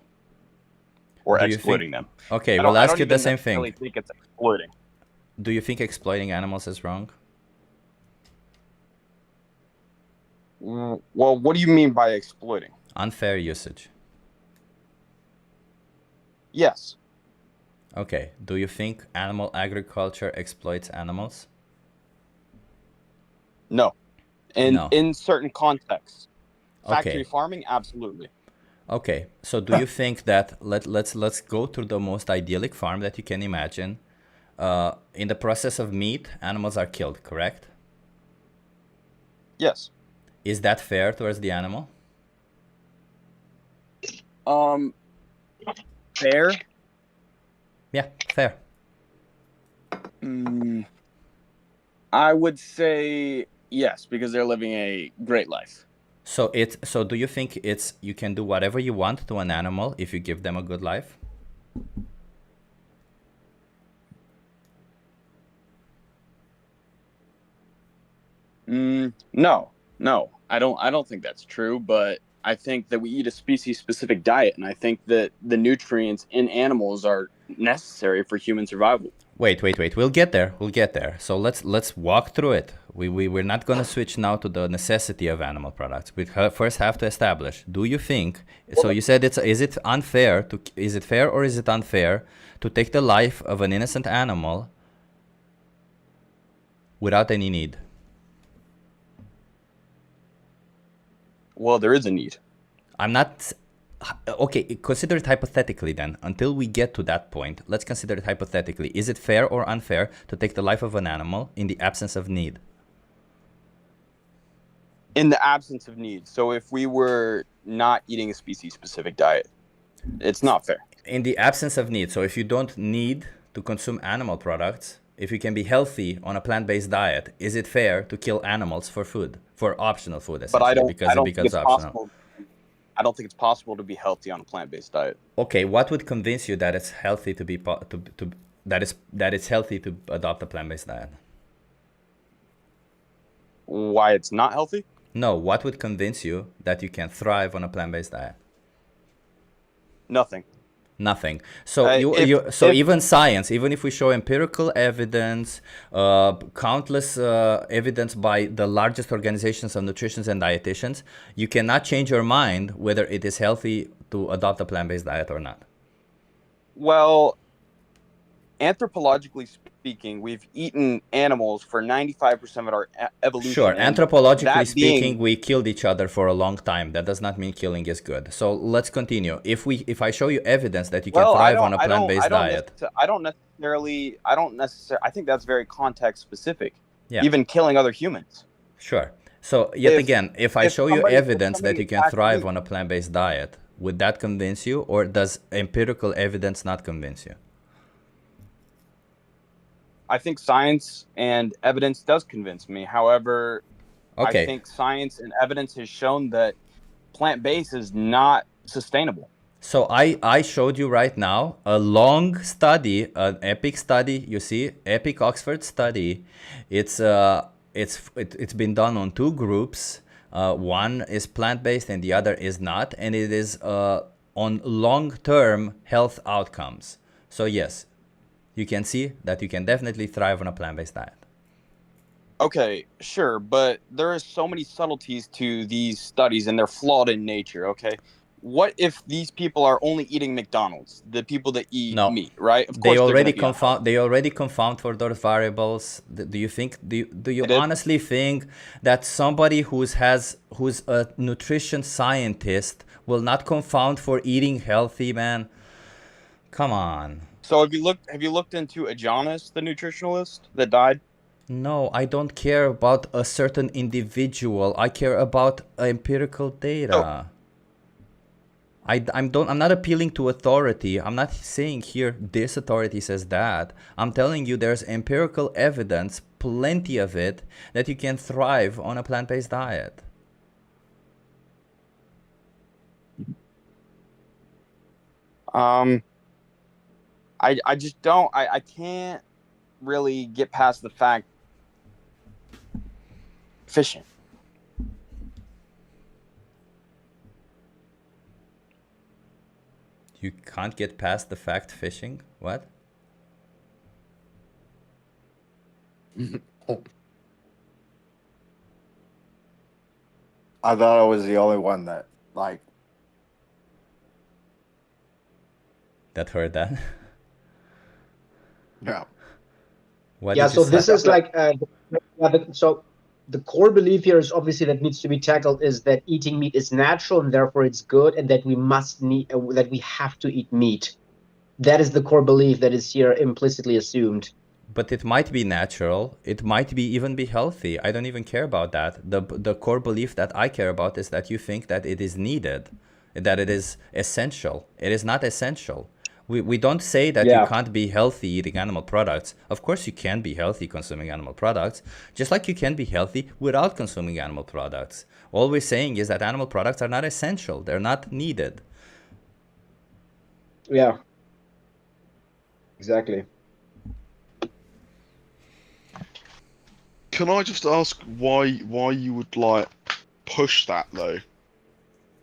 or Do you exploiting think- them. Okay, I we'll don't ask you the even same necessarily thing. think it's exploiting. Do you think exploiting animals is wrong? Well, what do you mean by exploiting? Unfair usage. Yes. Okay. Do you think animal agriculture exploits animals? No. No. In certain contexts. Okay. Factory farming, absolutely. Okay, so do you think that let's go to the most idyllic farm that you can imagine? In the process of meat, animals are killed, correct? Yes. Is that fair towards the animal? Fair? Yeah, fair. I would say yes, because they're living a great life. So do you think you can do whatever you want to an animal if you give them a good life? No, I don't think that's true, but I think that we eat a species-specific diet, and I think that the nutrients in animals are necessary for human survival. Wait. We'll get there. So let's walk through it. We're not going to switch now to the necessity of animal products. We first have to establish, do you think, so you said is it fair or is it unfair to take the life of an innocent animal without any need? Well, there is a need. I'm not... Okay, consider it hypothetically then. Until we get to that point, let's consider it hypothetically. Is it fair or unfair to take the life of an animal in the absence of need? In the absence of need. So if we were not eating a species-specific diet, it's not fair. In the absence of need. So if you don't need to consume animal products, if you can be healthy on a plant-based diet, is it fair to kill animals for food, for optional food, essentially, But I don't because it think becomes it's optional? possible. I don't think it's possible to be healthy on a plant-based diet. Okay, what would convince you that it's healthy that it's healthy to adopt a plant-based diet? Why it's not healthy? No, what would convince you that you can thrive on a plant-based diet? Nothing. Nothing. So even science, even if we show empirical evidence, countless evidence by the largest organizations of nutritionists and dietitians, you cannot change your mind whether it is healthy to adopt a plant-based diet or not. Well, anthropologically speaking, we've eaten animals for 95% of our evolution. Sure, and anthropologically that speaking, we killed each other for a long time. That does not mean killing is good. So let's continue. If I show you evidence that you can thrive on a plant-based diet. I don't necessarily. I think that's very context specific. Yeah. Even killing other humans. Sure. So yet again, if I show you somebody- evidence that somebody you can thrive actually- on a plant-based diet, would that convince you, or does empirical evidence not convince you? I think science and evidence does convince me. However, Okay. I think science and evidence has shown that plant-based is not sustainable. So I showed you right now a long study, an epic study. You see, epic Oxford study. It's been done on 2 groups. One is plant-based and the other is not, and it is on long-term health outcomes. So yes, you can see that you can definitely thrive on a plant-based diet. Okay, sure, but there are so many subtleties to these studies and they're flawed in nature, okay? What if these people are only eating McDonald's, the people that eat No, meat, right? Of they course they're going already to be unhealthy. confound. They already confound for those variables. Do you think? Do you They did? honestly think that somebody who's a nutrition scientist will not confound for eating healthy, man? Come on. So have you looked into Adonis, the nutritionalist that died? No, I don't care about a certain individual. I care about empirical data. I'm not appealing to authority. I'm not saying here this authority says that. I'm telling you there's empirical evidence, plenty of it, that you can thrive on a plant-based diet. I just don't I can't really get past the fact efficient. You can't get past the fact fishing? What? I thought I was the only one that like. That heard that? Yeah. What Yeah, did you so this say? is like so the core belief here is obviously that needs to be tackled is that eating meat is natural and therefore it's good, and that we must need that we have to eat meat. That is the core belief that is here implicitly assumed. But it might be natural. It might be even be healthy. I don't even care about that. The core belief that I care about is that you think that it is needed, that it is essential. It is not essential. We don't say that you can't be healthy eating animal products. Of course you can be healthy consuming animal products, just like you can be healthy without consuming animal products. All we're saying is that animal products are not essential. They're not needed. Yeah. Exactly. Can I just ask why you would like push that though?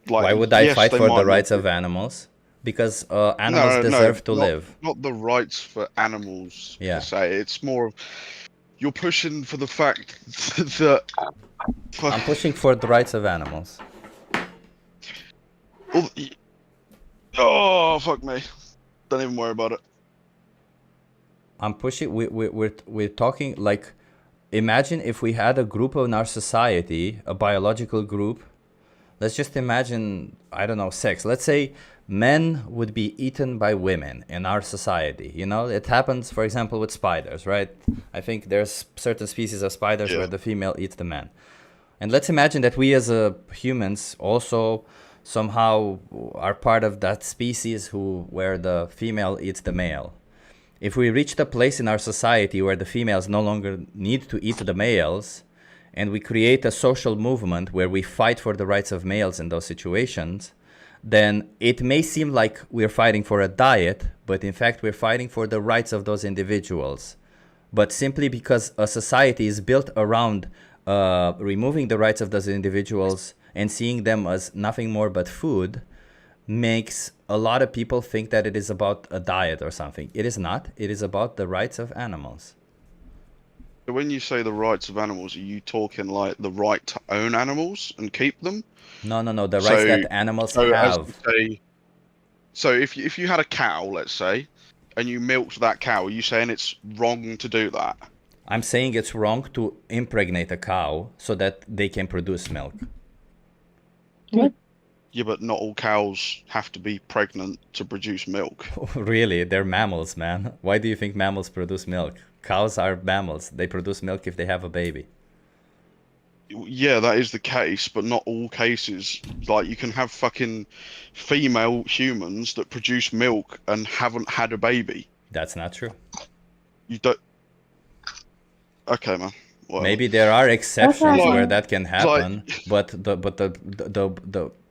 Like, why would I yes, fight they for might the not rights be- of animals? Because animals No, deserve to not, live. Not the rights for animals Yeah. per se. It's more of you're pushing for the fact that I'm pushing for the rights of animals. Oh fuck me! Don't even worry about it. I'm pushing. We're talking like, imagine if we had a group in our society, a biological group. Let's just imagine, I don't know, sex. Let's say men would be eaten by women in our society. You know, it happens, for example, with spiders, right? I think there's certain species of spiders where the female eats the man. And let's imagine that we as humans also somehow are part of that species where the female eats the male. If we reached a place in our society where the females no longer need to eat the males, and we create a social movement where we fight for the rights of males in those situations, then it may seem like we're fighting for a diet, but in fact we're fighting for the rights of those individuals. But simply because a society is built around removing the rights of those individuals and seeing them as nothing more but food, makes a lot of people think that it is about a diet or something. It is not. It is about the rights of animals. So when you say the rights of animals, are you talking like the right to own animals and keep them? No. The rights that animals have. So if you had a cow, let's say, and you milked that cow, are you saying it's wrong to do that? I'm saying it's wrong to impregnate a cow so that they can produce milk. What? Yeah, but not all cows have to be pregnant to produce milk. Really? They're mammals, man. Why do you think mammals produce milk? Cows are mammals. They produce milk if they have a baby. Yeah, that is the case, but not all cases. Like, you can have fucking female humans that produce milk and haven't had a baby. That's not true. You don't... Okay, man. Whatever. Maybe there are exceptions where that can happen, but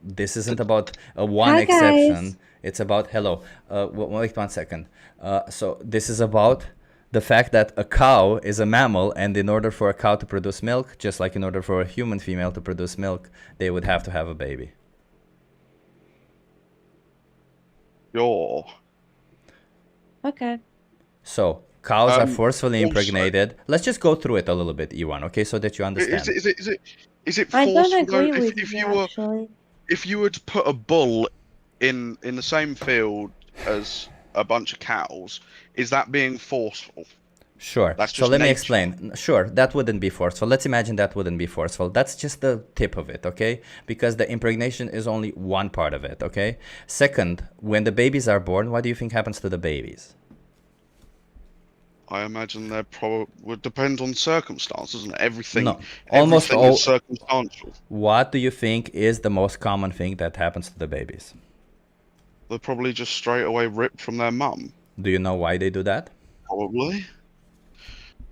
this isn't about one exception. It's about wait 1 second. So this is about The fact that a cow is a mammal, and in order for a cow to produce milk, just like in order for a human female to produce milk, they would have to have a baby. Yo. Okay. So cows are forcefully impregnated. Let's just go through it a little bit, Iwan, okay, so that you understand. Is it I don't forceful though? agree with you, actually. If you were to put a bull in the same field as a bunch of cows, is that being forceful? Sure. That's So just let me nature. explain. Sure, that wouldn't be forceful. Let's imagine that wouldn't be forceful. That's just the tip of it, okay? Because the impregnation is only one part of it, okay? Second, when the babies are born, what do you think happens to the babies? I imagine they're probably would depend on circumstances and everything. No, almost everything all. is circumstantial. What do you think is the most common thing that happens to the babies? They're probably just straight away ripped from their mum. Do you know why they do that? Probably.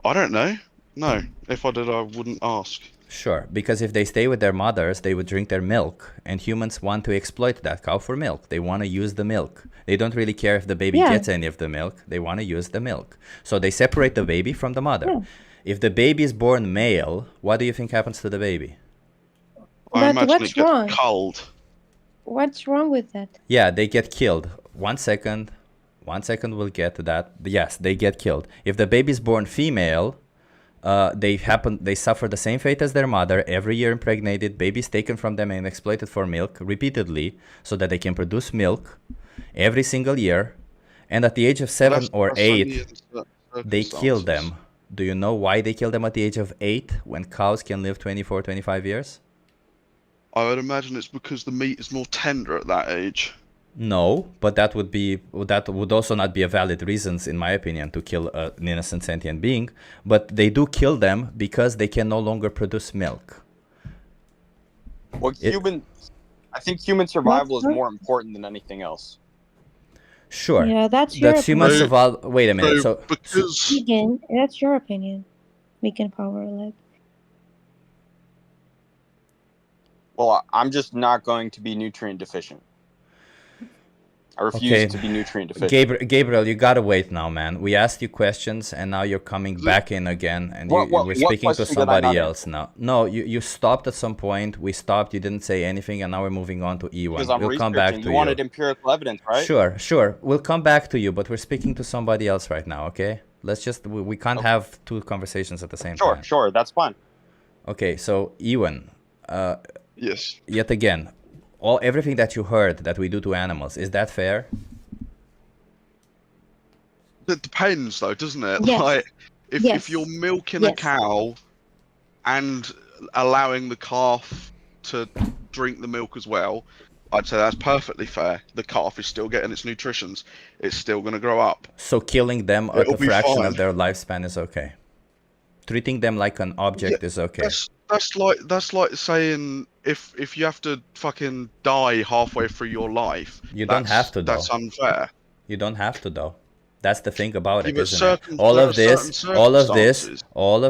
I don't know. No, if I did, I wouldn't ask. Sure, because if they stay with their mothers, they would drink their milk, and humans want to exploit that cow for milk. They want to use the milk. They don't really care if the baby gets any of the milk. They want to use the milk. So they separate the baby from the mother. Yeah. If the baby is born male, what do you think happens to the baby? I But imagine what's it gets wrong? culled. What's wrong with that? Yeah, they get killed. 1 second. 1 second, we'll get to that. Yes, they get killed. If the baby is born female, they suffer the same fate as their mother. Every year impregnated, babies taken from them and exploited for milk repeatedly so that they can produce milk every single year. And at the age of 7 or 8, they kill them. Do you know why they kill them at the age of 8 when cows can live 24, 25 years? I would imagine it's because the meat is more tender at that age. No, but that would also not be a valid reason, in my opinion, to kill an innocent sentient being. But they do kill them because they can no longer produce milk. Well, I think human survival is more important than anything else. Sure. Yeah, that's your human opinion. survival. Wait a minute. So Vegan, that's your opinion. Vegan power, like. Well, I'm just not going to be nutrient deficient. I refuse to be nutrient deficient. Gabriel, you gotta wait now, man. We asked you questions, and now you're coming back in again, and we're speaking to somebody else now. No, you stopped at some point. We stopped. You didn't say anything, and now we're moving on to E1. Because I'm we'll come back to researching. You wanted empirical evidence, right? Sure. We'll come back to you, but we're speaking to somebody else right now, okay? Let's just, we can't have two conversations at the same time. Sure, that's fine. Okay, so Ewan. Yes. Yet again, everything that you heard that we do to animals, is that fair? It depends, though, doesn't it? Yes. Like, if you're milking a cow and allowing the calf to drink the milk as well, I'd say that's perfectly fair. The calf is still getting its nutritions. It's still going to grow up. So killing them at a fraction of their lifespan is okay. Treating them like an object is okay. That's like saying if you have to fucking die halfway through your life. You don't have to, though. That's unfair. You don't have to, though. That's the thing about it, but isn't it? All of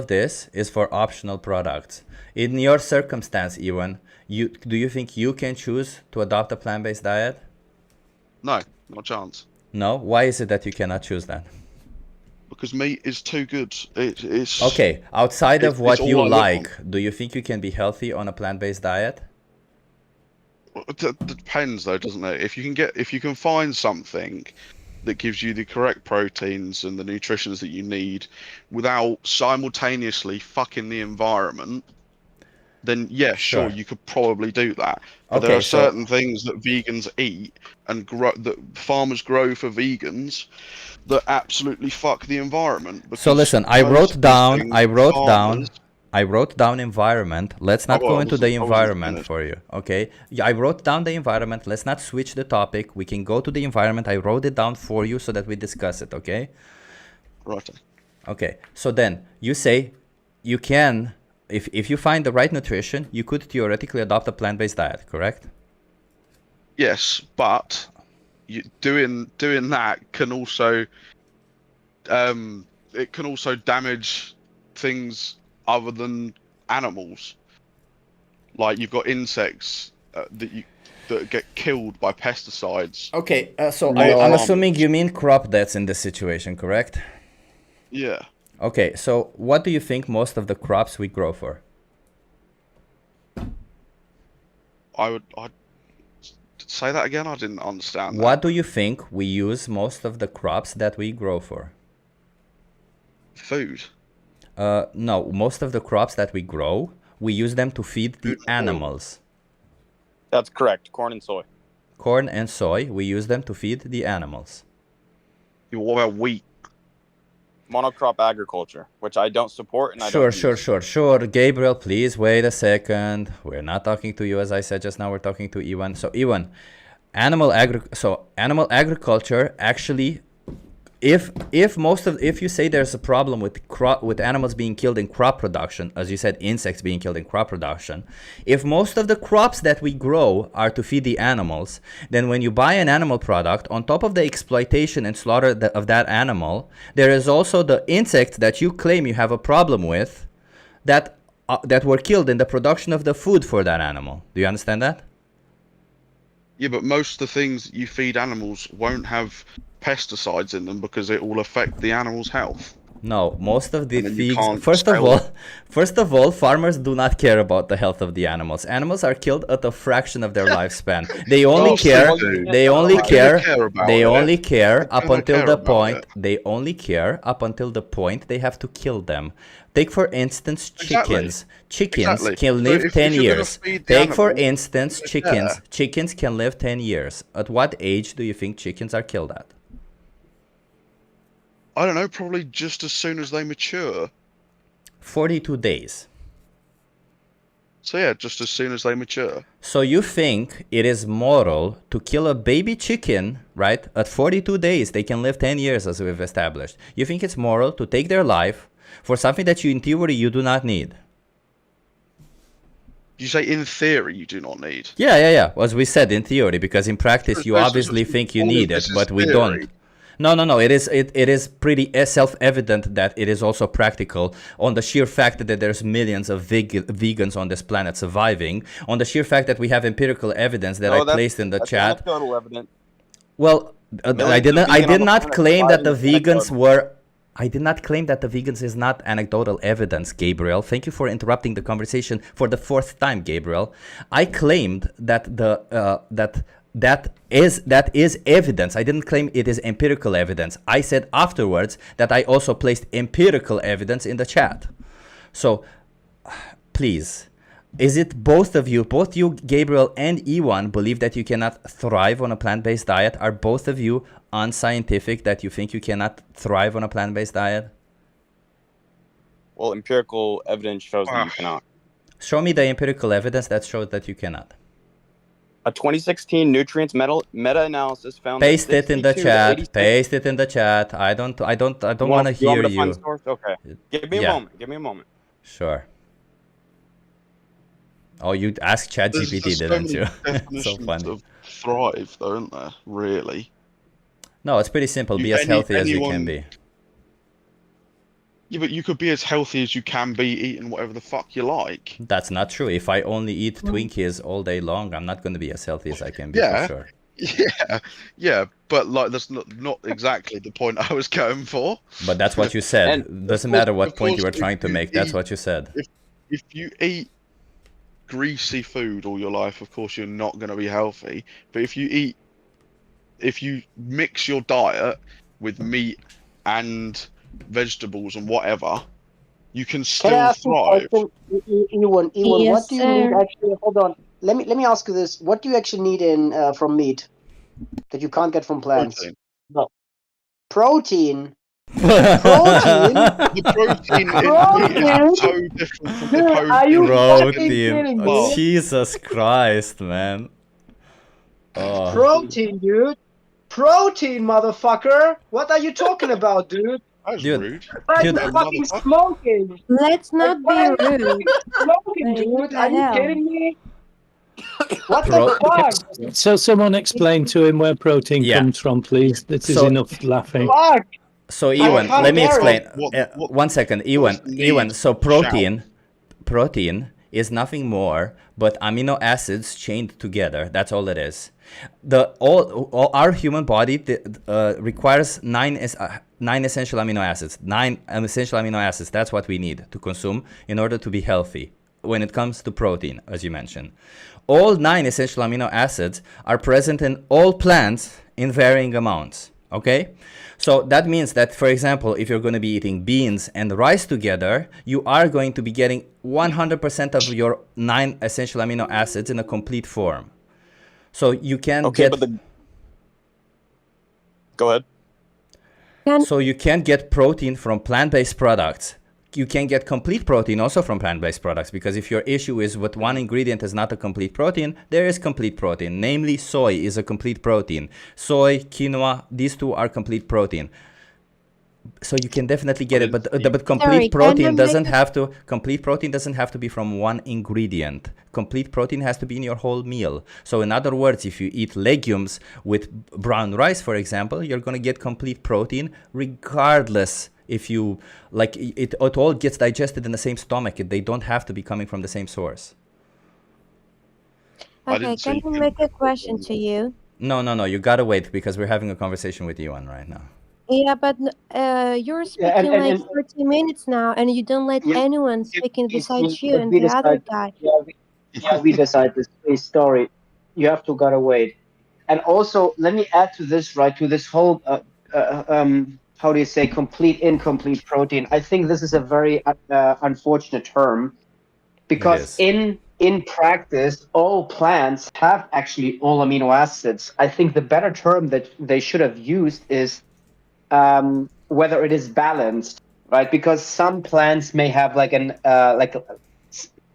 this is for optional products. In your circumstance, Ewan, do you think you can choose to adopt a plant-based diet? No, not a chance. No? Why is it that you cannot choose that? Because meat is too good. It's okay. Outside of what you like, do you think you can be healthy on a plant-based diet? It depends, though, doesn't it? If you can find something that gives you the correct proteins and the nutritions that you need without simultaneously fucking the environment, then yeah, sure, you could probably do that. But there are certain things that vegans eat and that farmers grow for vegans that absolutely fuck the environment. So listen, I wrote down environment. Let's not go into the environment for you, okay? Yeah, I wrote down the environment. Let's not switch the topic. We can go to the environment. I wrote it down for you so that we discuss it, okay? Right. Okay, so then you say you can, if you find the right nutrition, you could theoretically adopt a plant-based diet, correct? Yes, but doing that can also it can also damage things other than animals. Like you've got insects that get killed by pesticides. Okay, so I'm assuming you mean crop deaths in this situation, correct? Yeah. Okay, so what do you think most of the crops we grow for? I'd say that again. I didn't understand that. What do you think we use most of the crops that we grow for? Food. No, most of the crops that we grow, we use them to feed the animals. That's correct. Corn and soy. Corn and soy, we use them to feed the animals. What about wheat? Monocrop agriculture, which I don't support and I don't Sure. Gabriel, please wait a second. We're not talking to you, as I said just now. We're talking to Iwan. So Iwan, animal agriculture actually, if you say there's a problem with animals being killed in crop production, as you said, insects being killed in crop production, if most of the crops that we grow are to feed the animals, then when you buy an animal product, on top of the exploitation and slaughter of that animal, there is also the insects that you claim you have a problem with that were killed in the production of the food for that animal. Do you understand that? Yeah, but most of the things you feed animals won't have pesticides in them because it will affect the animal's health. No, most of the things. First of all, farmers do not care about the health of the animals. Animals are killed at a fraction of their lifespan. They only care. They only care up until the point. They only care up until the point they have to kill them. Take for instance chickens. Chickens can live 10 years. Take for instance chickens. Chickens can live 10 years. At what age do you think chickens are killed at? I don't know, probably just as soon as they mature. 42 days. So yeah, just as soon as they mature. So you think it is moral to kill a baby chicken, right? At 42 days, they can live 10 years as we've established. You think it's moral to take their life for something that in theory you do not need? You say in theory you do not need? Yeah. As we said, in theory, because in practice you obviously think you need it, but we don't. No. It is pretty self-evident that it is also practical on the sheer fact that there's millions of vegans on this planet surviving, on the sheer fact that we have empirical evidence that I placed in the chat. Anecdotal evidence. Well, I did not claim that the vegans were. I did not claim that the vegans is not anecdotal evidence, Gabriel. Thank you for interrupting the conversation for the fourth time, Gabriel. I claimed that that is evidence. I didn't claim it is empirical evidence. I said afterwards that I also placed empirical evidence in the chat. So, please, is it both you, Gabriel and Iwan, believe that you cannot thrive on a plant-based diet? Are both of you unscientific that you think you cannot thrive on a plant-based diet? Well, empirical evidence shows that you cannot. Show me the empirical evidence that shows that you cannot. A 2016 nutrients meta-analysis found Paste it in the chat. Paste it in the chat. I don't want to hear you. Okay. Give me a moment. Sure. Oh, you asked ChatGPT, didn't you? So funny. Of thrive, though, aren't there? Really? No, it's pretty simple. Be as healthy as you can be. Yeah, but you could be as healthy as you can be eating whatever the fuck you like. That's not true. If I only eat Twinkies all day long, I'm not going to be as healthy as I can be, for sure. Yeah, but like that's not exactly the point I was going for. But that's what you said. Doesn't matter what point you were trying to make. That's what you said. If you eat greasy food all your life, of course you're not going to be healthy. But if you mix your diet with meat and vegetables and whatever, you can still thrive. Ewan, what do you need actually? Hold on. Let me ask you this. What do you actually need in from meat that you can't get from plants? Protein. No. Protein. The protein in meat is so different from the protein. Are you Protein. Oh, Jesus Christ, man. Oh. Protein, dude. Protein, motherfucker. What are you talking about, dude? That's rude. Like fucking smoking. Let's not be rude. Smoking, dude. Are you kidding me? What the fuck? So someone explain to him where protein comes from, please. This is enough laughing. Fuck. So Ewan, let me explain. 1 second, Ewan. So protein is nothing more but amino acids chained together. That's all it is. All our human body requires 9 essential amino acids. 9 essential amino acids, that's what we need to consume in order to be healthy when it comes to protein, as you mentioned. All 9 essential amino acids are present in all plants in varying amounts, okay? So that means that, for example, if you're going to be eating beans and rice together, you are going to be getting 100% of your 9 essential amino acids in a complete form. So you can get... Go ahead. So you can get protein from plant-based products. You can get complete protein also from plant-based products, because if your issue is with one ingredient is not a complete protein, there is complete protein. Namely, soy is a complete protein. Soy, quinoa, these two are complete protein. So you can definitely get it, but complete protein doesn't have to. Complete protein doesn't have to be from one ingredient. Complete protein has to be in your whole meal. So in other words, if you eat legumes with brown rice, for example, you're going to get complete protein regardless. If you like, it all gets digested in the same stomach. They don't have to be coming from the same source. Okay, can I make a question to you? No. You gotta wait because we're having a conversation with Iwan right now. Yeah, but you're speaking like 30 minutes now, and you don't let anyone speaking besides you and the other guy. We decide this story. You have to gotta wait. And also, let me add to this, right? To this whole, how do you say, complete, incomplete protein. I think this is a very unfortunate term, because in practice, all plants have actually all amino acids. I think the better term that they should have used is whether it is balanced, right? Because some plants may have like an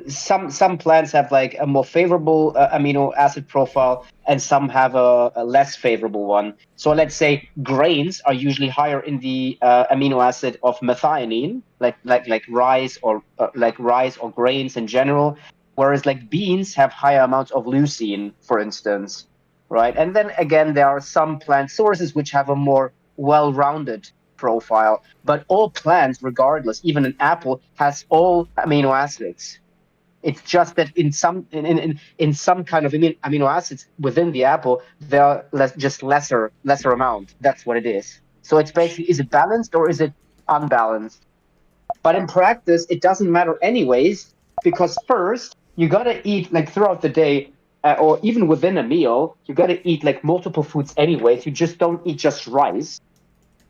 some plants have like a more favorable amino acid profile, and some have a less favorable one. So let's say grains are usually higher in the amino acid of methionine, like rice or grains in general, whereas like beans have higher amounts of leucine, for instance, right? And then again, there are some plant sources which have a more well-rounded profile, but all plants, regardless, even an apple, has all amino acids. It's just that in some kind of amino acids within the apple, there are lesser amount. That's what it is. So it's basically, is it balanced or is it unbalanced? But in practice, it doesn't matter anyways, because first you gotta eat like throughout the day, or even within a meal, you gotta eat like multiple foods anyways. You just don't eat just rice.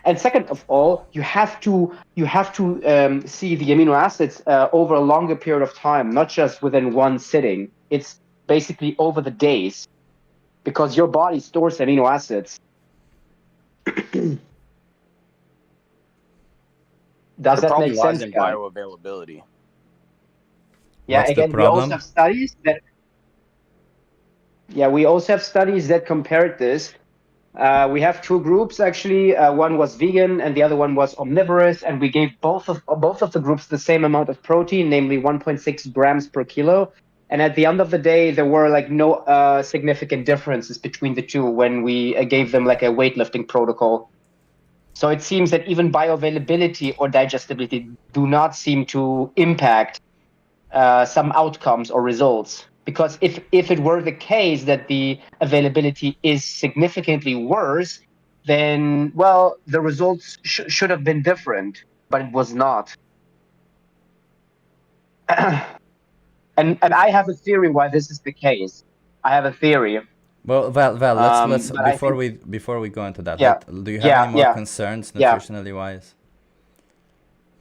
And second of all, you have to see the amino acids over a longer period of time, not just within one sitting. It's basically over the days, because your body stores amino acids. Does that make sense, in guys? bioavailability. Yeah, What's again, the we also problem? have studies that. Yeah, we also have studies that compared this. We have two groups actually. One was vegan and the other one was omnivorous, and we gave both of the groups the same amount of protein, namely 1.6 grams per kilo. And at the end of the day, there were like no significant differences between the two when we gave them like a weightlifting protocol. So it seems that even bioavailability or digestibility do not seem to impact some outcomes or results. Because if it were the case that the availability is significantly worse, then, well, the results should have been different, but it was not. And I have a theory why this is the case. I have a theory. Well, Val, let's but I think, before we go into that, yeah, do you have any more concerns yeah, nutritionally wise?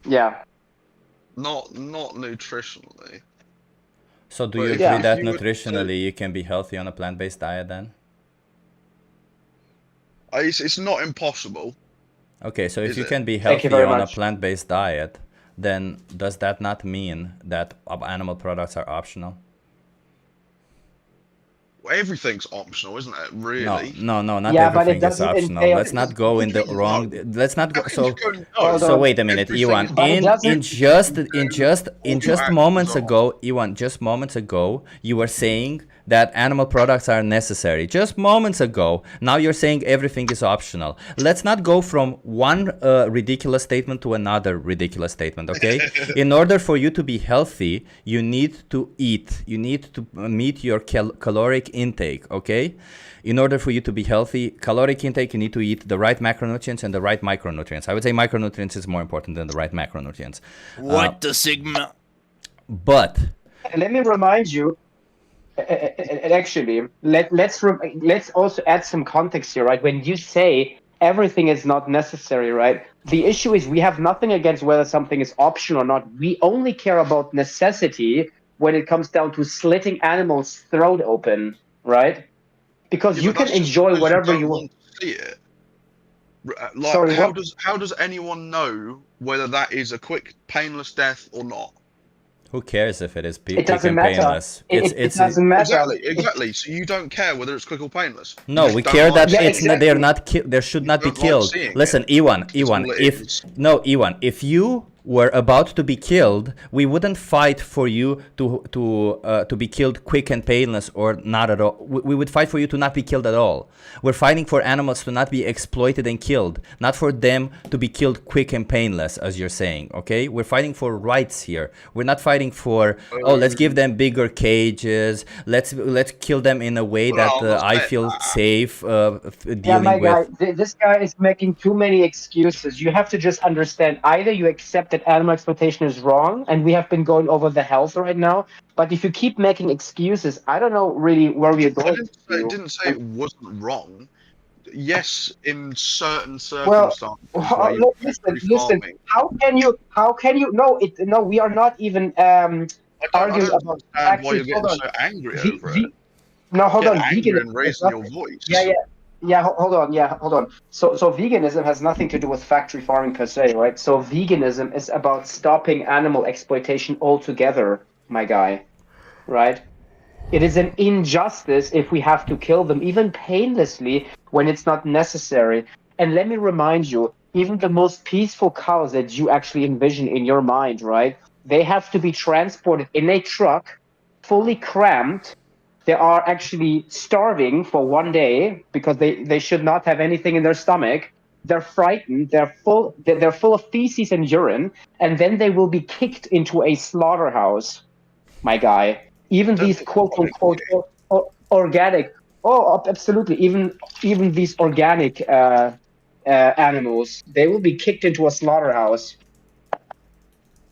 yeah. Not nutritionally. So do But you if agree if that you were to- nutritionally you can be healthy on a plant-based diet then? It's not impossible. Okay, so if Is you it? can be Thank you healthy very on a much. plant-based diet, then does that not mean that animal products are optional? Everything's optional, isn't it? Really? No, not Yeah, but it everything is doesn't optional. entail. Let's not go in the wrong. Let's not go. How can you go no? So wait a minute, Everything Iwan. is But it In doesn't. just all your actions moments are. ago, Iwan. Just moments ago, you were saying that animal products are necessary. Just moments ago, now you're saying everything is optional. Let's not go from one ridiculous statement to another ridiculous statement, okay? In order for you to be healthy, you need to eat. You need to meet your caloric intake, okay? In order for you to be healthy, caloric intake, you need to eat the right macronutrients and the right micronutrients. I would say micronutrients is more important than the right macronutrients. What the Sigma? But let me remind you, actually, let's also add some context here, right? When you say everything is not necessary, right? The issue is we have nothing against whether something is optional or not. We only care about necessity when it comes down to slitting animals' throat open, right? Because you can enjoy whatever you want. See it. Like, Sorry, how does anyone know whether that is a quick, painless death or not? who cares if it is It doesn't matter. painless? It doesn't matter. Exactly. So you don't care whether it's quick or painless. No, we care that they're not. They should not be killed. Listen, Iwan. If you were about to be killed, we wouldn't fight for you to be killed quick and painless or not at all. We would fight for you to not be killed at all. We're fighting for animals to not be exploited and killed, not for them to be killed quick and painless, as you're saying. Okay, we're fighting for rights here. We're not fighting for let's give them bigger cages. Let's kill them in a way that I feel safe dealing my with. guy, this guy is making too many excuses. You have to just understand, either you accept that animal exploitation is wrong, and we have been going over the health right now, but if you keep making excuses, I don't know really where we're going. I didn't say it wasn't wrong. Yes, in certain circumstances. Well, listen. How can you? No, we are not even arguing about. Understand why you're getting so angry over it. No, hold on. Angry and raising your voice. Hold on. So veganism has nothing to do with factory farming per se, right? So veganism is about stopping animal exploitation altogether, my guy, right? It is an injustice if we have to kill them, even painlessly, when it's not necessary. And let me remind you, even the most peaceful cows that you actually envision in your mind, right? They have to be transported in a truck, fully crammed. They are actually starving for one day because they should not have anything in their stomach. They're frightened. They're full of feces and urine, and then they will be kicked into a slaughterhouse, my guy. Even these quote unquote organic, absolutely, even these organic animals, they will be kicked into a slaughterhouse.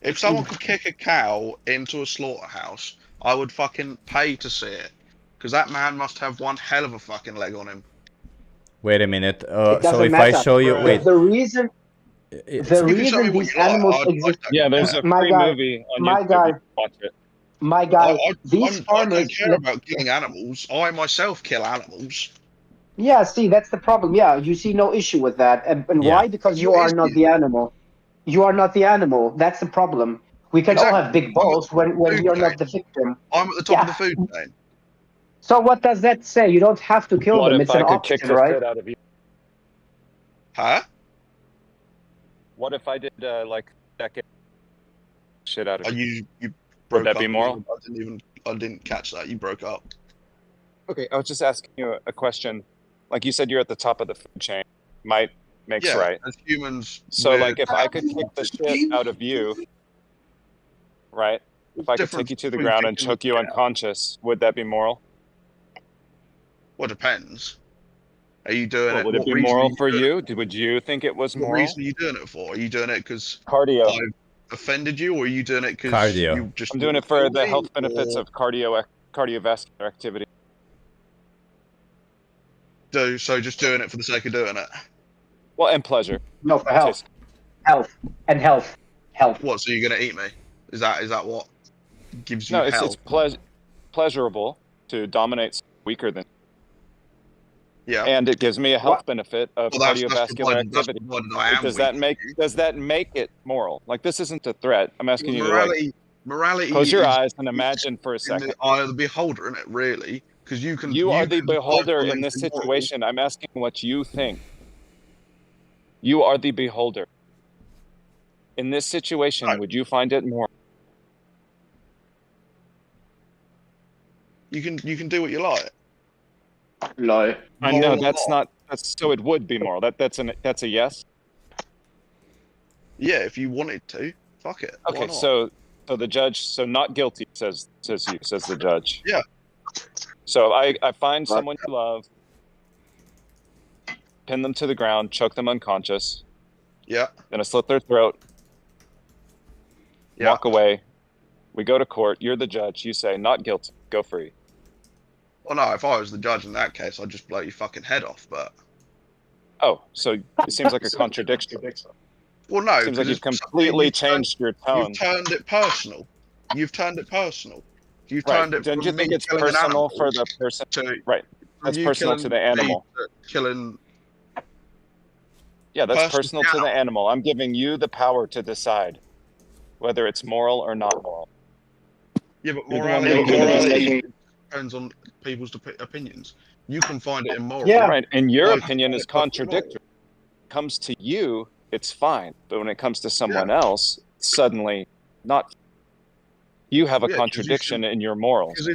If someone could kick a cow into a slaughterhouse, I would fucking pay to see it. Because that man must have one hell of a fucking leg on him. Wait a minute. So if I show you, wait. The reason these animals exist. Yeah, there's a free movie on YouTube. Watch it. My guy, these farmers. I don't care about killing animals. I myself kill animals. Yeah, see, that's the problem. Yeah, you see no issue with that. And why? Because you are not the animal. You are not the animal. That's the problem. We can all have big balls when we are not the victim. I'm at the top of the food chain. So what does that say? You don't have to kill them. It's an option, right? Shit out of you? Huh? What if I did like decade shit out of you? Would that be moral? I didn't catch that. You broke up. Okay, I was just asking you a question. Like you said, you're at the top of the food chain. Might makes right. As humans. So like, if I could kick the shit out of you, right? If I could take you to the ground and choke you unconscious, would that be moral? Well, depends. Are you doing it? Would it be moral for you? Would you think it was moral? What reason are you doing it for? Are you doing it because cardio? I've offended you, or are you doing it because you just? I'm doing it for the health benefits of cardiovascular activity. So just doing it for the sake of doing it. Well, and pleasure. No, for health. Health. What? So you're gonna eat me? Is that what gives you health? No, it's pleasurable to dominate weaker than. Yeah. And it gives me a health benefit of cardiovascular activity. Does that make it moral? Like, this isn't a threat. I'm asking you. Morality. Close your eyes and imagine for a second. In the eye of the beholder, isn't it? Really, because you can. You are the beholder in this situation. I'm asking what you think. You are the beholder. In this situation, would you find it moral? You can do what you like. No. I know Moral or that's not. That's so it would be moral. That's a yes. Yeah, if you wanted to, fuck it. Why Okay, not? so the judge, so not guilty says the judge. Yeah. So I find someone you love, pin them to the ground, choke them unconscious. Yeah. Then I slit their throat. Yeah. Walk away. We go to court. You're the judge. You say not guilty. Go free. Well, no, if I was the judge in that case, I'd just blow your fucking head off. But so it seems like a contradiction. well, no, Seems like because you've completely changed your tone. You've turned it personal. You've turned it personal. You've Right. turned it Don't from you me think it's killing an personal animal for the person? to Right. That's you personal to the animal. Killing. Yeah, that's person personal to the animal. I'm giving you the power to decide whether it's moral or not moral. Yeah, but You're the one morality depends on people's opinions. You can find it immoral. Right. And your I opinion find is it perfectly contradictory. Comes to you, it's fine. But when it comes to someone else, suddenly not. You have a Yeah, 'cause you contradiction should- in your morals.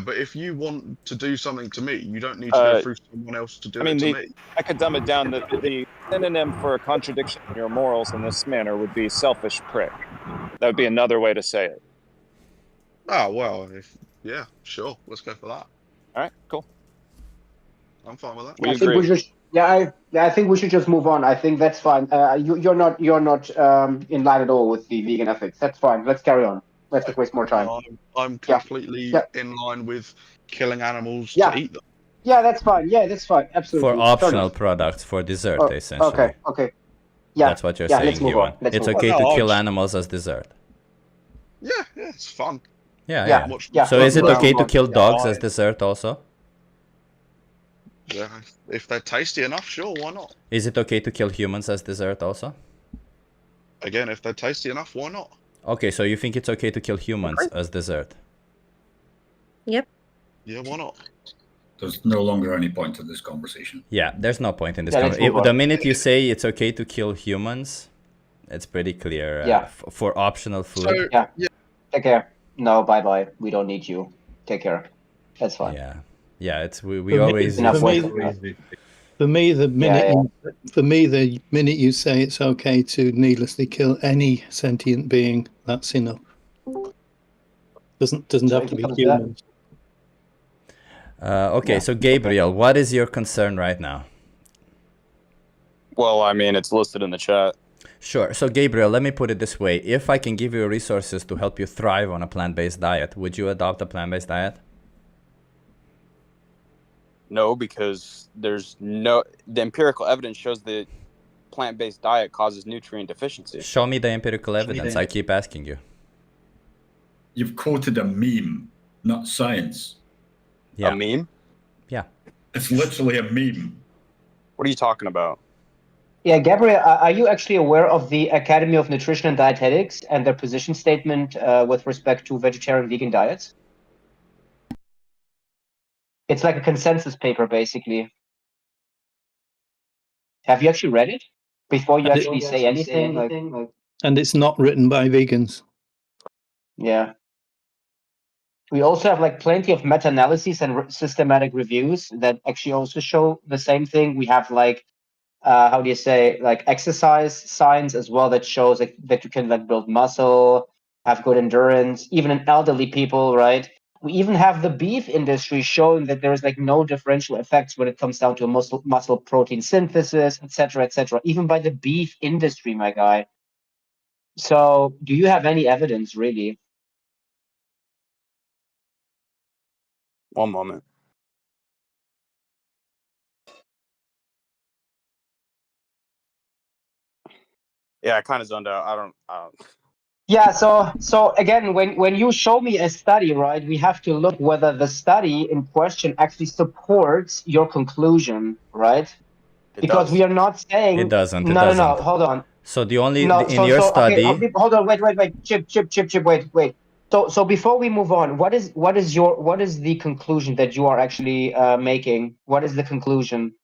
But if you want to do something to me, you don't need to go through someone else to do it to me. I could dumb it down. The synonym for a contradiction in your morals in this manner would be selfish prick. That would be another way to say it. Oh well, yeah, sure, let's go for that. All right, cool. I'm fine with that. I think we should. I think we should just move on. I think that's fine. You're not in line at all with the vegan ethics. That's fine. Let's carry on. Let's not waste more time. I'm completely in line with killing animals to eat them. Yeah, that's fine. Yeah, that's fine. Absolutely. For optional products, for dessert, essentially. Okay. Yeah. That's what you're yeah, saying, let's move on. Ewan. Let's It's move okay on. to kill animals as dessert. Yeah, it's fun. Yeah. So is it okay to kill dogs as dessert also? Yeah, if they're tasty enough, sure, why not? Is it okay to kill humans as dessert also? Again, if they're tasty enough, why not? Okay, so you think it's okay to kill humans as dessert? Yep. Yeah, why not? There's no longer any point to this conversation. Yeah, there's no point in this. let's move on. The minute you say it's okay to kill humans, it's pretty clear for optional food. Take care. No, bye. We don't need you. Take care. That's fine. Yeah, it's we For me- always For me, the minute you say it's okay to needlessly kill any sentient being, that's enough. Doesn't have to be humans. Okay, so Gabriel, what is your concern right now? Well, I mean, it's listed in the chat. Sure. So Gabriel, let me put it this way. If I can give you resources to help you thrive on a plant-based diet, would you adopt a plant-based diet? No, because the empirical evidence shows that plant-based diet causes nutrient deficiency. Show me the empirical evidence. I keep asking you. You've quoted a meme, not science. Yeah. A meme? Yeah. It's literally a meme. What are you talking about? Yeah, Gabriel, are you actually aware of the Academy of Nutrition and Dietetics and their position statement with respect to vegetarian vegan diets? It's like a consensus paper, basically. Have you actually read it before you actually say anything? And it's not written by vegans. Yeah. We also have like plenty of meta-analyses and systematic reviews that actually also show the same thing. We have like, how do you say, like exercise science as well that shows that you can like build muscle, have good endurance, even in elderly people, right? We even have the beef industry showing that there's like no differential effects when it comes down to muscle protein synthesis, etc., even by the beef industry, my guy. So do you have any evidence really? One moment. Yeah, I kind of zoned out. I don't. Yeah, so again, when you show me a study, right, we have to look whether the study in question actually supports your conclusion, right? Because we are not saying It doesn't. No, hold on. So the only No, in your study. Okay, hold on, wait, Chip, wait. So before we move on, what is the conclusion that you are actually making? What is the conclusion?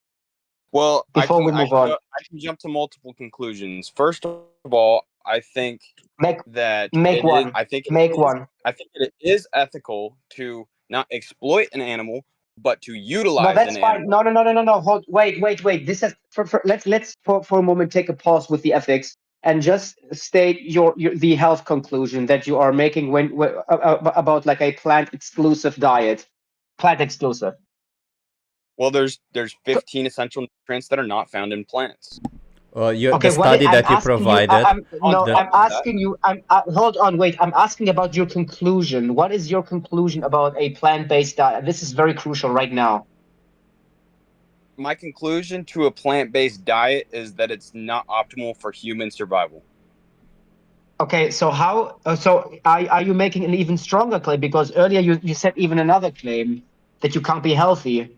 Well, Before we move on, I can jump to multiple conclusions. First of all, I think make that one. I think Make one. I think it is ethical to not exploit an animal, but to utilize No, that's an fine. animal. No. Hold, wait. This is let's for a moment take a pause with the ethics and just state your the health conclusion that you are making when about like a plant exclusive diet, plant exclusive. Well, there's 15 essential nutrients that are not found in plants. The study that you provided. I'm asking you. Hold on, wait. I'm asking about your conclusion. What is your conclusion about a plant-based diet? This is very crucial right now. My conclusion to a plant-based diet is that it's not optimal for human survival. Okay, so how? So are you making an even stronger claim? Because earlier you said even another claim that you can't be healthy.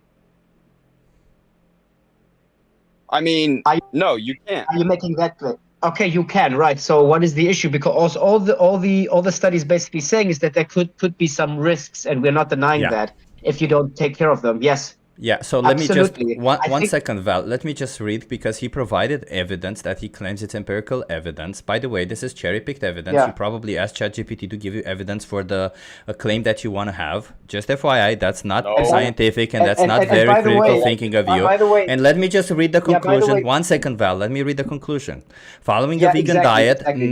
I mean, no, you can't. Are you making that claim? Okay, you can, right? So what is the issue? Because all the studies basically saying is that there could be some risks, and we're not denying that if you don't take care of them. Yes. Yeah, so let me just, Absolutely. one second, Val, let me just read, because he provided evidence that he claims it's empirical evidence. By the way, this is cherry-picked evidence. Yeah. You probably asked ChatGPT to give you evidence for the claim that you want to have. Just FYI, that's not scientific, and that's not very critical thinking of you. By the way, and let me just read the by the conclusion. way- 1 second, Val, let me read the conclusion. Following a Yeah, vegan exactly, diet exactly.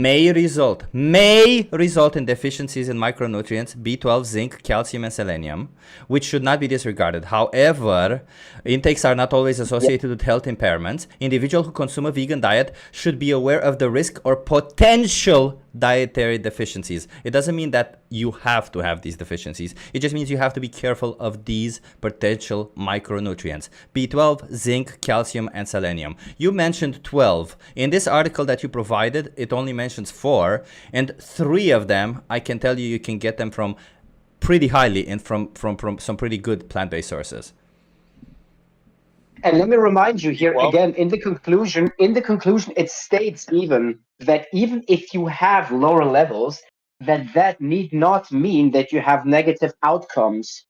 may result in deficiencies in micronutrients, B12, zinc, calcium, and selenium, which should not be disregarded. However, intakes are not always associated with health impairments. Individuals who consume a vegan diet should be aware of the risk or potential dietary deficiencies. It doesn't mean that you have to have these deficiencies. It just means you have to be careful of these potential micronutrients: B12, zinc, calcium, and selenium. You mentioned 12. In this article that you provided, it only mentions 4, and 3 of them, I can tell you can get them from pretty highly and from some pretty good plant-based sources. And let me remind you here again, in the conclusion, it states even that even if you have lower levels, that need not mean that you have negative outcomes,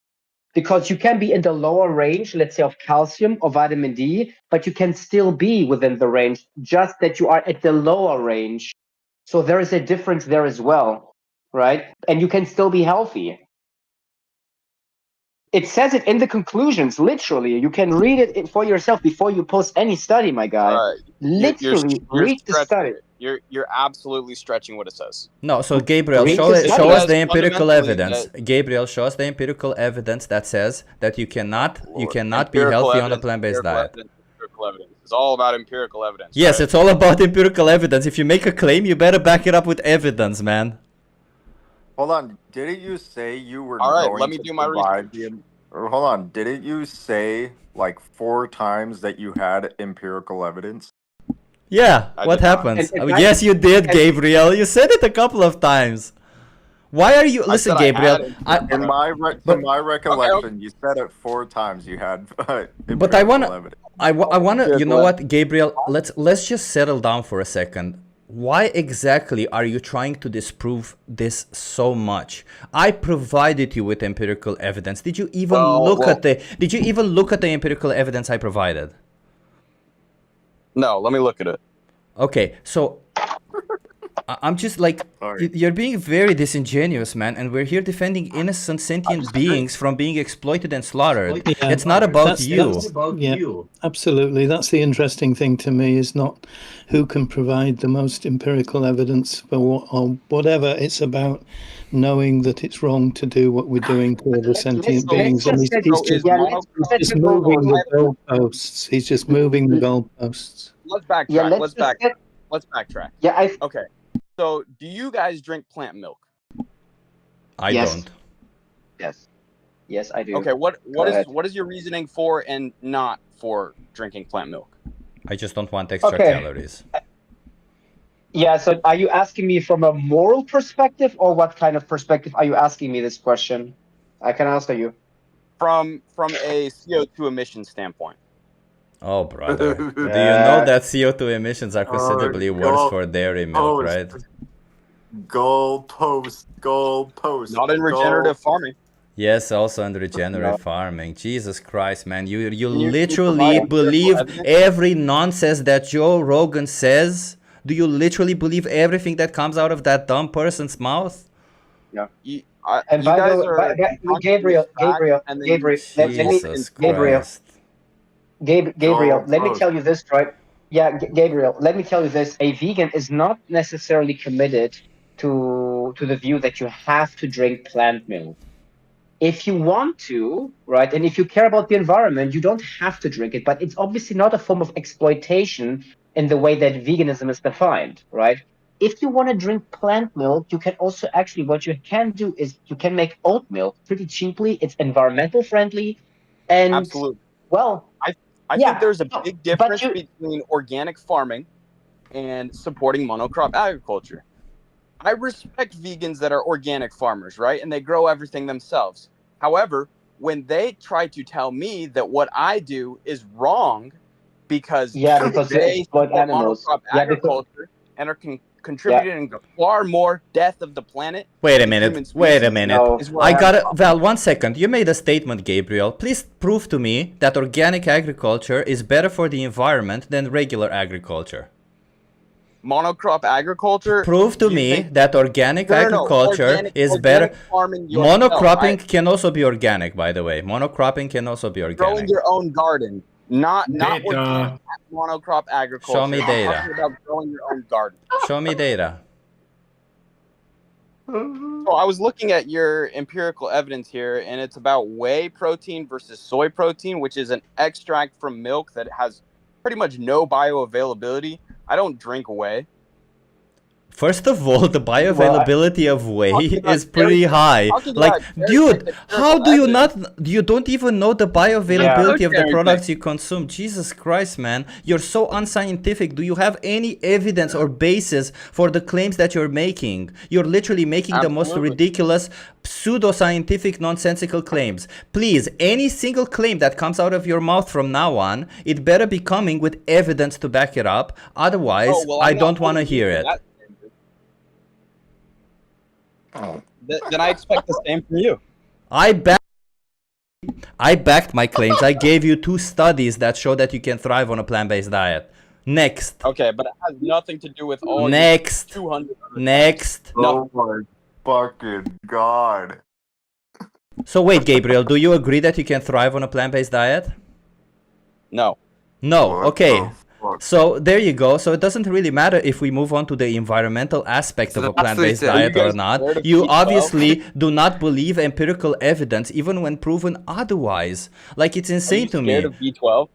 because you can be in the lower range, let's say of calcium or vitamin D, but you can still be within the range, just that you are at the lower range. So there is a difference there as well, right? And you can still be healthy. It says it in the conclusions, literally. You can read it for yourself before you post any study, my guy. Literally, read the study. You're absolutely stretching what it says. No, so Gabriel, Read show the us study. the empirical Fundamentally evidence. Gabriel, show us the empirical evidence that says that you cannot be Empirical healthy on a evidence, plant-based empirical diet. evidence, empirical evidence. It's all about empirical evidence. Yes, right? it's all about empirical evidence. If you make a claim, you better back it up with evidence, man. Hold on, didn't you say you were All right, going let me to do my provide research. hold on, didn't you say like 4 times that you had empirical evidence? Yeah, I what did not. happens? And Yes, you did, Gabriel. You said it a couple of times. Why are you... Listen, said I Gabriel. had In my recollection, you said it 4 times you had empirical But I wanna, evidence. I wanna, Yeah, you know go what, Gabriel? Let's just settle down for a second. Why exactly are you trying to disprove this so much? I provided you with empirical evidence. Did you even look at the empirical evidence I provided? No, let me look at it. Okay, so I'm just like, you're being very disingenuous, man, and we're here defending innocent sentient beings from being exploited and slaughtered. Yeah, It's not about you. Yeah, absolutely. That's the interesting thing to me, is not who can provide the most empirical evidence for what or whatever. It's about knowing that it's wrong to do what we're doing to other sentient beings. And he's just moving the goalposts. He's just moving the goalposts. Let's backtrack. Yeah, let's backtrack. Yeah, Okay. So, do you guys drink plant milk? I don't. Yes, I do. Okay. What Go ahead. is your reasoning for and not for drinking plant milk? I just don't want extra Okay. calories. Yeah, so are you asking me from a moral perspective, or what kind of perspective are you asking me this question? I can answer you. From a CO2 emission standpoint. Oh, brother. Do you know that CO2 emissions are considerably worse for dairy milk, right? Goalpost. Not in regenerative farming. Yes, also in regenerative farming. Jesus Christ, man. You you literally provide believe empirical every nonsense that Joe Rogan says? Do you literally believe everything that comes out of that dumb person's mouth? Yeah. And you by guys the are way, punching this fact, and then you Let me, Jesus Gabriel, Christ. Gabriel, let me tell you this, right? Yeah, Gabriel, let me tell you this. A vegan is not necessarily committed to the view that you have to drink plant milk. If you want to, right, and if you care about the environment, you don't have to drink it, but it's obviously not a form of exploitation in the way that veganism is defined, right? If you want to drink plant milk, you can also actually, what you can do is you can make oat milk pretty cheaply. It's environmental friendly. And absolutely. well, I think yeah, there's a no, big but difference between organic farming and supporting monocrop agriculture. I respect vegans that are organic farmers, right? And they grow everything themselves. However, when they try to tell me that what I do is wrong because because you they exploit support animals. monocrop Yeah, because agriculture and are contributing to far more death of the planet Wait a and the minute. human Wait a species, minute. is where I I have a gotta. problem. Val, 1 second. You made a statement, Gabriel. Please prove to me that organic agriculture is better for the environment than regular agriculture. Monocrop agriculture. Prove to Do you me think? that organic No. agriculture is better. Organic farming yourself. Monocropping can also be organic, by the way. Monocropping can also be Growing organic. your own garden, not Data. organic monocrop agriculture. Show me I'm data. talking about growing your own garden. Show me data. So I was looking at your empirical evidence here, and it's about whey protein versus soy protein, which is an extract from milk that has pretty much no bioavailability. I don't drink whey. First of all, the bioavailability of whey is pretty high. talking Like, about dude, cherry-picked how empirical do you evidence. not, you don't even know the bioavailability of the products you consume. Jesus Christ, man. You're so unscientific. Do you have any evidence or basis for the claims that you're making? You're literally making the most Absolutely. ridiculous, pseudo-scientific, nonsensical claims. Please, any single claim that comes out of your mouth from now on, it better be coming with evidence to back it up. Otherwise, Oh, well, I I'm not don't want to holding you hear to it. that standard. Then I expect the same from you. I backed my claims. I gave you 2 studies that show that you can thrive on a plant-based diet. Next. Okay, but it has nothing to do with all Next. your 200 other Next. things. No. Oh my fucking god. So wait, Gabriel, do you agree that you can thrive on a plant-based diet? No. No. What Okay. the fuck? So there you go. So it doesn't really matter if we move on to the environmental aspect of a plant-based diet or not. You obviously do not believe empirical evidence even when proven otherwise. Like, it's insane to me. Scared of B12?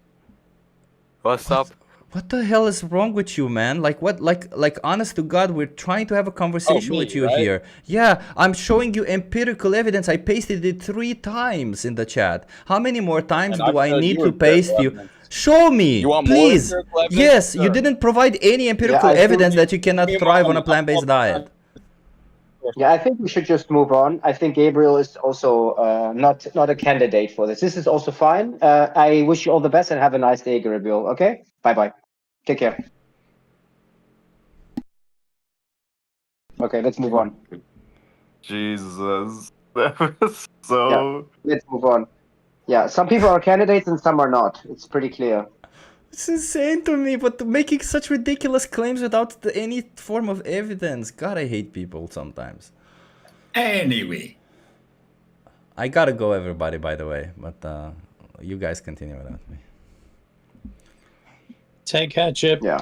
What's up? What the hell is wrong with you, man? Like, what, like honest to God, we're trying to have a conversation me, with you right? here. Yeah, I'm showing you empirical evidence. I pasted it 3 times in the chat. How many more times And do I've I showed need you to empirical paste you? evidence. Show me, You want more please. empirical evidence? Yes, you Sure. didn't provide any empirical I think evidence that you cannot Give me thrive on money. a plant-based diet. Yeah, I think we should just move on. I think Gabriel is also not a candidate for this. This is also fine. I wish you all the best and have a nice day, Gabriel. Okay, bye. Take care. Okay, let's move on. Jesus. That was so. Yeah, let's move on. Yeah, some people are candidates and some are not. It's pretty clear. It's insane to me, but making such ridiculous claims without any form of evidence. God, I hate people sometimes. Anyway. I gotta go, everybody, by the way, but you guys continue without me. Take care, Chip. Yeah.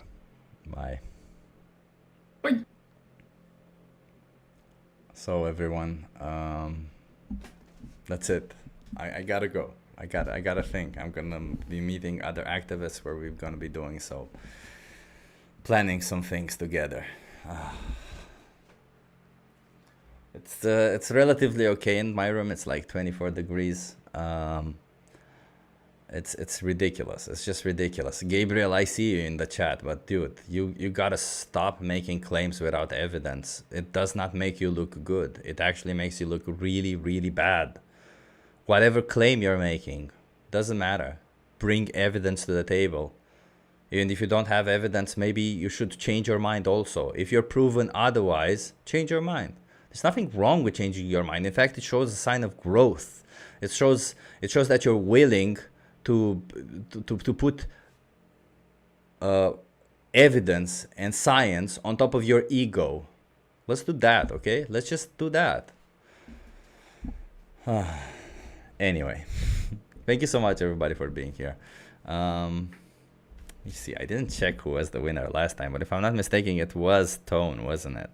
Bye. So everyone, that's it. I gotta go. I gotta think. I'm gonna be meeting other activists where we're gonna be doing so, planning some things together. It's relatively okay in my room. It's like 24 degrees. It's ridiculous. It's just ridiculous. Gabriel, I see you in the chat, but dude, you gotta stop making claims without evidence. It does not make you look good. It actually makes you look really, really bad. Whatever claim you're making, doesn't matter. Bring evidence to the table. Even if you don't have evidence, maybe you should change your mind also. If you're proven otherwise, change your mind. There's nothing wrong with changing your mind. In fact, it shows a sign of growth. It shows that you're willing to put evidence and science on top of your ego. Let's do that, okay? Let's just do that. Anyway, thank you so much, everybody, for being here. You see, I didn't check who was the winner last time, but if I'm not mistaken, it was Tone, wasn't it?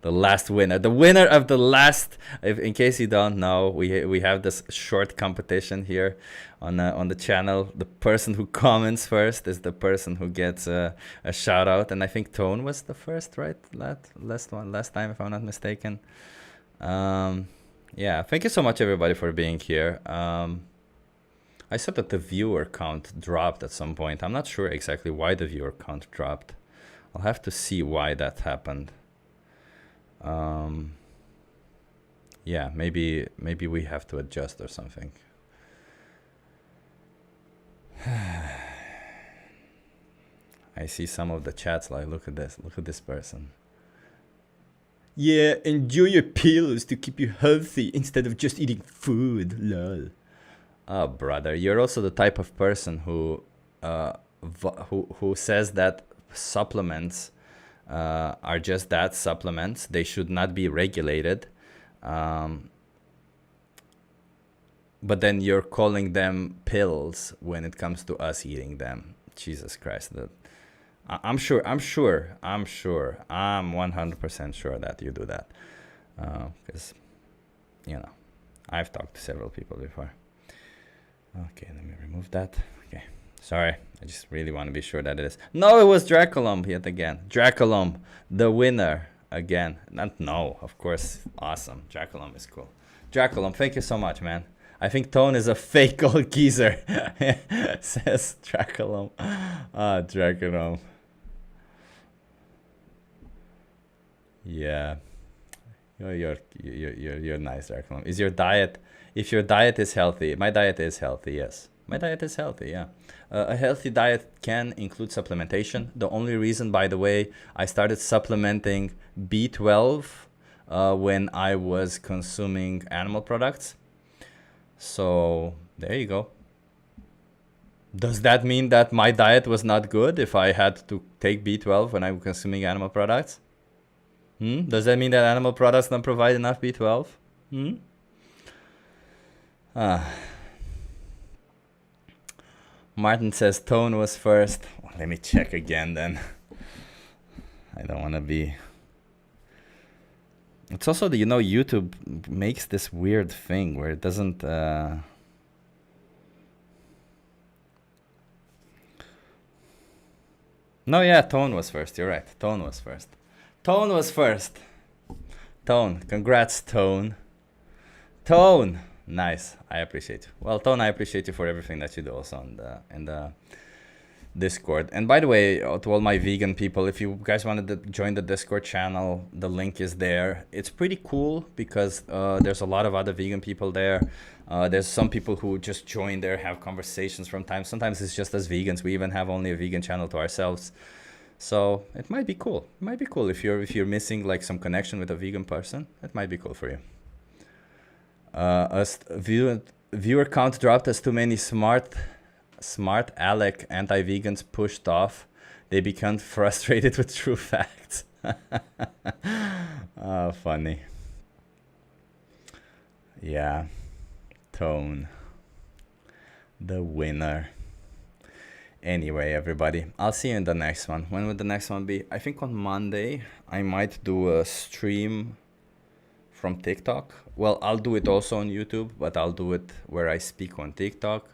The last winner, the winner of the last. In case you don't know, we have this short competition here on the channel. The person who comments first is the person who gets a shout out, and I think Tone was the first, right? Last time, if I'm not mistaken. Yeah, thank you so much, everybody, for being here. I saw that the viewer count dropped at some point. I'm not sure exactly why the viewer count dropped. I'll have to see why that happened. Yeah, maybe we have to adjust or something. I see some of the chats like, look at this person. Yeah, enjoy your pills to keep you healthy instead of just eating food, lol. Oh, brother, you're also the type of person who says that supplements are just that, supplements. They should not be regulated. But then you're calling them pills when it comes to us eating them. Jesus Christ. I'm 100% sure that you do that. Because, you know, I've talked to several people before. Okay, let me remove that. Okay, sorry. I just really want to be sure that it is. No, it was Draculum yet again. Draculum, the winner again. No, of course. Awesome. Draculum is cool. Draculum, thank you so much, man. I think Tone is a fake old geezer, says Draculum. Ah, Draculum. Yeah. You're nice, Draculum. Is your diet... If your diet is healthy, my diet is healthy, yes. My diet is healthy, yeah. A healthy diet can include supplementation. The only reason, by the way, I started supplementing B12 when I was consuming animal products. So, there you go. Does that mean that my diet was not good if I had to take B12 when I was consuming animal products? Does that mean that animal products don't provide enough B12? Martin says Tone was first. Well, let me check again then. I don't want to be... It's also, you know, YouTube makes this weird thing where it doesn't... No, yeah, Tone was first. You're right. Tone was first. Tone was first. Tone. Congrats, Tone. Tone. Nice. I appreciate you. Well, Tone, I appreciate you for everything that you do also in the Discord. And by the way, to all my vegan people, if you guys wanted to join the Discord channel, the link is there. It's pretty cool because there's a lot of other vegan people there. There's some people who just join there, have conversations from time. Sometimes it's just as vegans. We even have only a vegan channel to ourselves. So it might be cool. It might be cool if you're missing like some connection with a vegan person. It might be cool for you. Viewer count dropped as too many smart aleck anti-vegans pushed off. They become frustrated with true facts. Oh, funny. Yeah. Tone. The winner. Anyway, everybody, I'll see you in the next one. When will the next one be? I think on Monday I might do a stream from TikTok. Well, I'll do it also on YouTube, but I'll do it where I speak on TikTok,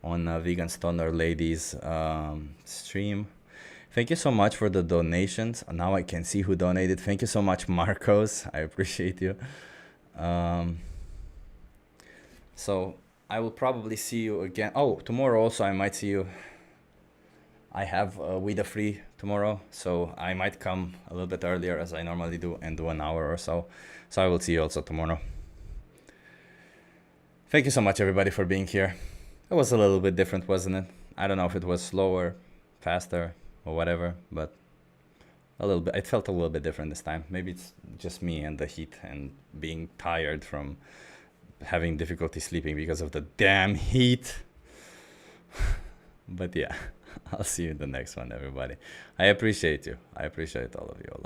on Vegan Stoner Ladies stream. Thank you so much for the donations. Now I can see who donated. Thank you so much, Marcos. I appreciate you. So I will probably see you again. Oh, tomorrow also I might see you. I have Weeda Free tomorrow, so I might come a little bit earlier as I normally do and do an hour or so. So I will see you also tomorrow. Thank you so much, everybody, for being here. It was a little bit different, wasn't it? I don't know if it was slower, faster, or whatever, but a little bit. It felt a little bit different this time. Maybe it's just me and the heat and being tired from having difficulty sleeping because of the damn heat. But yeah, I'll see you in the next one, everybody. I appreciate you. I appreciate all of you.